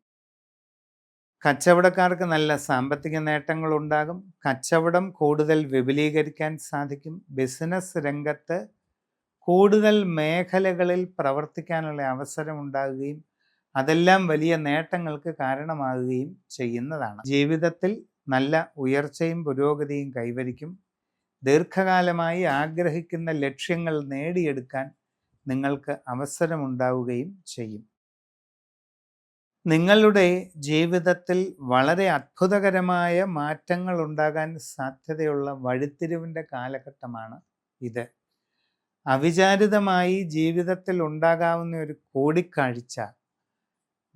കച്ചവടക്കാർക്ക് നല്ല സാമ്പത്തിക നേട്ടങ്ങളുണ്ടാകും. കച്ചവടം കൂടുതൽ വിപുലീകരിക്കാൻ സാധിക്കും. ബിസിനസ് രംഗത്ത് കൂടുതൽ മേഖലകളിൽ പ്രവർത്തിക്കാനുള്ള അവസരം ഉണ്ടാകുകയും അതെല്ലാം വലിയ നേട്ടങ്ങൾക്ക് കാരണമാകുകയും ചെയ്യുന്നതാണ്. ജീവിതത്തിൽ നല്ല ഉയർച്ചയും പുരോഗതിയും കൈവരിക്കും. ദീർഘകാലമായി ആഗ്രഹിക്കുന്ന ലക്ഷ്യങ്ങൾ നേടിയെടുക്കാൻ നിങ്ങൾക്ക് അവസരമുണ്ടാവുകയും ചെയ്യും. നിങ്ങളുടെ ജീവിതത്തിൽ വളരെ അത്ഭുതകരമായ മാറ്റങ്ങൾ ഉണ്ടാകാൻ സാധ്യതയുള്ള വഴിത്തിരിവിൻ്റെ കാലഘട്ടമാണ് ഇത്. അവിചാരിതമായി ജീവിതത്തിൽ ഉണ്ടാകാവുന്ന ഒരു കൂടിക്കാഴ്ച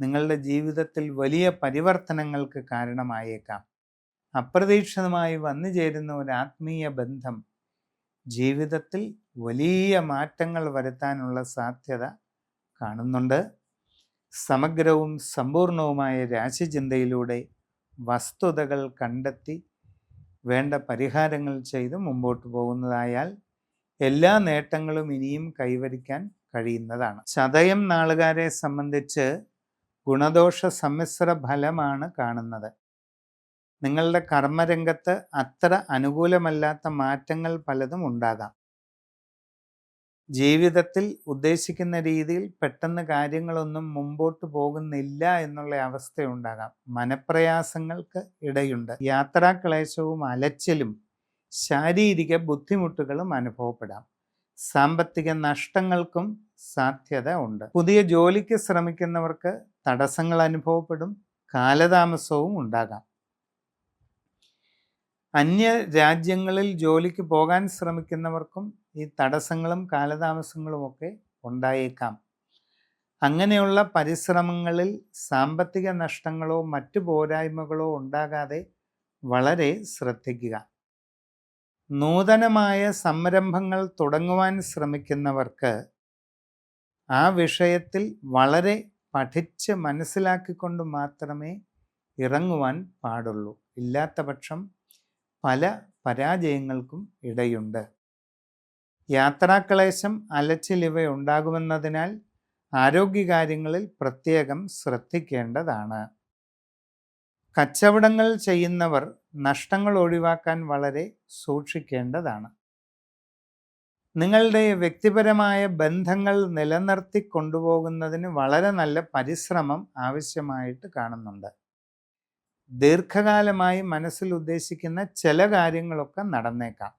നിങ്ങളുടെ ജീവിതത്തിൽ വലിയ പരിവർത്തനങ്ങൾക്ക് കാരണമായേക്കാം. അപ്രതീക്ഷിതമായി വന്നു ചേരുന്ന ഒരു ആത്മീയ ബന്ധം ജീവിതത്തിൽ വലിയ മാറ്റങ്ങൾ വരുത്താനുള്ള സാധ്യത കാണുന്നുണ്ട്. സമഗ്രവും സമ്പൂർണവുമായ രാശിചിന്തയിലൂടെ വസ്തുതകൾ കണ്ടെത്തി വേണ്ട പരിഹാരങ്ങൾ ചെയ്ത് മുമ്പോട്ട് പോകുന്നതായാൽ എല്ലാ നേട്ടങ്ങളും ഇനിയും കൈവരിക്കാൻ കഴിയുന്നതാണ്. ചതയം നാളുകാരെ സംബന്ധിച്ച് ഗുണദോഷ സമ്മിശ്ര ഫലമാണ് കാണുന്നത്. നിങ്ങളുടെ കർമ്മരംഗത്ത് അത്ര അനുകൂലമല്ലാത്ത മാറ്റങ്ങൾ പലതും ഉണ്ടാകാം. ജീവിതത്തിൽ ഉദ്ദേശിക്കുന്ന രീതിയിൽ പെട്ടെന്ന് കാര്യങ്ങളൊന്നും മുമ്പോട്ട് പോകുന്നില്ല എന്നുള്ള അവസ്ഥയുണ്ടാകാം. മനപ്രയാസങ്ങൾക്ക് ഇടയുണ്ട്. യാത്രാക്ലേശവും അലച്ചിലും ശാരീരിക ബുദ്ധിമുട്ടുകളും അനുഭവപ്പെടാം. സാമ്പത്തിക നഷ്ടങ്ങൾക്കും സാധ്യത ഉണ്ട്. പുതിയ ജോലിക്ക് ശ്രമിക്കുന്നവർക്ക് തടസ്സങ്ങൾ അനുഭവപ്പെടും. കാലതാമസവും ഉണ്ടാകാം. അന്യ രാജ്യങ്ങളിൽ ജോലിക്ക് പോകാൻ ശ്രമിക്കുന്നവർക്കും ഈ തടസ്സങ്ങളും കാലതാമസങ്ങളും ഒക്കെ ഉണ്ടായേക്കാം. അങ്ങനെയുള്ള പരിശ്രമങ്ങളിൽ സാമ്പത്തിക നഷ്ടങ്ങളോ മറ്റു പോരായ്മകളോ ഉണ്ടാകാതെ വളരെ ശ്രദ്ധിക്കുക. നൂതനമായ സംരംഭങ്ങൾ തുടങ്ങുവാൻ ശ്രമിക്കുന്നവർക്ക് ആ വിഷയത്തിൽ വളരെ പഠിച്ച് മനസ്സിലാക്കിക്കൊണ്ട് മാത്രമേ ഇറങ്ങുവാൻ പാടുള്ളൂ. ഇല്ലാത്ത പക്ഷം പല പരാജയങ്ങൾക്കും ഇടയുണ്ട്. യാത്രാക്ലേശം അലച്ചിലിവ ഉണ്ടാകുമെന്നതിനാൽ ആരോഗ്യകാര്യങ്ങളിൽ പ്രത്യേകം ശ്രദ്ധിക്കേണ്ടതാണ്. കച്ചവടങ്ങൾ ചെയ്യുന്നവർ നഷ്ടങ്ങൾ ഒഴിവാക്കാൻ വളരെ സൂക്ഷിക്കേണ്ടതാണ്. നിങ്ങളുടെ വ്യക്തിപരമായ ബന്ധങ്ങൾ നിലനിർത്തി കൊണ്ടുപോകുന്നതിന് വളരെ നല്ല പരിശ്രമം ആവശ്യമായിട്ട് കാണുന്നുണ്ട്. ദീർഘകാലമായി മനസ്സിൽ ഉദ്ദേശിക്കുന്ന ചില കാര്യങ്ങളൊക്കെ നടന്നേക്കാം.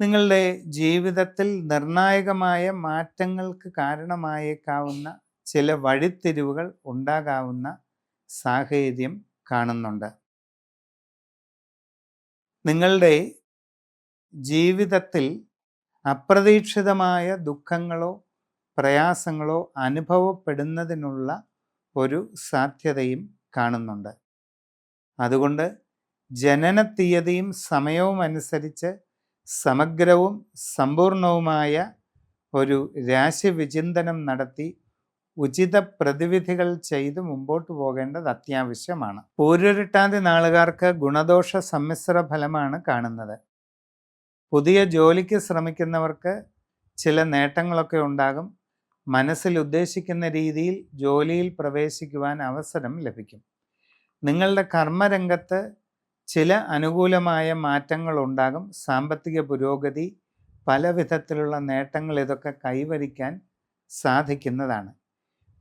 നിങ്ങളുടെ ജീവിതത്തിൽ നിർണായകമായ മാറ്റങ്ങൾക്ക് കാരണമായേക്കാവുന്ന ചില വഴിത്തിരിവുകൾ ഉണ്ടാകാവുന്ന സാഹചര്യം കാണുന്നുണ്ട്. നിങ്ങളുടെ ജീവിതത്തിൽ അപ്രതീക്ഷിതമായ ദുഃഖങ്ങളോ പ്രയാസങ്ങളോ അനുഭവപ്പെടുന്നതിനുള്ള ഒരു സാധ്യതയും കാണുന്നുണ്ട്. അതുകൊണ്ട് ജനന തീയതിയും സമയവും അനുസരിച്ച് സമഗ്രവും സമ്പൂർണവുമായ ഒരു രാശിവിചിന്തനം നടത്തി ഉചിത പ്രതിവിധികൾ ചെയ്ത് മുമ്പോട്ട് പോകേണ്ടത് അത്യാവശ്യമാണ്. പൂരുരുട്ടാതി നാളുകാർക്ക് ഗുണദോഷ സമ്മിശ്ര ഫലമാണ് കാണുന്നത്. പുതിയ ജോലിക്ക് ശ്രമിക്കുന്നവർക്ക് ചില നേട്ടങ്ങളൊക്കെ ഉണ്ടാകും. മനസ്സിൽ ഉദ്ദേശിക്കുന്ന രീതിയിൽ ജോലിയിൽ പ്രവേശിക്കുവാൻ അവസരം ലഭിക്കും. നിങ്ങളുടെ കർമ്മരംഗത്ത് ചില അനുകൂലമായ മാറ്റങ്ങൾ ഉണ്ടാകും. സാമ്പത്തിക പുരോഗതി, പല വിധത്തിലുള്ള നേട്ടങ്ങൾ ഇതൊക്കെ കൈവരിക്കാൻ സാധിക്കുന്നതാണ്.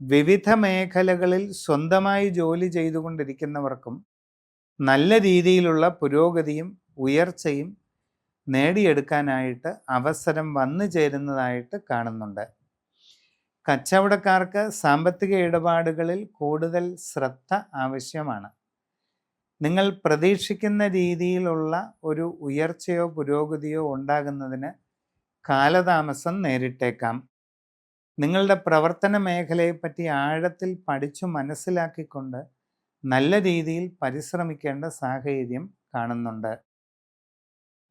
വിവിധ മേഖലകളിൽ സ്വന്തമായി ജോലി ചെയ്തുകൊണ്ടിരിക്കുന്നവർക്കും നല്ല രീതിയിലുള്ള പുരോഗതിയും ഉയർച്ചയും നേടിയെടുക്കാനായിട്ട് അവസരം വന്നു ചേരുന്നതായിട്ട് കാണുന്നുണ്ട്. കച്ചവടക്കാർക്ക് സാമ്പത്തിക ഇടപാടുകളിൽ കൂടുതൽ ശ്രദ്ധ ആവശ്യമാണ്. നിങ്ങൾ പ്രതീക്ഷിക്കുന്ന രീതിയിലുള്ള ഒരു ഉയർച്ചയോ പുരോഗതിയോ ഉണ്ടാകുന്നതിന് കാലതാമസം നേരിട്ടേക്കാം. നിങ്ങളുടെ പ്രവർത്തന മേഖലയെപ്പറ്റി ആഴത്തിൽ പഠിച്ചു മനസ്സിലാക്കിക്കൊണ്ട് നല്ല രീതിയിൽ പരിശ്രമിക്കേണ്ട സാഹചര്യം കാണുന്നുണ്ട്.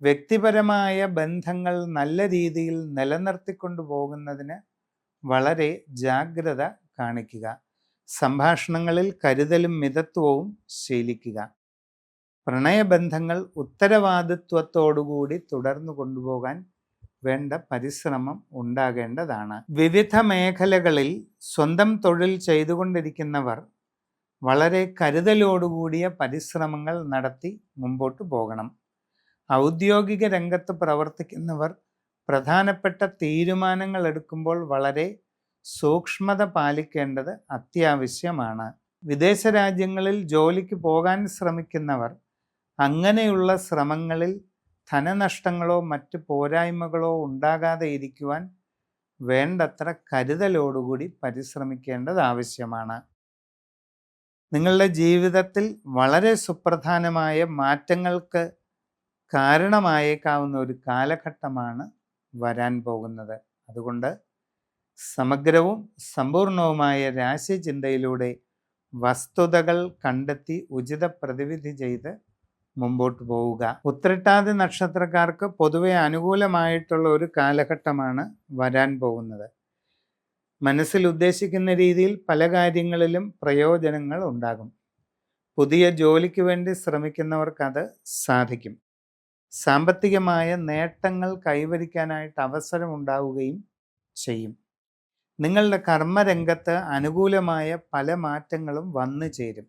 വ്യക്തിപരമായ ബന്ധങ്ങൾ നല്ല രീതിയിൽ നിലനിർത്തിക്കൊണ്ടു പോകുന്നതിന് വളരെ ജാഗ്രത കാണിക്കുക. സംഭാഷണങ്ങളിൽ കരുതലും മിതത്വവും ശീലിക്കുക. പ്രണയബന്ധങ്ങൾ ഉത്തരവാദിത്വത്തോടുകൂടി തുടർന്നു കൊണ്ടുപോകാൻ വേണ്ട പരിശ്രമം ഉണ്ടാകേണ്ടതാണ്. വിവിധ മേഖലകളിൽ സ്വന്തം തൊഴിൽ ചെയ്തുകൊണ്ടിരിക്കുന്നവർ വളരെ കരുതലോടുകൂടിയ പരിശ്രമങ്ങൾ നടത്തി മുമ്പോട്ട് പോകണം. ഔദ്യോഗിക രംഗത്ത് പ്രവർത്തിക്കുന്നവർ പ്രധാനപ്പെട്ട തീരുമാനങ്ങൾ എടുക്കുമ്പോൾ വളരെ സൂക്ഷ്മത പാലിക്കേണ്ടത് അത്യാവശ്യമാണ്. വിദേശ രാജ്യങ്ങളിൽ ജോലിക്ക് പോകാൻ ശ്രമിക്കുന്നവർ അങ്ങനെയുള്ള ശ്രമങ്ങളിൽ ധനനഷ്ടങ്ങളോ മറ്റ് പോരായ്മകളോ ഉണ്ടാകാതെ ഇരിക്കുവാൻ വേണ്ടത്ര കരുതലോടുകൂടി പരിശ്രമിക്കേണ്ടത് ആവശ്യമാണ്. നിങ്ങളുടെ ജീവിതത്തിൽ വളരെ സുപ്രധാനമായ മാറ്റങ്ങൾക്ക് കാരണമായേക്കാവുന്ന ഒരു കാലഘട്ടമാണ് വരാൻ പോകുന്നത്. അതുകൊണ്ട് സമഗ്രവും സമ്പൂർണവുമായ രാശിചിന്തയിലൂടെ വസ്തുതകൾ കണ്ടെത്തി ഉചിത പ്രതിവിധി ചെയ്ത് മുമ്പോട്ട് പോവുക. ഉത്രട്ടാതി നക്ഷത്രക്കാർക്ക് പൊതുവെ അനുകൂലമായിട്ടുള്ള ഒരു കാലഘട്ടമാണ് വരാൻ പോകുന്നത്. മനസ്സിൽ ഉദ്ദേശിക്കുന്ന രീതിയിൽ പല കാര്യങ്ങളിലും പ്രയോജനങ്ങൾ ഉണ്ടാകും. പുതിയ ജോലിക്ക് വേണ്ടി ശ്രമിക്കുന്നവർക്കത് സാധിക്കും. സാമ്പത്തികമായ നേട്ടങ്ങൾ കൈവരിക്കാനായിട്ട് അവസരം ഉണ്ടാവുകയും ചെയ്യും. നിങ്ങളുടെ കർമ്മരംഗത്ത് അനുകൂലമായ പല മാറ്റങ്ങളും വന്നു ചേരും.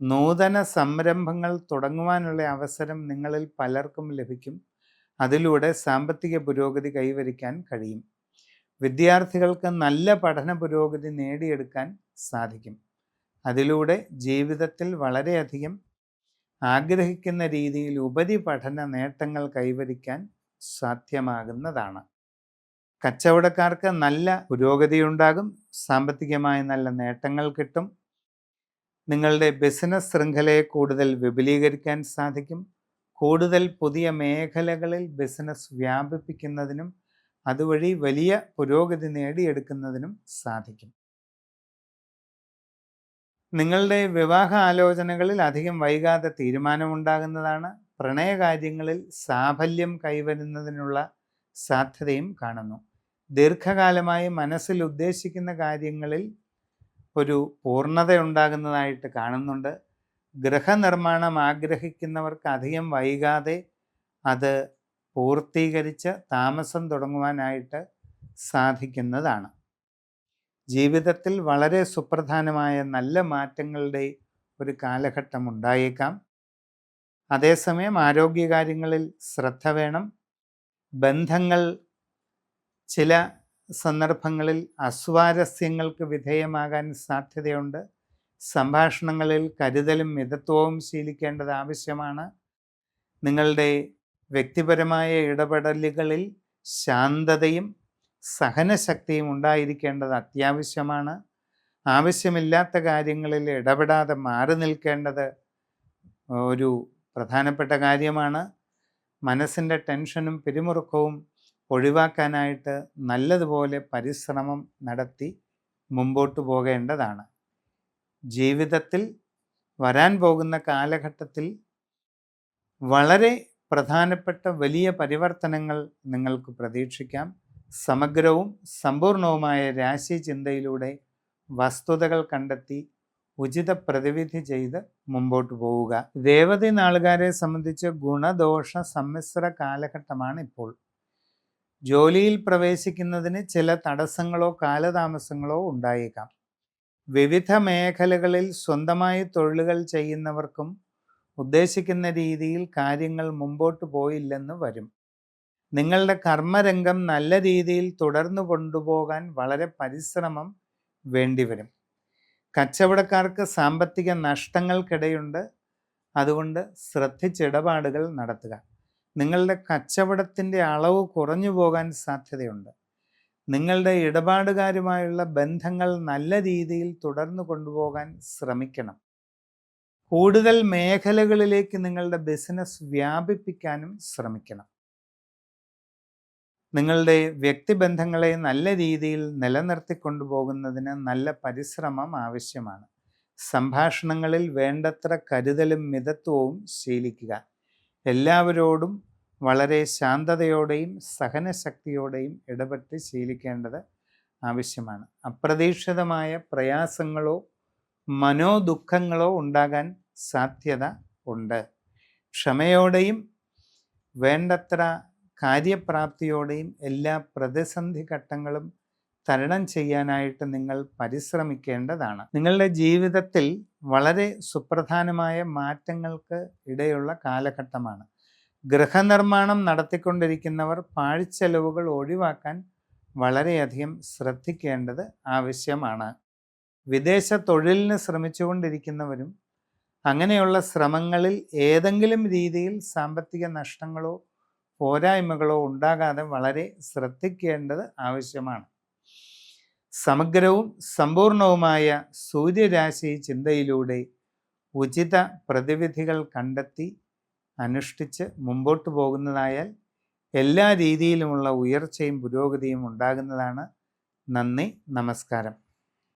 നൂതന സംരംഭങ്ങൾ തുടങ്ങുവാനുള്ള അവസരം നിങ്ങളിൽ പലർക്കും ലഭിക്കും. അതിലൂടെ സാമ്പത്തിക പുരോഗതി കൈവരിക്കാൻ കഴിയും. വിദ്യാർത്ഥികൾക്ക് നല്ല പഠന പുരോഗതി നേടിയെടുക്കാൻ സാധിക്കും. അതിലൂടെ ജീവിതത്തിൽ വളരെയധികം ആഗ്രഹിക്കുന്ന രീതിയിൽ ഉപരിപഠന നേട്ടങ്ങൾ കൈവരിക്കാൻ സാധ്യമാകുന്നതാണ്. കച്ചവടക്കാർക്ക് നല്ല പുരോഗതി ഉണ്ടാകും. സാമ്പത്തികമായി നല്ല നേട്ടങ്ങൾ കിട്ടും. നിങ്ങളുടെ ബിസിനസ് ശൃംഖലയെ കൂടുതൽ വിപുലീകരിക്കാൻ സാധിക്കും. കൂടുതൽ പുതിയ മേഖലകളിൽ ബിസിനസ് വ്യാപിപ്പിക്കുന്നതിനും അതുവഴി വലിയ പുരോഗതി നേടിയെടുക്കുന്നതിനും സാധിക്കും. നിങ്ങളുടെ വിവാഹ ആലോചനകളിൽ അധികം വൈകാതെ തീരുമാനമുണ്ടാകുന്നതാണ്. പ്രണയകാര്യങ്ങളിൽ സാഫല്യം കൈവരുന്നതിനുള്ള സാധ്യതയും കാണുന്നു. ദീർഘകാലമായി മനസ്സിൽ ഉദ്ദേശിക്കുന്ന കാര്യങ്ങളിൽ ഒരു പൂർണ്ണത ഉണ്ടാകുന്നതായിട്ട് കാണുന്നുണ്ട്. ഗൃഹനിർമ്മാണം ആഗ്രഹിക്കുന്നവർക്ക് അധികം വൈകാതെ അത് പൂർത്തീകരിച്ച് താമസം തുടങ്ങുവാനായിട്ട് സാധിക്കുന്നതാണ്. ജീവിതത്തിൽ വളരെ സുപ്രധാനമായ നല്ല മാറ്റങ്ങളുടെ ഒരു കാലഘട്ടം ഉണ്ടായേക്കാം. അതേസമയം ആരോഗ്യകാര്യങ്ങളിൽ ശ്രദ്ധ വേണം. ബന്ധങ്ങൾ ചില സന്ദർഭങ്ങളിൽ അസ്വാരസ്യങ്ങൾക്ക് വിധേയമാകാൻ സാധ്യതയുണ്ട്. സംഭാഷണങ്ങളിൽ കരുതലും മിതത്വവും ശീലിക്കേണ്ടത് ആവശ്യമാണ്. നിങ്ങളുടെ വ്യക്തിപരമായ ഇടപെടലുകളിൽ ശാന്തതയും സഹനശക്തിയും ഉണ്ടായിരിക്കേണ്ടത് അത്യാവശ്യമാണ്. ആവശ്യമില്ലാത്ത കാര്യങ്ങളിൽ ഇടപെടാതെ മാറി നിൽക്കേണ്ടത് ഒരു പ്രധാനപ്പെട്ട കാര്യമാണ്. മനസ്സിൻ്റെ ടെൻഷനും പിരിമുറുക്കവും ഒഴിവാക്കാനായിട്ട് നല്ലതുപോലെ പരിശ്രമം നടത്തി മുമ്പോട്ട് പോകേണ്ടതാണ്. ജീവിതത്തിൽ വരാൻ പോകുന്ന കാലഘട്ടത്തിൽ വളരെ പ്രധാനപ്പെട്ട വലിയ പരിവർത്തനങ്ങൾ നിങ്ങൾക്ക് പ്രതീക്ഷിക്കാം. സമഗ്രവും സമ്പൂർണവുമായ രാശിചിന്തയിലൂടെ വസ്തുതകൾ കണ്ടെത്തി ഉചിത പ്രതിവിധി ചെയ്ത് മുമ്പോട്ട് പോവുക. രേവതി നാളുകാരെ സംബന്ധിച്ച് ഗുണദോഷ സമ്മിശ്ര കാലഘട്ടമാണ് ഇപ്പോൾ. ജോലിയിൽ പ്രവേശിക്കുന്നതിന് ചില തടസ്സങ്ങളോ കാലതാമസങ്ങളോ ഉണ്ടായേക്കാം. വിവിധ മേഖലകളിൽ സ്വന്തമായി തൊഴിലുകൾ ചെയ്യുന്നവർക്കും ഉദ്ദേശിക്കുന്ന രീതിയിൽ കാര്യങ്ങൾ മുമ്പോട്ട് പോയില്ലെന്ന് വരും. നിങ്ങളുടെ കർമ്മരംഗം നല്ല രീതിയിൽ തുടർന്നു കൊണ്ടുപോകാൻ വളരെ പരിശ്രമം വേണ്ടിവരും. കച്ചവടക്കാർക്ക് സാമ്പത്തിക നഷ്ടങ്ങൾക്കിടയുണ്ട്. അതുകൊണ്ട് ശ്രദ്ധിച്ചിടപാടുകൾ നടത്തുക. നിങ്ങളുടെ കച്ചവടത്തിൻ്റെ അളവ് കുറഞ്ഞു പോകാൻ സാധ്യതയുണ്ട്. നിങ്ങളുടെ ഇടപാടുകാരുമായുള്ള ബന്ധങ്ങൾ നല്ല രീതിയിൽ തുടർന്നു കൊണ്ടുപോകാൻ ശ്രമിക്കണം. കൂടുതൽ മേഖലകളിലേക്ക് നിങ്ങളുടെ ബിസിനസ് വ്യാപിപ്പിക്കാനും ശ്രമിക്കണം. നിങ്ങളുടെ വ്യക്തിബന്ധങ്ങളെ നല്ല രീതിയിൽ നിലനിർത്തിക്കൊണ്ടുപോകുന്നതിന് നല്ല പരിശ്രമം ആവശ്യമാണ്. സംഭാഷണങ്ങളിൽ വേണ്ടത്ര കരുതലും മിതത്വവും ശീലിക്കുക. എല്ലാവരോടും വളരെ ശാന്തതയോടെയും സഹനശക്തിയോടെയും ഇടപെട്ട് ശീലിക്കേണ്ടത് ആവശ്യമാണ്. അപ്രതീക്ഷിതമായ പ്രയാസങ്ങളോ മനോദുഃഖങ്ങളോ ഉണ്ടാകാൻ സാധ്യത ഉണ്ട്. ക്ഷമയോടെയും വേണ്ടത്ര കാര്യപ്രാപ്തിയോടെയും എല്ലാ പ്രതിസന്ധി ഘട്ടങ്ങളും തരണം ചെയ്യാനായിട്ട് നിങ്ങൾ പരിശ്രമിക്കേണ്ടതാണ്. നിങ്ങളുടെ ജീവിതത്തിൽ വളരെ സുപ്രധാനമായ മാറ്റങ്ങൾക്ക് ഇടയുള്ള കാലഘട്ടമാണ്. ഗൃഹനിർമ്മാണം നടത്തിക്കൊണ്ടിരിക്കുന്നവർ പാഴ്ചെലവുകൾ ഒഴിവാക്കാൻ വളരെയധികം ശ്രദ്ധിക്കേണ്ടത് ആവശ്യമാണ്. വിദേശ തൊഴിലിന് ശ്രമിച്ചുകൊണ്ടിരിക്കുന്നവരും അങ്ങനെയുള്ള ശ്രമങ്ങളിൽ ഏതെങ്കിലും രീതിയിൽ സാമ്പത്തിക നഷ്ടങ്ങളോ പോരായ്മകളോ ഉണ്ടാകാതെ വളരെ ശ്രദ്ധിക്കേണ്ടത് ആവശ്യമാണ്. സമഗ്രവും സമ്പൂർണവുമായ സൂര്യരാശി ചിന്തയിലൂടെ ഉചിത പ്രതിവിധികൾ കണ്ടെത്തി അനുഷ്ഠിച്ച് മുമ്പോട്ട് പോകുന്നതായാൽ എല്ലാ രീതിയിലുമുള്ള ഉയർച്ചയും പുരോഗതിയും ഉണ്ടാകുന്നതാണ്. നന്ദി, നമസ്കാരം.